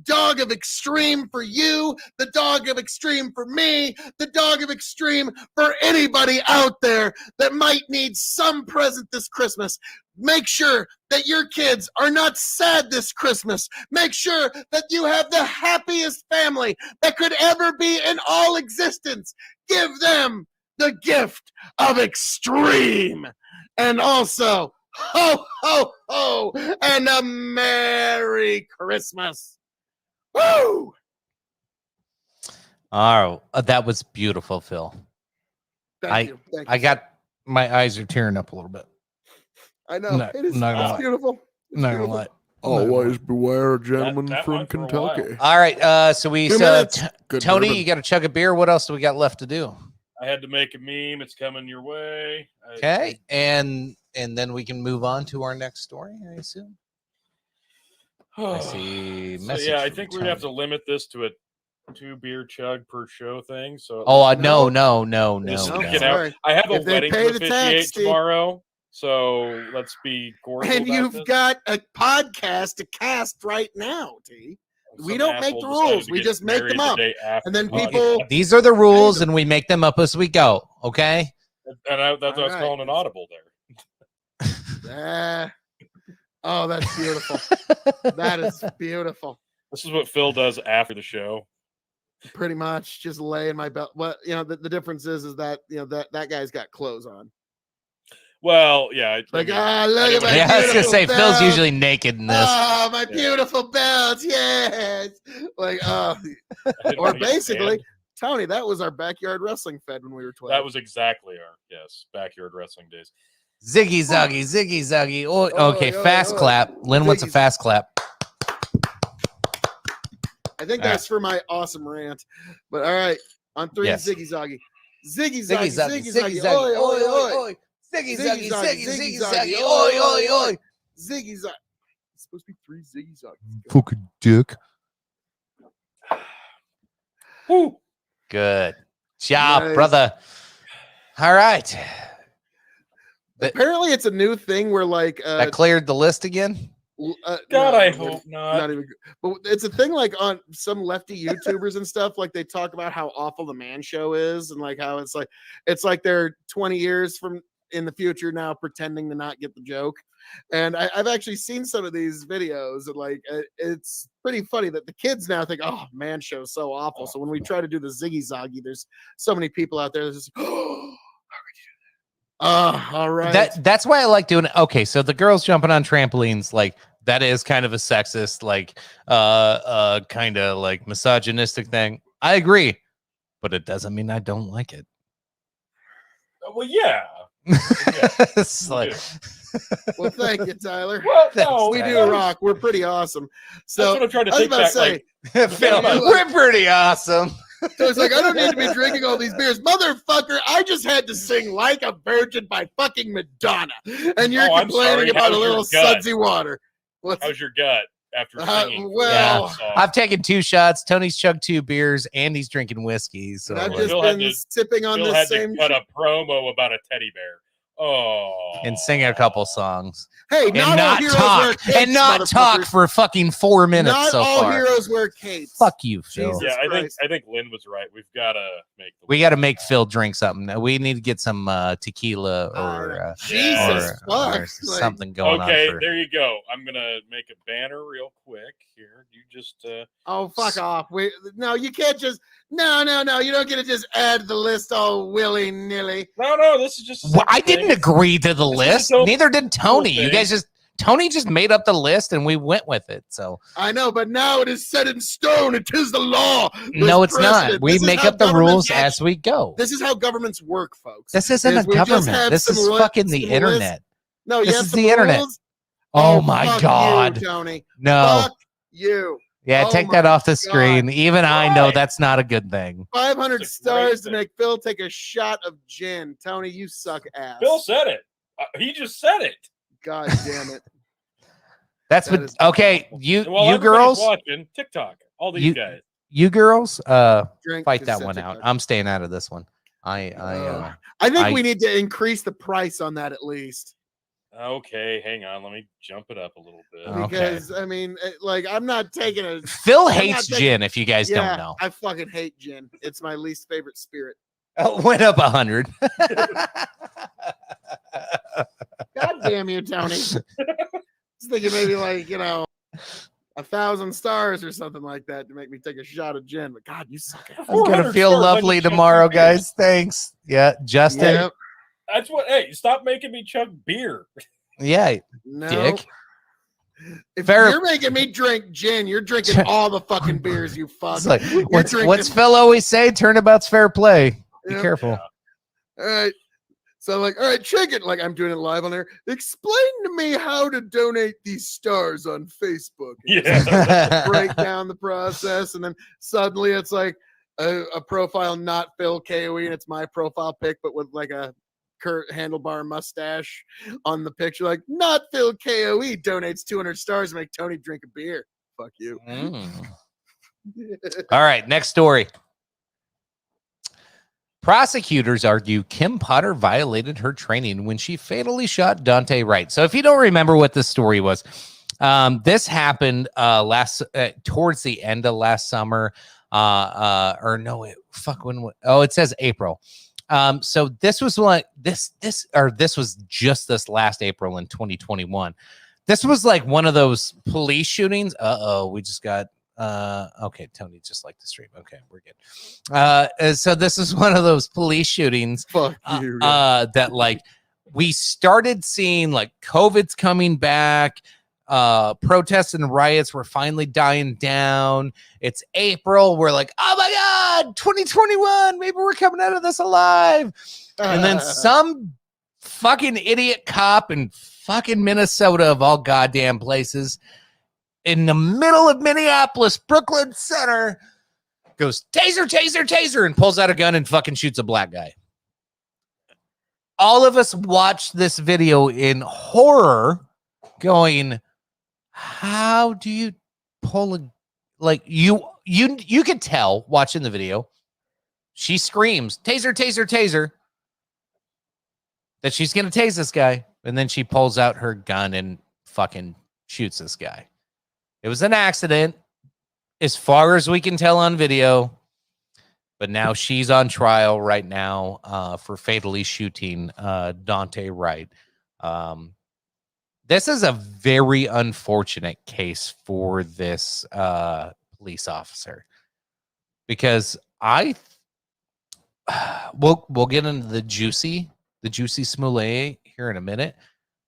dog of extreme for you, the dog of extreme for me, the dog of extreme for anybody out there that might need some present this Christmas. Make sure that your kids are not sad this Christmas. Make sure that you have the happiest family that could ever be in all existence. Give them the gift of extreme. And also, ho, ho, ho, and a Merry Christmas. Woo! Oh, that was beautiful, Phil. Thank you. I got, my eyes are tearing up a little bit. I know. No, It is not gonna lie. beautiful. It's Not beautiful. gonna lie. Always beware, gentlemen That from went for a while. Kentucky. All right, so we 2 minutes. Good Tony, bourbon. you got to chug a beer. What else do we got left to do? I had to make a meme. It's coming your way. Okay, and then we can move on to our next story, I assume. I see. So, Message yeah, I from think we're gonna have to Tony. limit this to a 2 beer chug per show thing. So Oh, No. no. Just no. get Sorry. out. I have a If they wedding pay to the officiate tax, Steve. tomorrow, so let's be cordial And about you've this. got a podcast to cast right now, T. We Some don't make the asshole decided rules. to We get just make married them the up. day after. And then the people- podcast. These are the rules, and we make them up as we go. Okay. And that's what I was All calling right. an audible there. Oh, that's beautiful. That is beautiful. This is what Phil does after the show. Pretty much just lay in my belt. Well, the difference is that that guy's got clothes on. Well, yeah. Like, mean, look I at didn't- my Yeah, I was gonna beautiful say Phil's belt. usually naked in this. Oh, my beautiful belt. Yes. Like, I didn't or need basically, sand. Tony, that was our backyard wrestling fed when we were 12. That was exactly our backyard wrestling days. Ziggy zaggy, ziggy zaggy. Oh, okay, Oi, oi, fast oi. clap. Lynn wants a Ziggy. fast clap. I think that's for my awesome rant. But all right, on 3, Yes. Ziggy Zaggy. Ziggy Ziggy zaggy, zaggy, ziggy ziggy zaggy, zaggy, oi oi oi. Ziggy Ziggy zaggy, zaggy, ziggy ziggy zaggy, zaggy, oi oi oi. Ziggy zaggy. It's supposed to be 3 ziggy zaggies. Fucking dick. Woo. Good job, Nice. brother. All right. Apparently, it's a new thing where like That cleared the list again. God, no, I hope not. Not even. But it's a thing like on some lefty YouTubers and stuff. Like they talk about how awful the Man Show is, and like how it's like they're 20 years from in the future now pretending to not get the joke. And I've actually seen some of these videos, and like it's pretty funny that the kids now think, "Oh, Man Show's so awful." So when we try to do the Ziggy Zaggy, there's so many people out there that's just, "Oh, all right." That's why I like doing it. Okay, so the girls jumping on trampolines, like that is kind of a sexist, like kind of like misogynistic thing. I agree, but it doesn't mean I don't like it. Well, yeah. It's like, Well, thank you, Tyler. Well, no, we Thanks, do Tyler. rock. We're pretty awesome. So That's what I'm trying to I was think about back. to say, Like, Phil, Yeah, we're pretty awesome. so it's like I don't need to be drinking all these beers, motherfucker. I just had to sing "Like a Virgin" by fucking Madonna, and you're Oh, I'm complaining sorry. about How's a your little gut? sudsy water. What's how's your gut after singing? well, that song? I've taken 2 shots. Tony's chugged 2 beers, and he's drinking whiskey. So and I've like, just Phil had been to- sipping on Phil the had same. to cut a promo about a teddy bear. Oh, and sing a couple songs. Hey, And not all not heroes wear talk. capes, And not talk motherfuckers. for fucking 4 minutes Not so all far. heroes wear capes. Fuck you, Phil. Jesus Yeah, Christ. I think Lynn was right. We've got to make. We got to make Phil drink something. We need to get some tequila or Jesus fuck. or Like, something going on. Okay, For, there you go. I'm gonna make a banner real quick here. You just oh, fuck off. No, you can't just. No. You don't get to just add the list all willy nilly. no. This is just. a Well, I simple didn't thing. agree to the This is list. a dope- Neither did Tony. cool You guys thing. Tony just made up the list and we went with it. So I know, but now it is set in stone. It is the law. no, There's it's not. precedent. We This is make how up the governments rules act. as we go. This is how governments work, folks. This isn't is a we just government. have This some is fucking the some internet. No, This you have is some the internet. rules? Oh my fuck God. you, Tony. No. Fuck you. Yeah, Oh take that my off the screen. God. Even I know Why? that's not a good thing. 500 It's a great stars to thing. make Phil take a shot of gin. Tony, you suck ass. Bill said it. He just said it. God damn it. That's That what is okay. Well, You everybody's girls, watching TikTok. All these You- guys. you girls, Drink fight just that said one out. TikTok. I'm staying out of this one. I think I- we need to increase the price on that at least. Okay, hang on. Let me jump it up a little bit. Okay. Because I mean, like, I'm not taking a Phil I'm not hates taking- gin. If you guys yeah, don't know, I fucking hate gin. It's my least favorite spirit. went up 100. God damn you, Tony. Just thinking maybe like, 1,000 stars or something like that to make me take a shot of gin. But God, you suck ass. I'm gonna 400 feel stars on lovely your chug tomorrow, beer. guys. Thanks. Yeah, Justin. Yep. That's what. Hey, stop making me chug beer. Yeah, No. dick. If Fair- you're making me drink gin, you're drinking all the fucking beers, you fuck. It's like You're what's drinking- Phil always say? Turnabout's fair play. Be Yep. careful. All right. So like, all right, check it. Like I'm doing it live on there. Explain to me how to donate these stars on Facebook. And Yeah. break down the process, and then suddenly it's like a profile not Phil K.O.E. and it's my profile pic, but with like a Kurt handlebar mustache on the picture. Like, not Phil K.O.E. donates 200 stars to make Tony drink a beer. Fuck you. All right, next story. Prosecutors argue Kim Potter violated her training when she fatally shot Dante Wright. So if you don't remember what this story was, this happened towards the end of last summer. It says April. So this was like this was just this last April in 2021. This was like one of those police shootings. We just got okay, Tony just liked the stream. Okay, we're good. So this is one of those police shootings Fuck you. that like we started seeing like COVID's coming back. Protests and riots were finally dying down. It's April. We're like, oh my God, 2021. Maybe we're coming out of this alive. And then some fucking idiot cop in fucking Minnesota, of all goddamn places, in the middle of Minneapolis, Brooklyn Center, goes, taser, taser, taser, and pulls out a gun and fucking shoots a black guy. All of us watched this video in horror going, how do you pull a, like you could tell watching the video. She screams, taser, taser, taser, that she's going to tase this guy. And then she pulls out her gun and fucking shoots this guy. It was an accident, as far as we can tell on video. But now she's on trial right now for fatally shooting Dante Wright. This is a very unfortunate case for this police officer, because we'll get into the juicy Smollett here in a minute,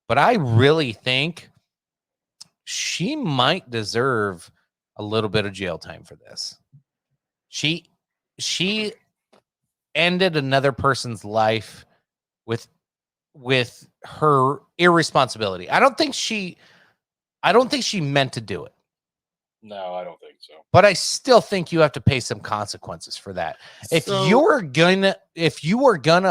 but I really think she might deserve a little bit of jail time for this. She ended another person's life with her irresponsibility. I don't think she meant to do it. No, I don't think so. But I still think you have to pay some consequences for that. If you are gonna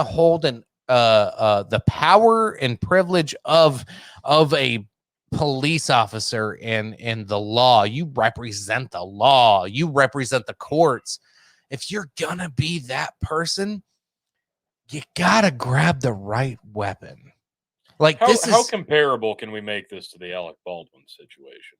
hold the power and privilege of a police officer and the law, you represent the law, you represent the courts. If you're gonna be that person, you gotta grab the right weapon. Like, how comparable can we make this to the Alec Baldwin situation?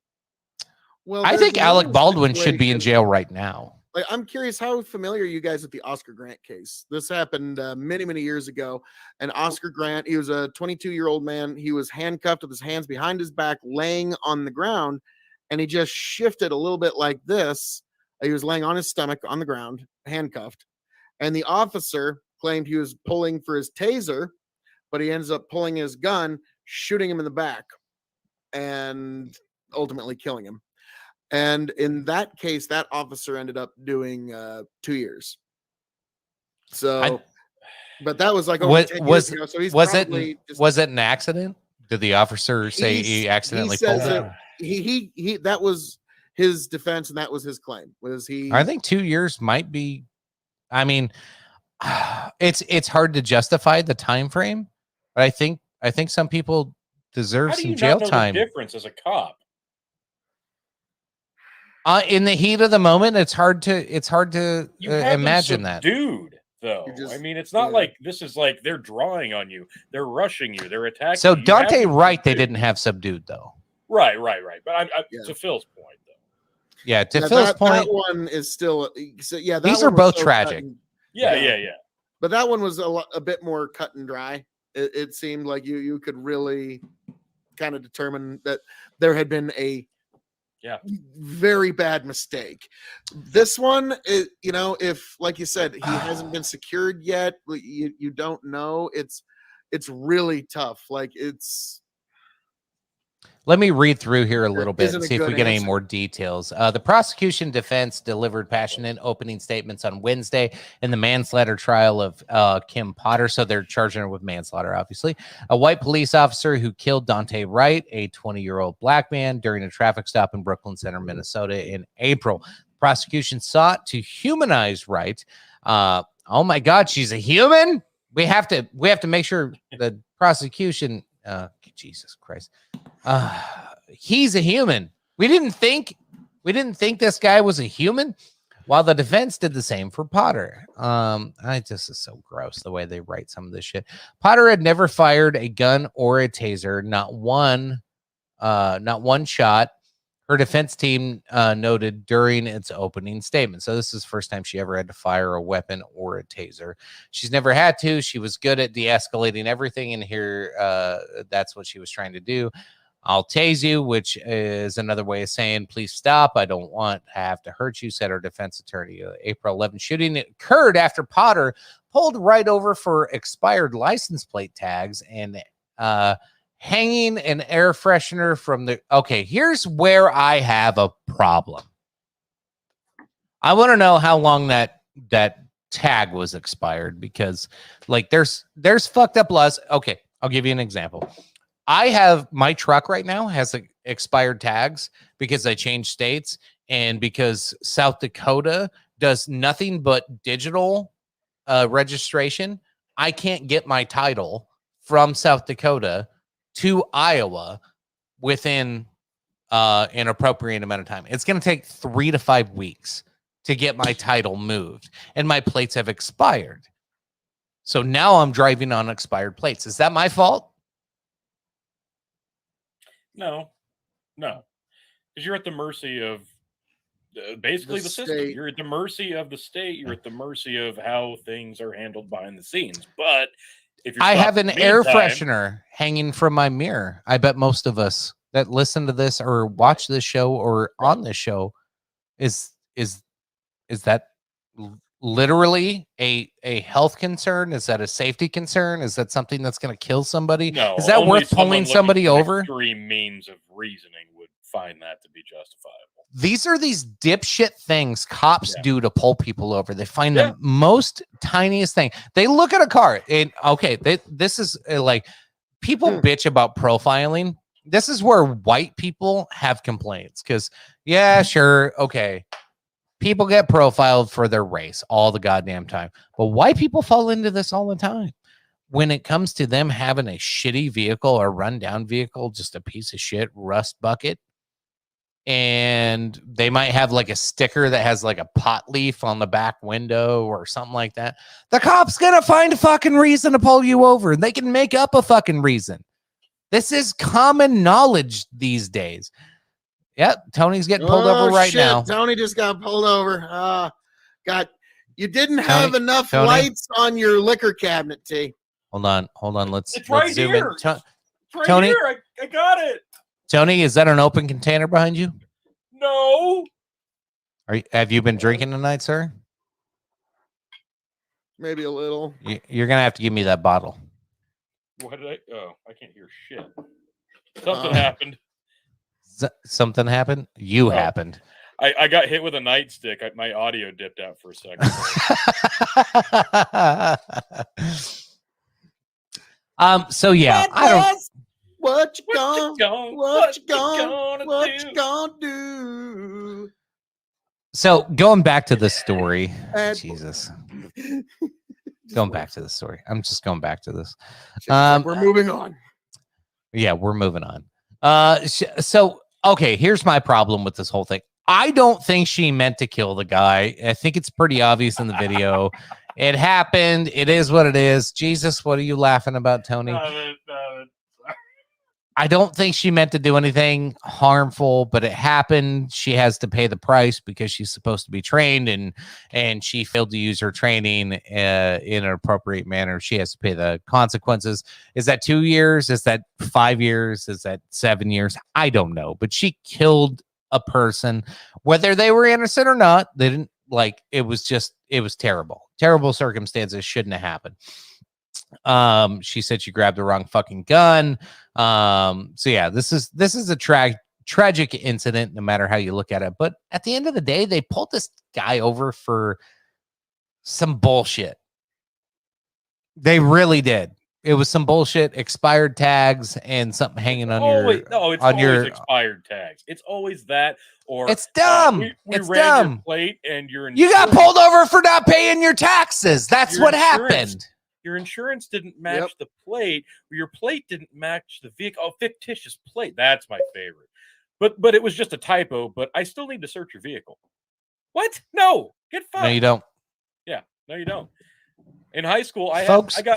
Well, I think Alec Baldwin should be in jail right now. Like, I'm curious, how familiar are you guys with the Oscar Grant case? This happened many, many years ago. And Oscar Grant, he was a 22-year-old man. He was handcuffed with his hands behind his back, laying on the ground, and he just shifted a little bit like this. He was laying on his stomach on the ground, handcuffed. And the officer claimed he was pulling for his taser, but he ends up pulling his gun, shooting him in the back, and ultimately killing him. And in that case, that officer ended up doing 2 years. So, but that was like over 10 years ago. So he's was it an accident? Did the officer say he accidentally pulled it? He that was his defense, and that was his claim. I think 2 years might be. I mean, it's hard to justify the time frame, but I think some people deserve some jail time. The difference as a cop. In the heat of the moment, it's hard to imagine that. Dude, though. I mean, it's not like this is like they're drawing on you. They're rushing you. They're attacking so you. Dante Wright, they didn't have subdued, though. Right. But to Phil's point, though. Yeah, to Phil's point. That one is still... So, these are both tragic. Yeah. But that one was a bit more cut and dry. It seemed like you could really kind of determine that there had been a very bad mistake. This one, if, like you said, he hasn't been secured yet, you don't know. It's really tough. Like, let me read through here a little bit and see if we get any more details. The prosecution defense delivered passionate opening statements on Wednesday in the manslaughter trial of Kim Potter. So they're charging her with manslaughter, obviously. A white police officer who killed Dante Wright, a 20-year-old black man, during a traffic stop in Brooklyn Center, Minnesota in April. Prosecution sought to humanize Wright. Oh my God, she's a human? We have to make sure the prosecution... Jesus Christ. He's a human. We didn't think this guy was a human, while the defense did the same for Potter. This is so gross the way they write some of this shit. Potter had never fired a gun or a taser, not one shot. Her defense team noted during its opening statement. So this is the first time she ever had to fire a weapon or a taser. She's never had to. She was good at de-escalating everything, and here that's what she was trying to do. I'll tase you, which is another way of saying, please stop. I don't want to have to hurt you, said her defense attorney. April 11th shooting occurred after Potter pulled right over for expired license plate tags and hanging an air freshener from the... Okay, here's where I have a problem. I want to know how long that tag was expired, because like there's fucked up laws. Okay, I'll give you an example. I have my truck right now has expired tags because I changed states, and because South Dakota does nothing but digital registration, I can't get my title from South Dakota to Iowa within an appropriate amount of time. It's going to take 3 to 5 weeks to get my title moved, and my plates have expired. So now I'm driving on expired plates. Is that my fault? No, because you're at the mercy of basically the system. state. You're at the mercy of the state. You're at the mercy of how things are handled behind the scenes. But if you're I have an stopped in the air meantime- freshener hanging from my mirror. I bet most of us that listen to this or watch this show or on this show is that literally a health concern? Is that a safety concern? Is that something that's going to kill somebody? No, Is that only worth someone pulling looking somebody for over? Extreme means of reasoning would find that to be justifiable. These are these dipshit things cops Yeah. do to pull people over. They find Yeah. the most tiniest thing. They look at a car and okay, this is like people bitch about profiling. This is where white people have complaints because yeah, sure, okay. People get profiled for their race all the goddamn time. But white people fall into this all the time. When it comes to them having a shitty vehicle or rundown vehicle, just a piece of shit rust bucket, and they might have like a sticker that has like a pot leaf on the back window or something like that, the cop's gonna find a fucking reason to pull you over. They can make up a fucking reason. This is common knowledge these days. Yep, Tony's getting pulled over right now. Tony just got pulled over. You didn't have enough Tony? lights on your liquor cabinet, T. Hold on. Let's It's right zoom here. in. It's right Tony? here. I got it. Tony, is that an open container behind you? No. Have you been drinking tonight, sir? Maybe a little. You're gonna have to give me that bottle. What did I? Oh, I can't hear shit. Something happened. Something happened? You happened. I got hit with a nightstick. My audio dipped out for a second. So yeah, I don't. What you gonna do? So going back to this story, Jesus. Going back to the story. I'm just going back to this. We're moving on. Yeah, we're moving on. So okay, here's my problem with this whole thing. I don't think she meant to kill the guy. I think it's pretty obvious in the video. It happened. It is what it is. Jesus, what are you laughing about, Tony? I don't think she meant to do anything harmful, but it happened. She has to pay the price because she's supposed to be trained, and she failed to use her training in an appropriate manner. She has to pay the consequences. Is that 2 years? Is that 5 years? Is that 7 years? I don't know, but she killed a person, whether they were innocent or not. They didn't it was terrible. Terrible circumstances. Shouldn't have happened. She said she grabbed the wrong fucking gun. So yeah, this is a tragic incident, no matter how you look at it. But at the end of the day, they pulled this guy over for some bullshit. They really did. It was some bullshit, expired tags, and something hanging on your expired tags. It's always that, or it's dumb. We it's ran dumb. Your plate and you got pulled over for not paying your taxes. That's what happened. Your insurance didn't match the plate, or your plate didn't match the vehicle. Oh, fictitious plate. That's my favorite. But it was just a typo. But I still need to search your vehicle. What? No, get fucked. No, you don't. Yeah, no, you don't. In high school,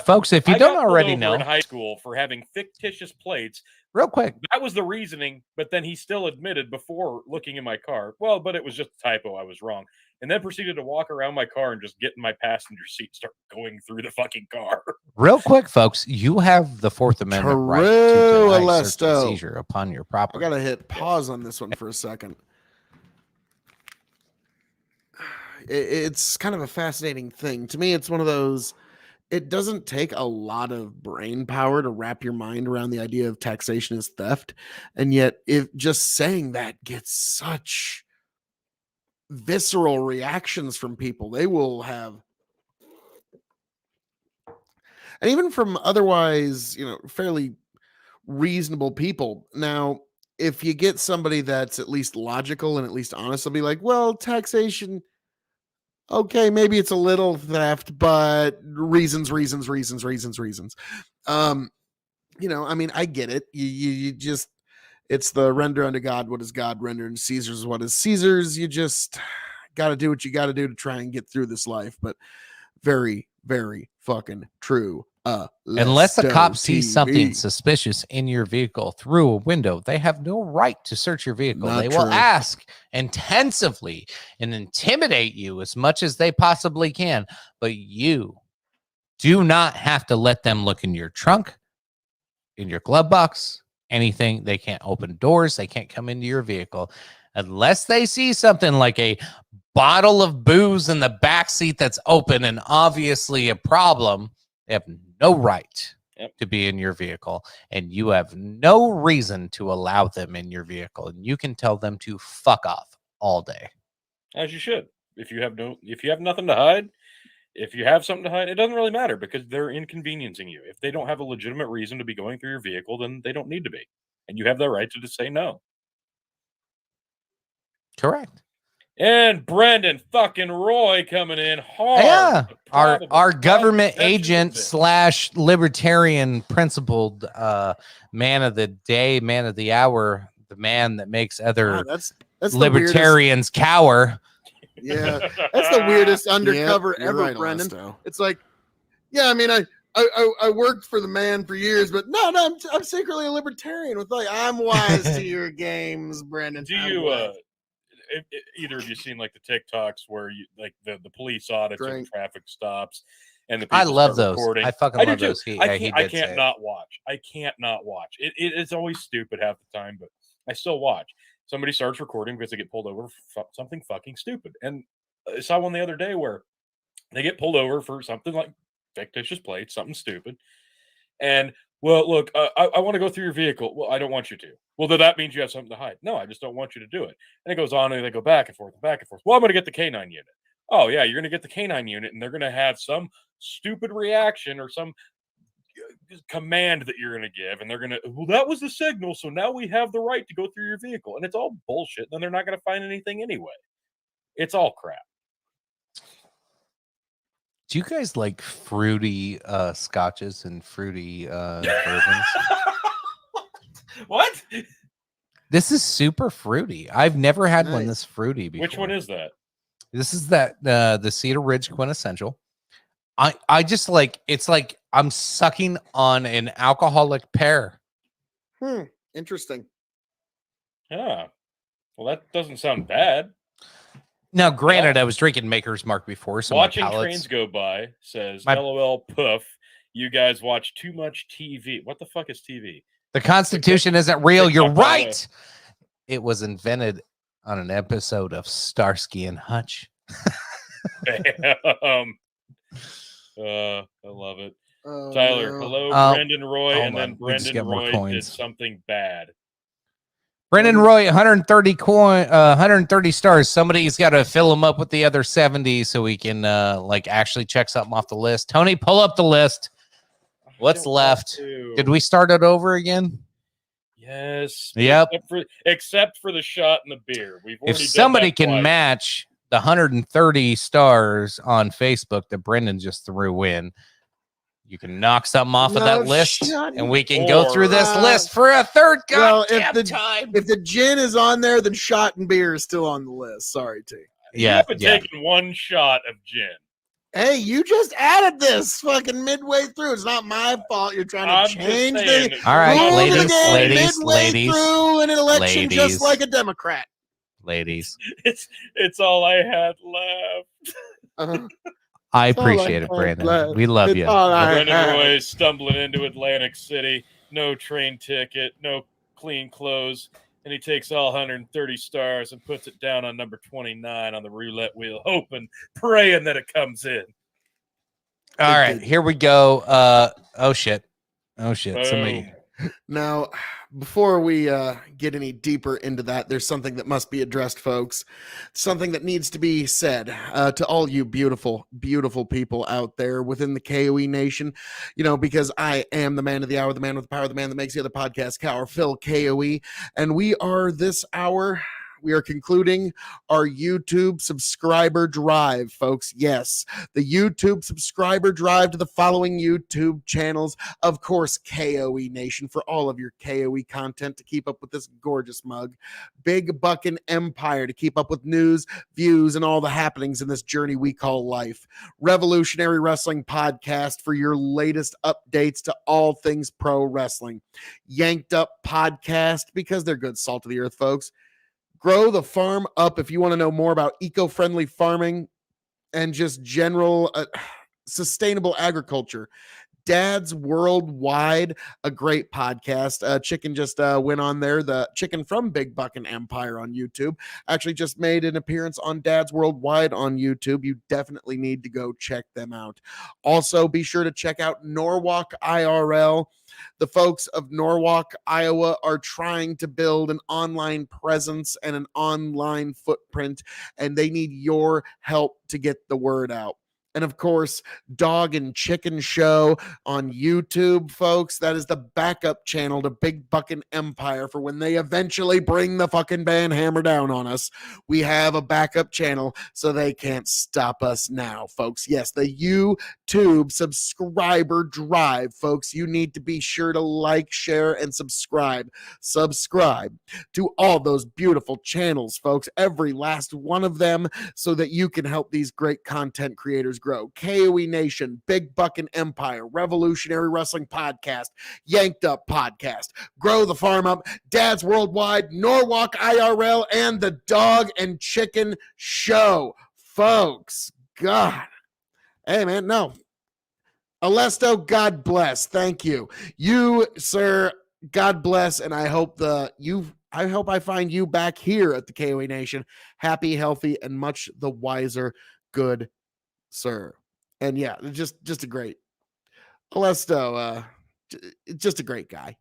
folks, if you don't already know, in high school for having fictitious plates. Real quick, that was the reasoning. But then he still admitted before looking in my car, well, but it was just a typo. I was wrong. And then proceeded to walk around my car and just get in my passenger seat and start going through the fucking car. Real quick, folks, you have the Fourth Amendment right to deny search and seizure upon your property. I gotta hit pause on this one for a second. It's kind of a fascinating thing. To me, it's one of those, it doesn't take a lot of brain power to wrap your mind around the idea of taxation as theft. And yet, if just saying that gets such visceral reactions from people, they will have, and even from otherwise, fairly reasonable people. Now, if you get somebody that's at least logical and at least honest, they'll be like, well, taxation, Okay, maybe it's a little theft, but reasons. I mean, I get it. You just, it's the render unto God what is God, render unto Caesar's what is Caesar's. You just got to do what you got to do to try and get through this life. But very, very fucking true. Unless a cop Lesto sees something TV. suspicious in your vehicle through a window, they have no right to search your vehicle. Not They will true. ask intensively and intimidate you as much as they possibly can, but you do not have to let them look in your trunk, in your glove box, anything. They can't open doors. They can't come into your vehicle unless they see something like a bottle of booze in the back seat that's open and obviously a problem. They have no right to be in your vehicle, and you have no reason to allow them in your vehicle. And you can tell them to fuck off all day. As you should. If you have nothing to hide, if you have something to hide, it doesn't really matter because they're inconveniencing you. If they don't have a legitimate reason to be going through your vehicle, then they don't need to be. And you have the right to just say no. Correct. And Brendan fucking Roy coming in hard. Yeah, Probable our government possession agent / libertarian principled man of the day, man of the hour, the man that makes other That's libertarians cower. Yeah, that's the weirdest undercover Yep, you're ever, right, Brendan. Lesto. It's like, yeah, I mean, I worked for the man for years, but no, I'm secretly a libertarian. With like, I'm wise to your games, Brendan. Do I'm you wise. either of you seen like the TikToks where you like the police audits or the Drink. traffic stops and the I people love start those. recording? I fucking do love too. those. I He can't did say it. not watch. I can't not watch. It's always stupid half the time, but I still watch. Somebody starts recording because they get pulled over for something fucking stupid. And I saw one the other day where they get pulled over for something like fictitious plates, something stupid. And well, look, I want to go through your vehicle. Well, I don't want you to. Well, then that means you have something to hide. No, I just don't want you to do it. And it goes on and they go back and forth and back and forth. Well, I'm going to get the K9 unit. Oh, yeah, you're going to get the K9 unit and they're going to have some stupid reaction or some command that you're going to give. And they're going to, well, that was the signal. So now we have the right to go through your vehicle. And it's all bullshit. Then they're not going to find anything anyway. It's all crap. Do you guys like fruity scotches and fruity bourbons? What? This is super fruity. I've never had one this fruity before. Which one is that? This is the Cedar Ridge Quintessential. I just like, it's like I'm sucking on an alcoholic pear. Interesting. Yeah. Well, that doesn't sound bad. Now, granted, I was drinking Maker's Mark before, so Watching my palate's... Trains Go By says, LOL, poof. You guys watch too much TV. What the fuck is TV? The Constitution isn't real. You're right. It was invented on an episode of Starsky and Hutch. I love it. Oh, Tyler, no. hello, Brendan Roy, and then We just Brendan get more Roy coins. did something bad. Brendan Roy, 130 stars. Somebody's got to fill him up with the other 70 so we can like actually check something off the list. Tony, pull up the list. What's left? Did we start it over again? Yes. Yep. Except for the shot and the beer. We've already If somebody done that can twice. match the 130 stars on Facebook that Brendan just threw in, you can knock something off of that list, and we can go through this list for a third goddamn time. If the gin is on there, then shot and beer is still on the list. Sorry, T. You haven't taken one shot of gin. Hey, you just added this fucking midway through. It's not my fault. You're trying to change the all right, rules of the ladies, game midway through an election, just like a Democrat. Ladies, it's all I had left. I appreciate it, Brandon. We love you. Brendan Roy is stumbling into Atlantic City. No train ticket, no clean clothes. And he takes all 130 stars and puts it down on number 29 on the roulette wheel, hoping, praying that it comes in. All right, here we go. Oh, shit. Somebody... Now, before we get any deeper into that, there's something that must be addressed, folks. Something that needs to be said to all you beautiful, beautiful people out there within the K.O.E. nation. You know, because I am the man of the hour, the man with the power, the man that makes the other podcast, Phil K.O.E. And we are this hour We are concluding our YouTube subscriber drive, folks. Yes, the YouTube subscriber drive to the following YouTube channels. Of course, K.O.E Nation for all of your K.O.E content to keep up with this gorgeous mug. Big Buckin' Empire to keep up with news, views, and all the happenings in this journey we call life. Revolutionary Wrestling Podcast for your latest updates to all things pro wrestling. Yanked Up Podcast because they're good salt of the earth, folks. Grow the Farm Up if you want to know more about eco-friendly farming and just general sustainable agriculture. Dad's Worldwide, a great podcast. Chicken just went on there. The Chicken from Big Buckin' Empire on YouTube actually just made an appearance on Dad's Worldwide on YouTube. You definitely need to go check them out. Also, be sure to check out Norwalk IRL. The folks of Norwalk, Iowa are trying to build an online presence and an online footprint, and they need your help to get the word out. And of course, Dog and Chicken Show on YouTube, folks. That is the backup channel to Big Buckin' Empire for when they eventually bring the fucking band hammer down on us. We have a backup channel so they can't stop us now, folks. Yes, the YouTube subscriber drive, folks. You need to be sure to like, share, and subscribe. Subscribe to all those beautiful channels, folks. Every last one of them, so that you can help these great content creators grow. K.O.E Nation, Big Buckin' Empire, Revolutionary Wrestling Podcast, Yanked Up Podcast, Grow the Farm Up, Dad's Worldwide, Norwalk IRL, and the Dog and Chicken Show. Folks, God. Hey, man, no. Alesto, God bless. Thank you. You, sir, God bless, and I hope I find you back here at the K.O.E Nation, happy, healthy, and much the wiser. Good sir. And yeah, just a great Alesto, just a great guy.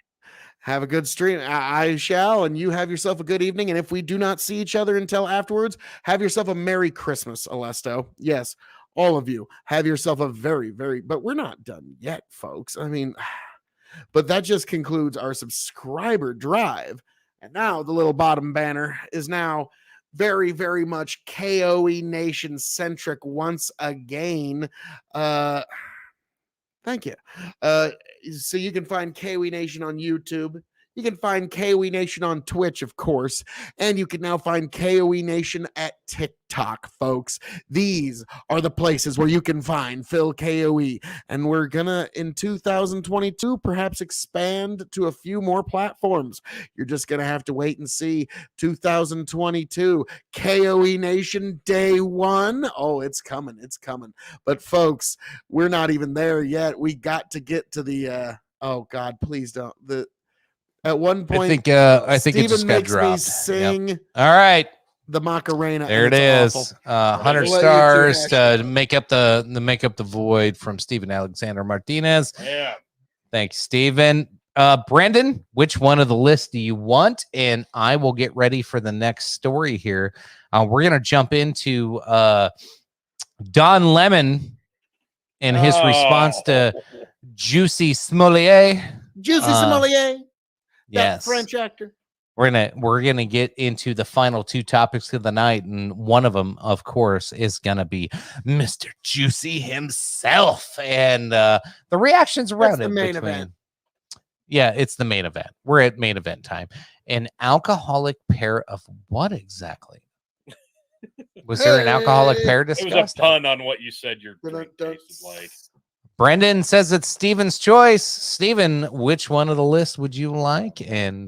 Have a good stream. I shall, and you have yourself a good evening. And if we do not see each other until afterwards, have yourself a Merry Christmas, Alesto. Yes, all of you have yourself a very, but we're not done yet, folks. I mean, but that just concludes our subscriber drive. And now the little bottom banner is now very much K.O.E Nation centric once again. Thank you. So you can find K.O.E Nation on YouTube. You can find K.O.E Nation on Twitch, of course, and you can now find K.O.E Nation at TikTok, folks. These are the places where you can find Phil K.O.E, and we're gonna, in 2022, perhaps expand to a few more platforms. You're just gonna have to wait and see. 2022, K.O.E Nation Day 1. Oh, it's coming. But folks, we're not even there yet. We got to get to the oh God, please don't. At one point, I think Steven it just got makes dropped. me sing. Yep. All right, the Macarena. there it is. 100 What stars you do, to make up the void from Steven Alexander Martinez. Yeah. Thanks, Steven. Brandon, which one of the lists do you want? And I will get ready for the next story here. We're gonna jump into Don Lemon and his response to Juicy Smollier. Yes, French actor. We're gonna get into the final two topics of the night, and one of them, of course, is gonna be Mr. Juicy himself, and the reactions around That's it. the main event. Yeah, it's the main event. We're at main event time. An alcoholic pair of what exactly? Was there an alcoholic pair discussed? It was a pun on what you said your drink tasted like. Brendan says it's Steven's choice. Steven, which one of the list would you like? And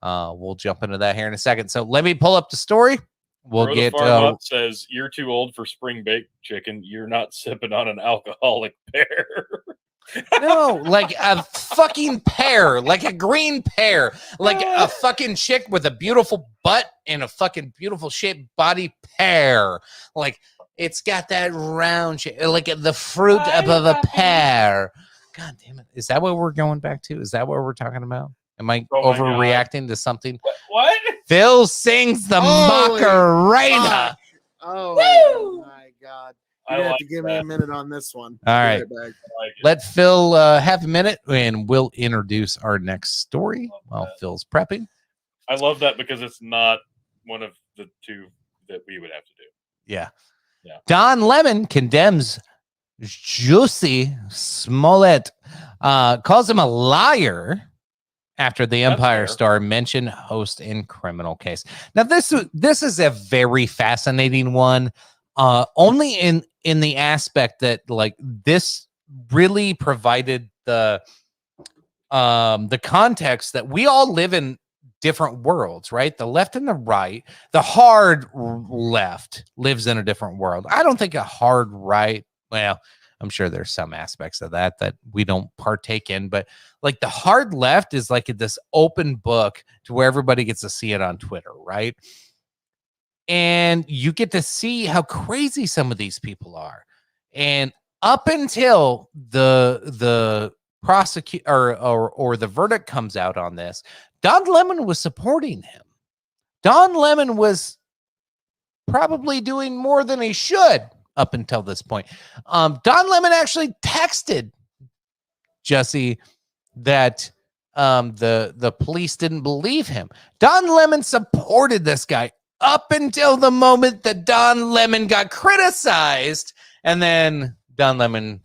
we'll jump into that here in a second. So let me pull up the story. We'll get Up says you're too old for spring baked chicken. You're not sipping on an alcoholic pear. No, like a fucking pear, like a green pear, like a fucking chick with a beautiful butt and a fucking beautiful shaped body pear. Like it's got that round shape, like the fruit of a pear. God damn it. Is that what we're going back to? Is that what we're talking about? Am I overreacting to something? What? Phil sings the Macarena. Oh my God. You have to give me a minute on this one. All right. Let Phil have a minute and we'll introduce our next story while Phil's prepping. I love that because it's not one of the two that we would have to do. Yeah. Yeah. Don Lemon condemns Jussie Smollett, calls him a liar after the That's Empire fair. star mentioned host in criminal case. Now, this is a very fascinating one, only in the aspect that like this really provided the context that we all live in different worlds, right? The left and the right, the hard left lives in a different world. I don't think a hard right, well, I'm sure there's some aspects of that we don't partake in, but like the hard left is like this open book to where everybody gets to see it on Twitter, right? And you get to see how crazy some of these people are. And up until the prosecute or the verdict comes out on this, Don Lemon was supporting him. Don Lemon was probably doing more than he should up until this point. Don Lemon actually texted Jussie that the police didn't believe him. Don Lemon supported this guy up until the moment that Don Lemon got criticized, and then Don Lemon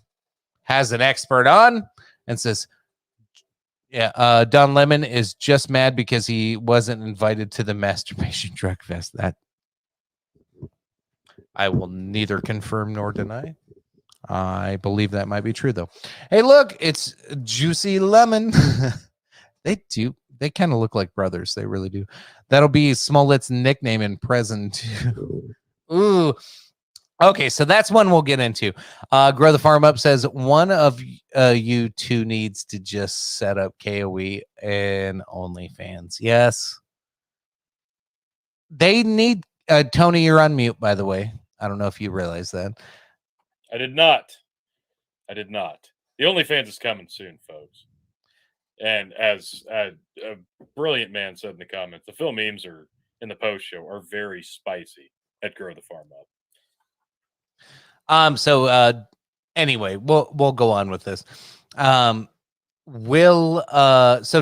has an expert on and says, yeah, Don Lemon is just mad because he wasn't invited to the masturbation drug fest. That I will neither confirm nor deny. I believe that might be true, though. Hey, look, it's Juicy Lemon. They kind of look like brothers. They really do. That'll be Smollett's nickname in present. Ooh. Okay, so that's one we'll get into. Grow the Farm Up says one of you two needs to just set up K.O.E. and OnlyFans. Yes. They need Tony, you're on mute, by the way. I don't know if you realize that. I did not. The OnlyFans is coming soon, folks. And as a brilliant man said in the comments, the Phil memes are in the post show are very spicy at Grow the Farm Up. So anyway, we'll go on with this. So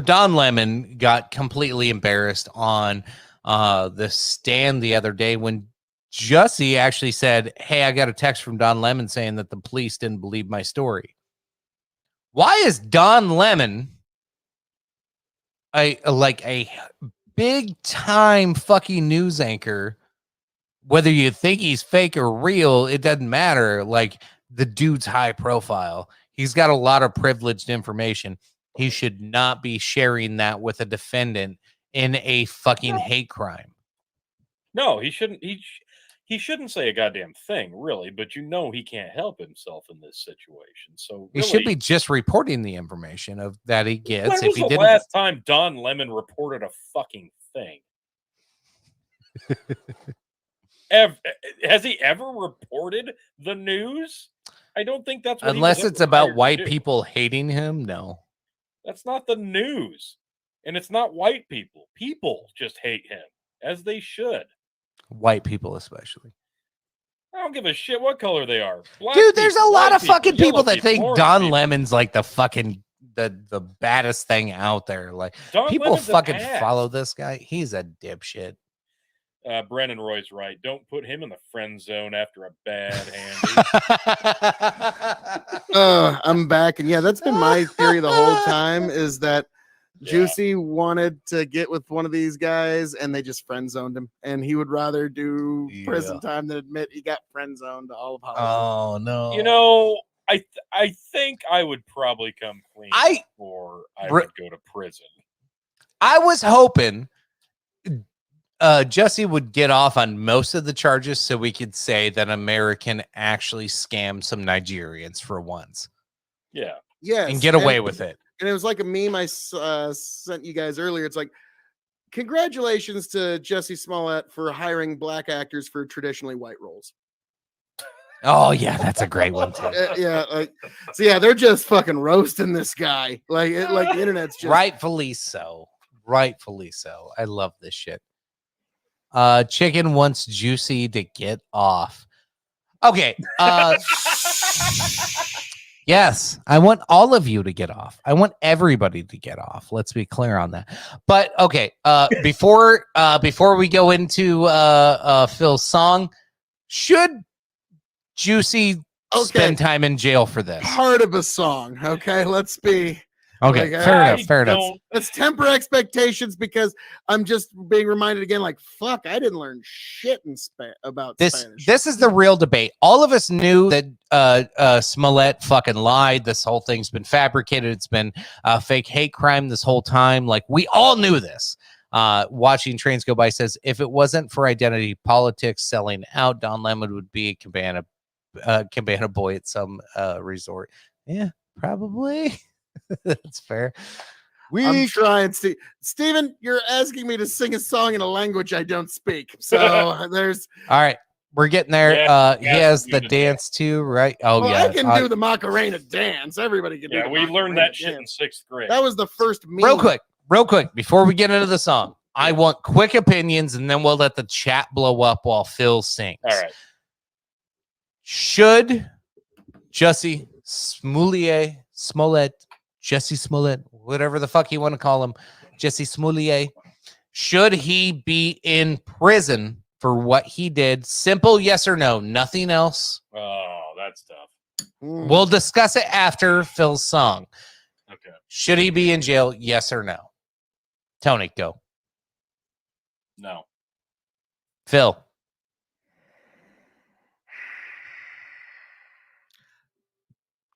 Don Lemon got completely embarrassed on the stand the other day when Jussie actually said, "Hey, I got a text from Don Lemon saying that the police didn't believe my story." Why is Don Lemon a big time fucking news anchor? Whether you think he's fake or real, it doesn't matter. Like, the dude's high profile. He's got a lot of privileged information. He should not be sharing that with a defendant in a fucking hate crime. No, he shouldn't. He shouldn't say a goddamn thing, really. But he can't help himself in this situation. So He should be just reporting the information of that he gets. When was the last time Don Lemon reported a fucking thing? Has he ever reported the news? I don't think that's what unless it's about white people hating him. No, that's not the news, and it's not white people. People just hate him, as they should. White people, especially. I don't give a shit what color they are. Black Dude, there's people, a lot white of fucking people that think orange Don people. Lemon's like the fucking the baddest thing out there. Like, Don people Lemon's an fucking ass. follow this guy. He's a dipshit. Brennan Roy's right. Don't put him in the friend zone after a bad handy. I'm back, and yeah, that's been my theory the whole time. Is that Juicy wanted to get with one of these guys, and they just friend zoned him, and he would rather do prison time than admit he got friend zoned to all of Hollywood. Oh no! You know, I think I would probably come clean before I would go to prison. I was hoping Jussie would get off on most of the charges so we could say that American actually scammed some Nigerians for once. Yeah. Yes. And get away with it. And it was like a meme I sent you guys earlier. It's like, congratulations to Jussie Smollett for hiring black actors for traditionally white roles. Oh, yeah, that's a great one, too. So, yeah, they're just fucking roasting this guy. Like the internet's just... Rightfully so. Rightfully so. I love this shit. Chicken wants Juicy to get off. Okay. Yes, I want all of you to get off. I want everybody to get off. Let's be clear on that. But okay, before we go into Phil's song, should Juicy spend time in jail for this? Part of a song. Okay, let's be okay. Fair enough. Let's temper expectations because I'm just being reminded again. Like, fuck, I didn't learn shit about Spanish. This is the real debate. All of us knew that Smollett fucking lied. This whole thing's been fabricated. It's been fake hate crime this whole time. Like, we all knew this. Watching Trains Go By says, if it wasn't for identity politics selling out, Don Lemon would be a cabana boy at some resort. Yeah, probably. That's fair. I'm trying, Steven, you're asking me to sing a song in a language I don't speak. So there's all right. We're getting there. He has the dance too, right? Oh, well, yeah. I can do the Macarena dance. Everybody can do Yeah, the we Macarena learned that dance. shit in 6th grade. That was the first meme. Real quick, before we get into the song, I want quick opinions, and then we'll let the chat blow up while Phil sings. All right. Should Jesse Smollett, whatever the fuck you want to call him, Jesse Smollett, should he be in prison for what he did? Simple yes or no, nothing else. Oh, that's tough. We'll discuss it after Phil's song. Okay. Should he be in jail? Yes or no? Tony, go. No. Phil.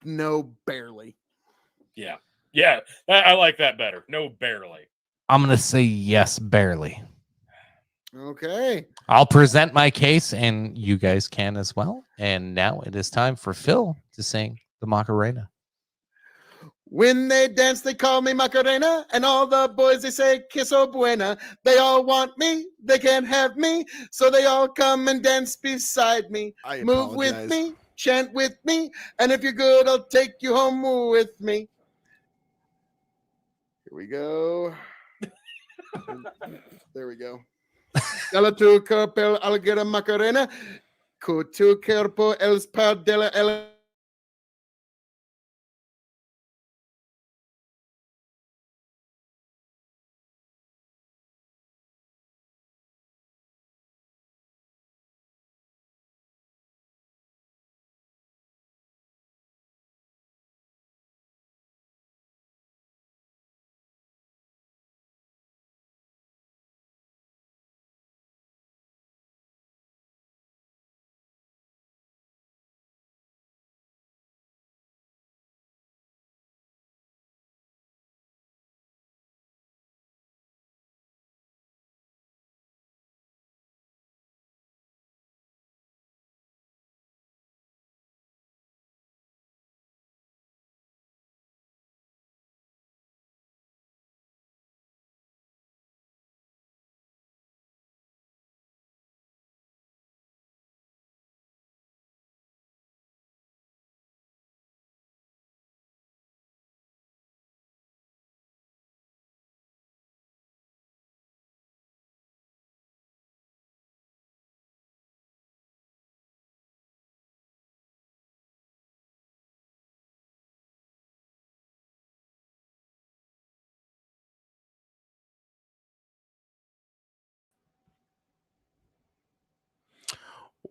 No, barely. Yeah. Yeah. I like that better. No, barely. I'm going to say yes, barely. Okay. I'll present my case, and you guys can as well. And now it is time for Phil to sing the Macarena. When they dance, they call me Macarena, and all the boys, they say, que so buena. They all want me, they can't have me, so they all come and dance beside me. Move with me, chant with me, and if you're good, I'll take you home with me. Here we go. There we go. Dala tu cuerpo alguna Macarena, cu tu cuerpo el spa della el.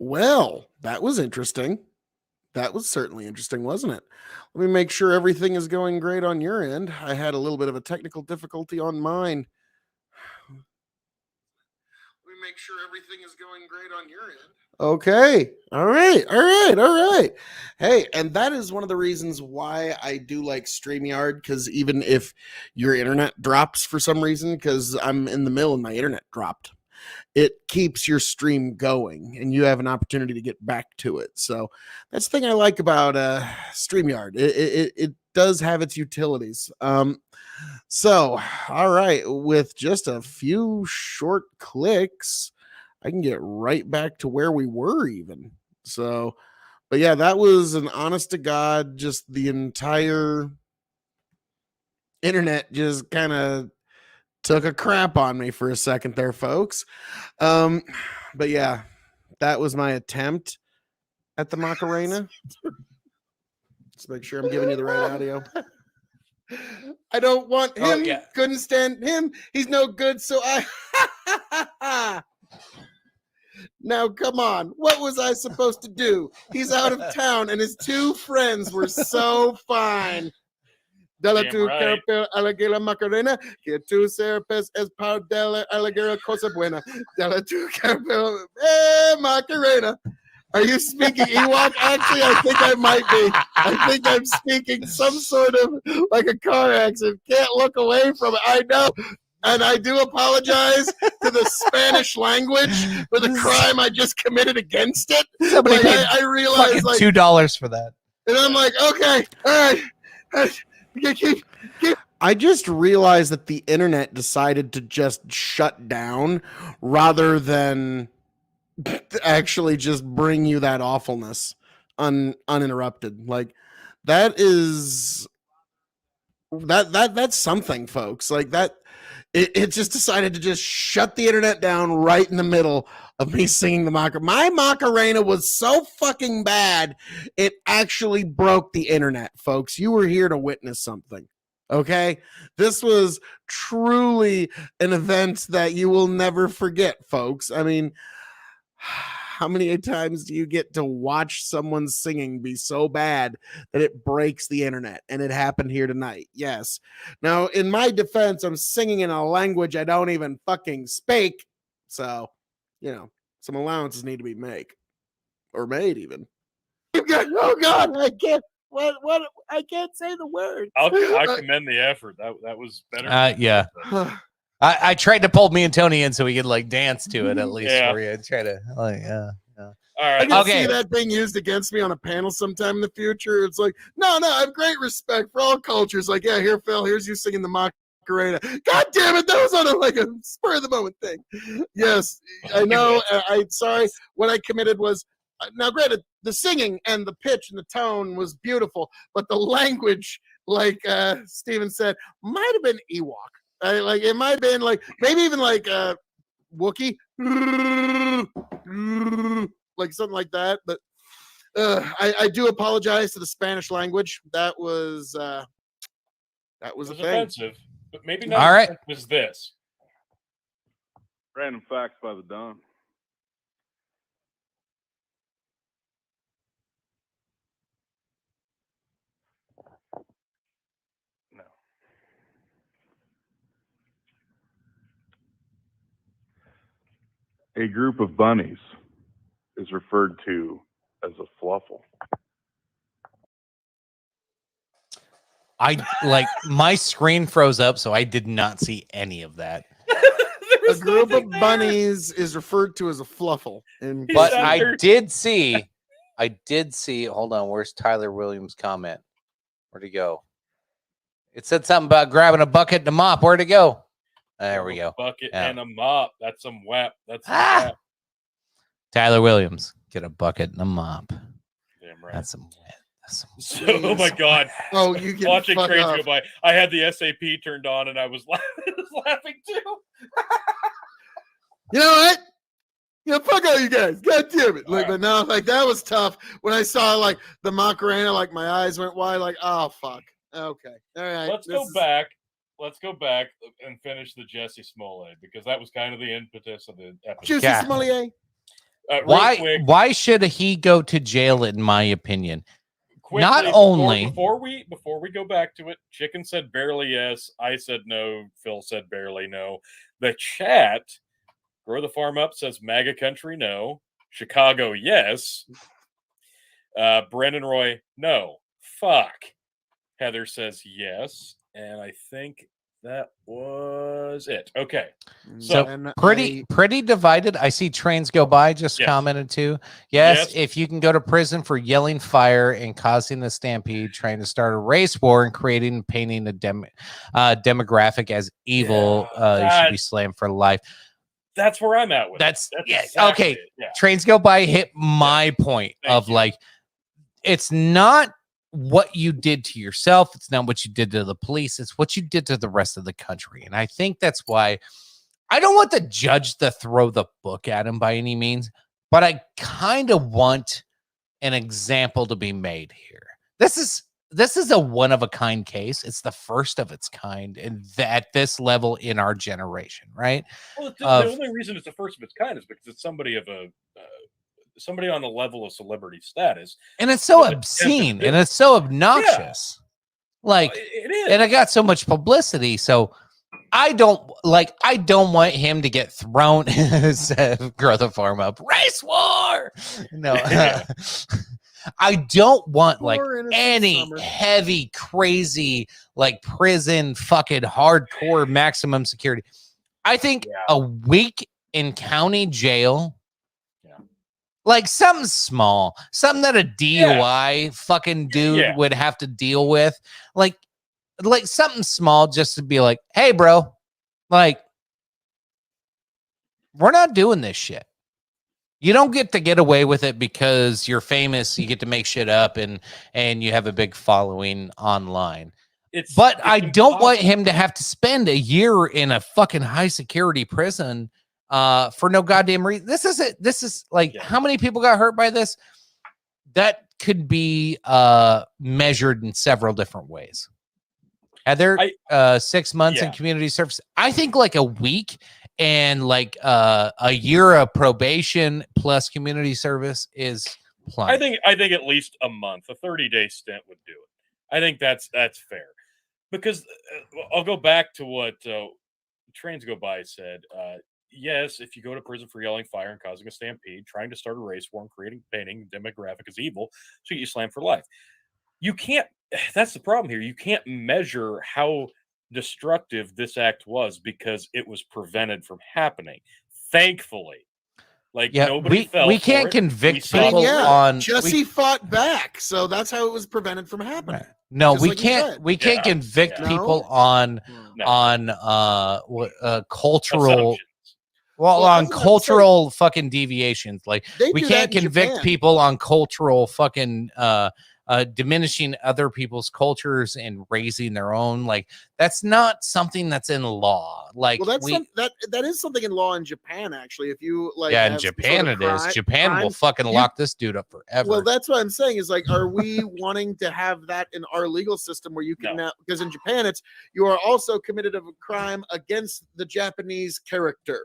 Well, that was interesting. That was certainly interesting, wasn't it? Let me make sure everything is going great on your end. I had a little bit of a technical difficulty on mine. Let me make sure everything is going great on your end. Okay. All right. Hey, and that is one of the reasons why I do like StreamYard, because even if your internet drops for some reason, because I'm in the middle and my internet dropped, it keeps your stream going and you have an opportunity to get back to it. So that's the thing I like about StreamYard. It does have its utilities. So, all right, with just a few short clicks, I can get right back to where we were even. So, but yeah, that was an honest to God, just the entire internet just kind of took a crap on me for a second there, folks. But yeah, that was my attempt at the Macarena. Let's make sure I'm giving you the right audio. I don't want him. Oh, yeah. Couldn't stand him. He's no good. So I. Now, come on. What was I supposed to do? He's out of town, and his two friends were so fine. Della Damn tu right. carpel alligator macarena, que tu serpes es par della alligator cosa buena. Della tu carpel macarena. Are you speaking Ewok? Actually, I think I might be. I think I'm speaking some sort of like a car accident. Can't look away from it. I know. And I do apologize to the Spanish language for the crime I just committed against it. Somebody Like, paid I realize, fucking like, $2 for that. and I'm like, okay, all right. I just realized that the internet decided to just shut down rather than actually just bring you that awfulness uninterrupted. Like that's something, folks. Like that it just decided to just shut the internet down right in the middle of me singing the Macarena. My Macarena was so fucking bad, it actually broke the internet, folks. You were here to witness something. Okay? This was truly an event that you will never forget, folks. I mean, how many times do you get to watch someone singing be so bad that it breaks the internet? And it happened here tonight. Yes. Now, in my defense, I'm singing in a language I don't even fucking speak. So, you know, some allowances need to be made even. Oh God, I can't. What? I can't say the word. I commend the effort. That was better. Yeah. I tried to pull me and Tony in so we could like dance to it at least for you. Try to like All I right. can see that being used against me on a panel sometime in the future. It's like, no, I have great respect for all cultures. Like, yeah, here, Phil, here's you singing the Macarena. God damn it, that was on a spur of the moment thing. Yes, I know. I'm sorry. What I committed was, now granted, the singing and the pitch and the tone was beautiful, but the language, like Steven said, might have been Ewok. Like it might have been like maybe even like Wookiee, like something like that. But I do apologize to the Spanish language. That was a thing. Offensive, but maybe not. All right. Was this Random facts by the Don. no? A group of bunnies is referred to as a fluffle. I like my screen froze up, so I did not see any of that. A group of bunnies is referred to as a fluffle. But I did see. Hold on, where's Tyler Williams' comment? Where'd he go? It said something about grabbing a bucket and a mop. Where'd it go? There we go. Bucket and a mop. That's some whap. That's some whap. Tyler Williams, get a bucket and a mop. Damn right. That's some wet. So, oh my God! Oh, you can watching fuck Crazy off. go by. I had the SAP turned on and I was laughing too. You know what? Fuck all you guys. God damn it. Like, but no, like that was tough. When I saw like the Macarena, like my eyes went wide, like, oh fuck. Okay. All right. Let's go back and finish the Jesse Smollett because that was kind of the impetus of the episode. Juicy Smollett. Why should he go to jail, in my opinion? Quickly, Not only before we go back to it, Chicken said barely yes. I said no. Phil said barely no. The chat, Grow the Farm Up says MAGA country no. Chicago yes. Brendan Roy no. Fuck. Heather says yes, and I think that was it. Okay, so pretty divided. I see Trains Go By just commented too. Yes, if you can go to prison for yelling fire and causing a stampede, trying to start a race war, and creating and painting a demographic as evil, you should be slammed for life. That's where I'm at with that's exactly okay. it. Yeah. Trains Go By hit my point of like, it's not what you did to yourself. It's not what you did to the police. It's what you did to the rest of the country. And I think that's why I don't want the judge to throw the book at him by any means, but I kind of want an example to be made here. This is this is a one of a kind case. It's the first of its kind, and at this level in our generation, right? Well, the only reason it's the first of its kind is because it's somebody of a somebody on the level of celebrity status, and it's so obscene and it's so obnoxious. Like, it is, and it got so much publicity. So I don't want him to get thrown. Grow the farm up, race war. No, I don't want like any heavy, crazy, like prison, fucking hardcore maximum security. I think a week in county jail. Like something small, something that a DUI fucking dude would have to deal with. Like something small just to be like, hey, bro, like, we're not doing this shit. You don't get to get away with it because you're famous. You get to make shit up and you have a big following online. But I don't want him to have to spend a year in a fucking high security prison for no goddamn reason. This is like, how many people got hurt by this? That could be measured in several different ways. Heather, 6 months in community service. I think like a week and like a year of probation plus community service is plenty. I think at least a month, a 30-day stint would do it. I think that's fair, because I'll go back to what Trains Go By said. Yes, if you go to prison for yelling fire and causing a stampede, trying to start a race war, and creating painting demographic is evil, so you slam for life. You can't. That's the problem here. You can't measure how destructive this act was because it was prevented from happening. Thankfully, like nobody fell. We can't convict people on. Jesse fought back, so that's how it was prevented from happening. No, we can't. We can't convict people on cultural. Well, on cultural fucking deviations, like we can't convict people on cultural fucking diminishing other people's cultures and raising their own. Like that's not something that's in law. Like, well, that is something in law in Japan, actually. If you like, in Japan it is. Japan will fucking lock this dude up forever. Well, that's what I'm saying. Is like, are we wanting to have that in our legal system where you can now? Because in Japan, you are also committed of a crime against the Japanese character.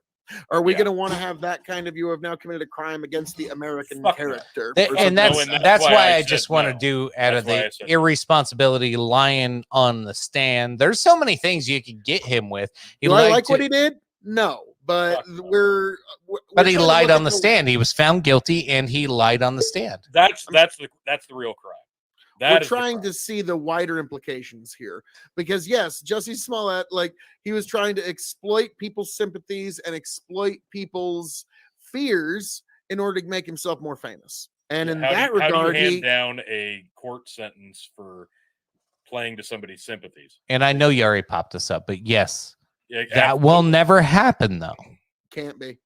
Are we going to want to have that kind of, you have now committed a crime against the American character? And that's why I just want to do out of the irresponsibility lying on the stand. There's so many things you could get him with. Do I like what he did? No, but but he lied on the stand. He was found guilty and he lied on the stand. That's the real crime. We're trying to see the wider implications here, because yes, Jussie Smollett, like, he was trying to exploit people's sympathies and exploit people's fears in order to make himself more famous. And in that regard, how do you hand down a court sentence for playing to somebody's sympathies? And I know you already popped this up, but yes, that will never happen though. Can't be.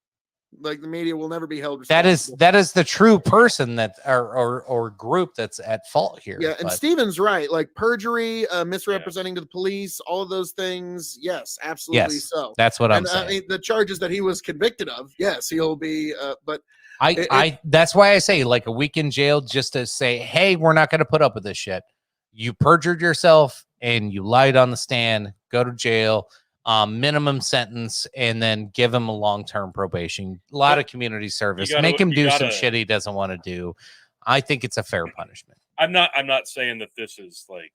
Like, the media will never be held responsible. That is the true person that or group that's at fault here. Yeah, and Steven's right. Like perjury, misrepresenting to the police, all of those things. Yes, absolutely. Yes, so that's what I'm saying. The charges that he was convicted of, yes, he'll be. But that's why I say like a week in jail just to say, hey, we're not going to put up with this shit. You perjured yourself and you lied on the stand. Go to jail. Minimum sentence, and then give him a long-term probation, a lot of community service, make him do some shit he doesn't want to do. I think it's a fair punishment. I'm not saying that this is like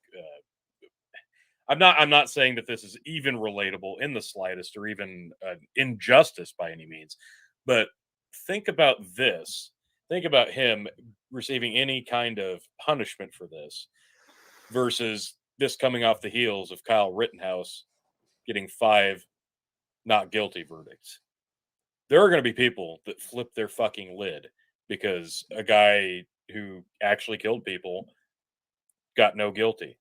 I'm not saying that this is even relatable in the slightest or even injustice by any means. But think about this. Think about him receiving any kind of punishment for this versus this coming off the heels of Kyle Rittenhouse getting 5 not guilty verdicts. There are going to be people that flip their fucking lid because a guy who actually killed people got no guilty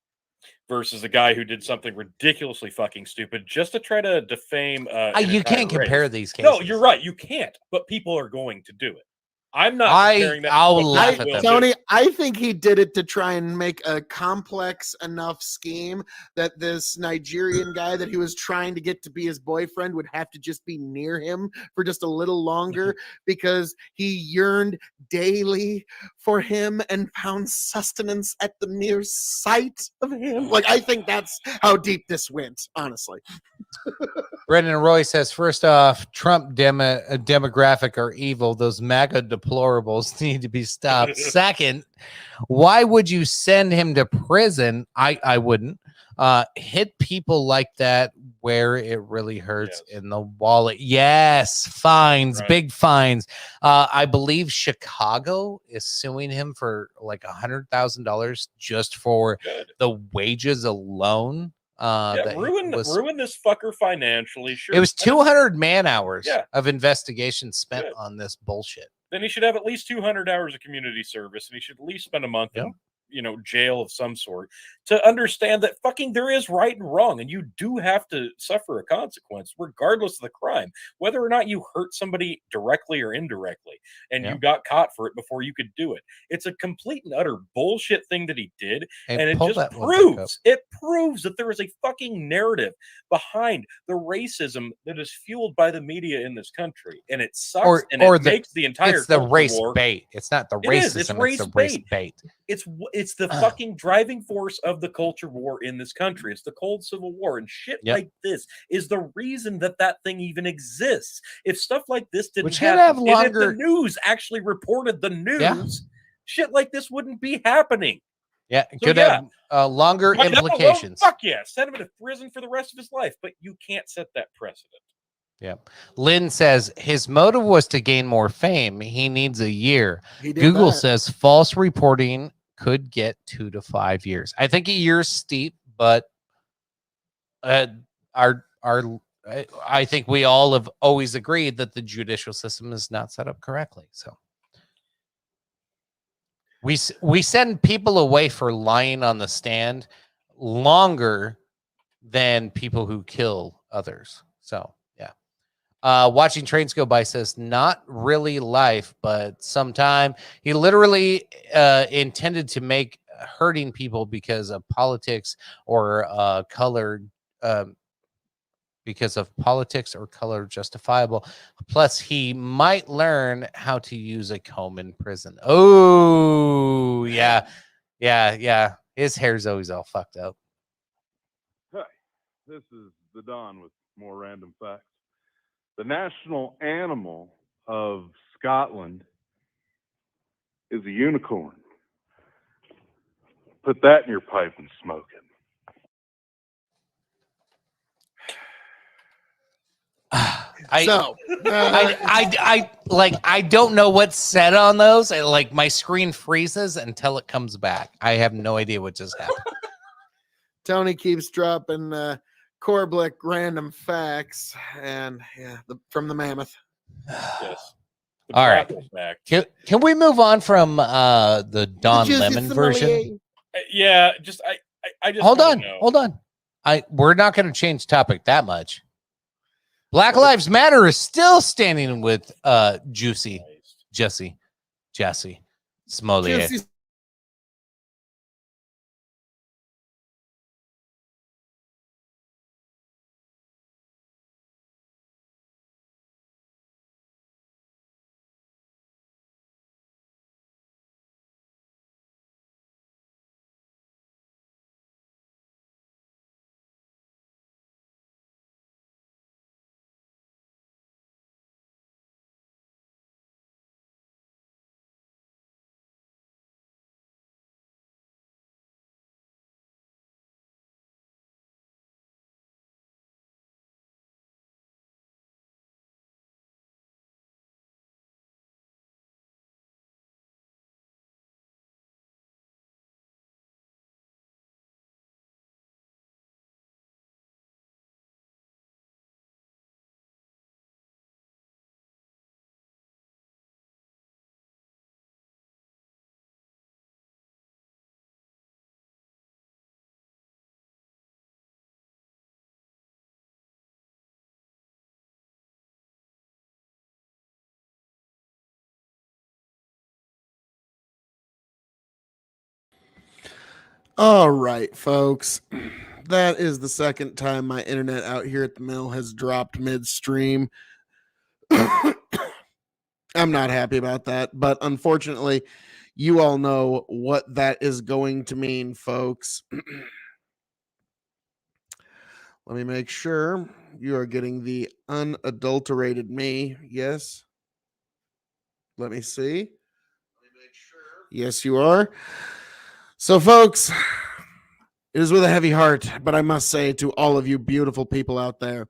versus a guy who did something ridiculously fucking stupid just to try to defame. You can't compare these cases. No, you're right. You can't, but people are going to do it. I'm not comparing that. I'll to what laugh Will at do. them. Tony, I think he did it to try and make a complex enough scheme that this Nigerian guy that he was trying to get to be his boyfriend would have to just be near him for just a little longer because he yearned daily for him and found sustenance at the mere sight of him. Like, I think that's how deep this went, honestly. Brendan Roy says, first off, Trump demographic are evil. Those MAGA deplorables need to be stopped. Second, why would you send him to prison? I wouldn't. Hit people like that where it really hurts in the wallet. Yes, fines, big fines. I believe Chicago is suing him for like $100,000 just for the wages alone. Ruin this fucker financially. Sure, it was 200 man hours Yeah. of investigation spent Good. on this bullshit. Then he should have at least 200 hours of community service, and he should at least spend a month in jail of some sort to understand that fucking there is right and wrong, and you do have to suffer a consequence regardless of the crime, whether or not you hurt somebody directly or indirectly, and you got caught for it before you could do it. It's a complete and utter bullshit thing that he did, and it just proves that there is a fucking narrative behind the racism that is fueled by the media in this country, and it sucks, and it makes the entire it's the culture race war. bait. It's not the It is. racism. It's It's race the race bait. bait. It's the fucking driving force of the culture war in this country. It's the cold civil war, and shit like this is the reason that thing even exists. If stuff like this didn't happen, and if the news actually reported the news, shit like this wouldn't be happening. Yeah, So, could have longer implications. Fuck yeah, send him to prison for the rest of his life, but you can't set that precedent. Yeah. Lynn says his motive was to gain more fame. He needs a year. Google says false reporting could get 2 to 5 years. I think a year's steep, but I think we all have always agreed that the judicial system is not set up correctly. So we send people away for lying on the stand longer than people who kill others. So watching trains go by says not really life, but sometime. He literally intended to make hurting people because of politics or color, because of politics or color justifiable. Plus, he might learn how to use a comb in prison. Oh, yeah. His hair's always all fucked up. Hi, this is the Don with more random facts. The national animal of Scotland is a unicorn. Put that in your pipe and smoke it. I don't know what's said on those. My screen freezes until it comes back. I have no idea what just happened. Tony keeps dropping Corblick random facts, and from the Mammoth. Yes. All right. Can we move on from the Don Lemon version? Yeah, I just hold on. We're not going to change topic that much. Black Lives Matter is still standing with Jesse Smollett. All right, folks. That is the second time my internet out here at the mill has dropped midstream. I'm not happy about that, but unfortunately, you all know what that is going to mean, folks. Let me make sure you are getting the unadulterated me. Yes. Let me see. Yes, you are. So, folks, it is with a heavy heart, but I must say to all of you beautiful people out there,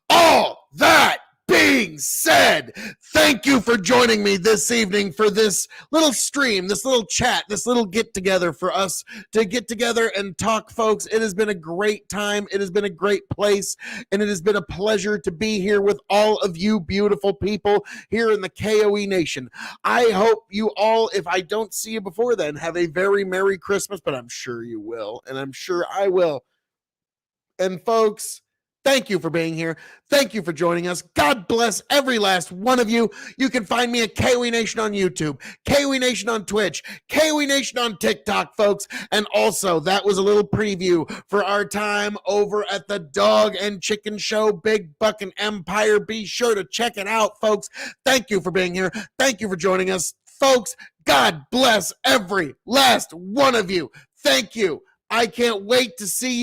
all that being said, thank you for joining me this evening for this little stream, this little chat, this little get together for us to get together and talk, folks. It has been a great time. It has been a great place, and it has been a pleasure to be here with all of you beautiful people here in the K.O.E. Nation. I hope you all, if I don't see you before then, have a very Merry Christmas, but I'm sure you will, and I'm sure I will. And folks, thank you for being here. Thank you for joining us. God bless every last one of you. You can find me at K.O.E. Nation on YouTube, K.O.E. Nation on Twitch, K.O.E. Nation on TikTok, folks. And also, that was a little preview for our time over at the Dog and Chicken Show, Big Buckin' Empire. Be sure to check it out, folks. Thank you for being here. Thank you for joining us, folks. God bless every last one of you. Thank you. I can't wait to see you.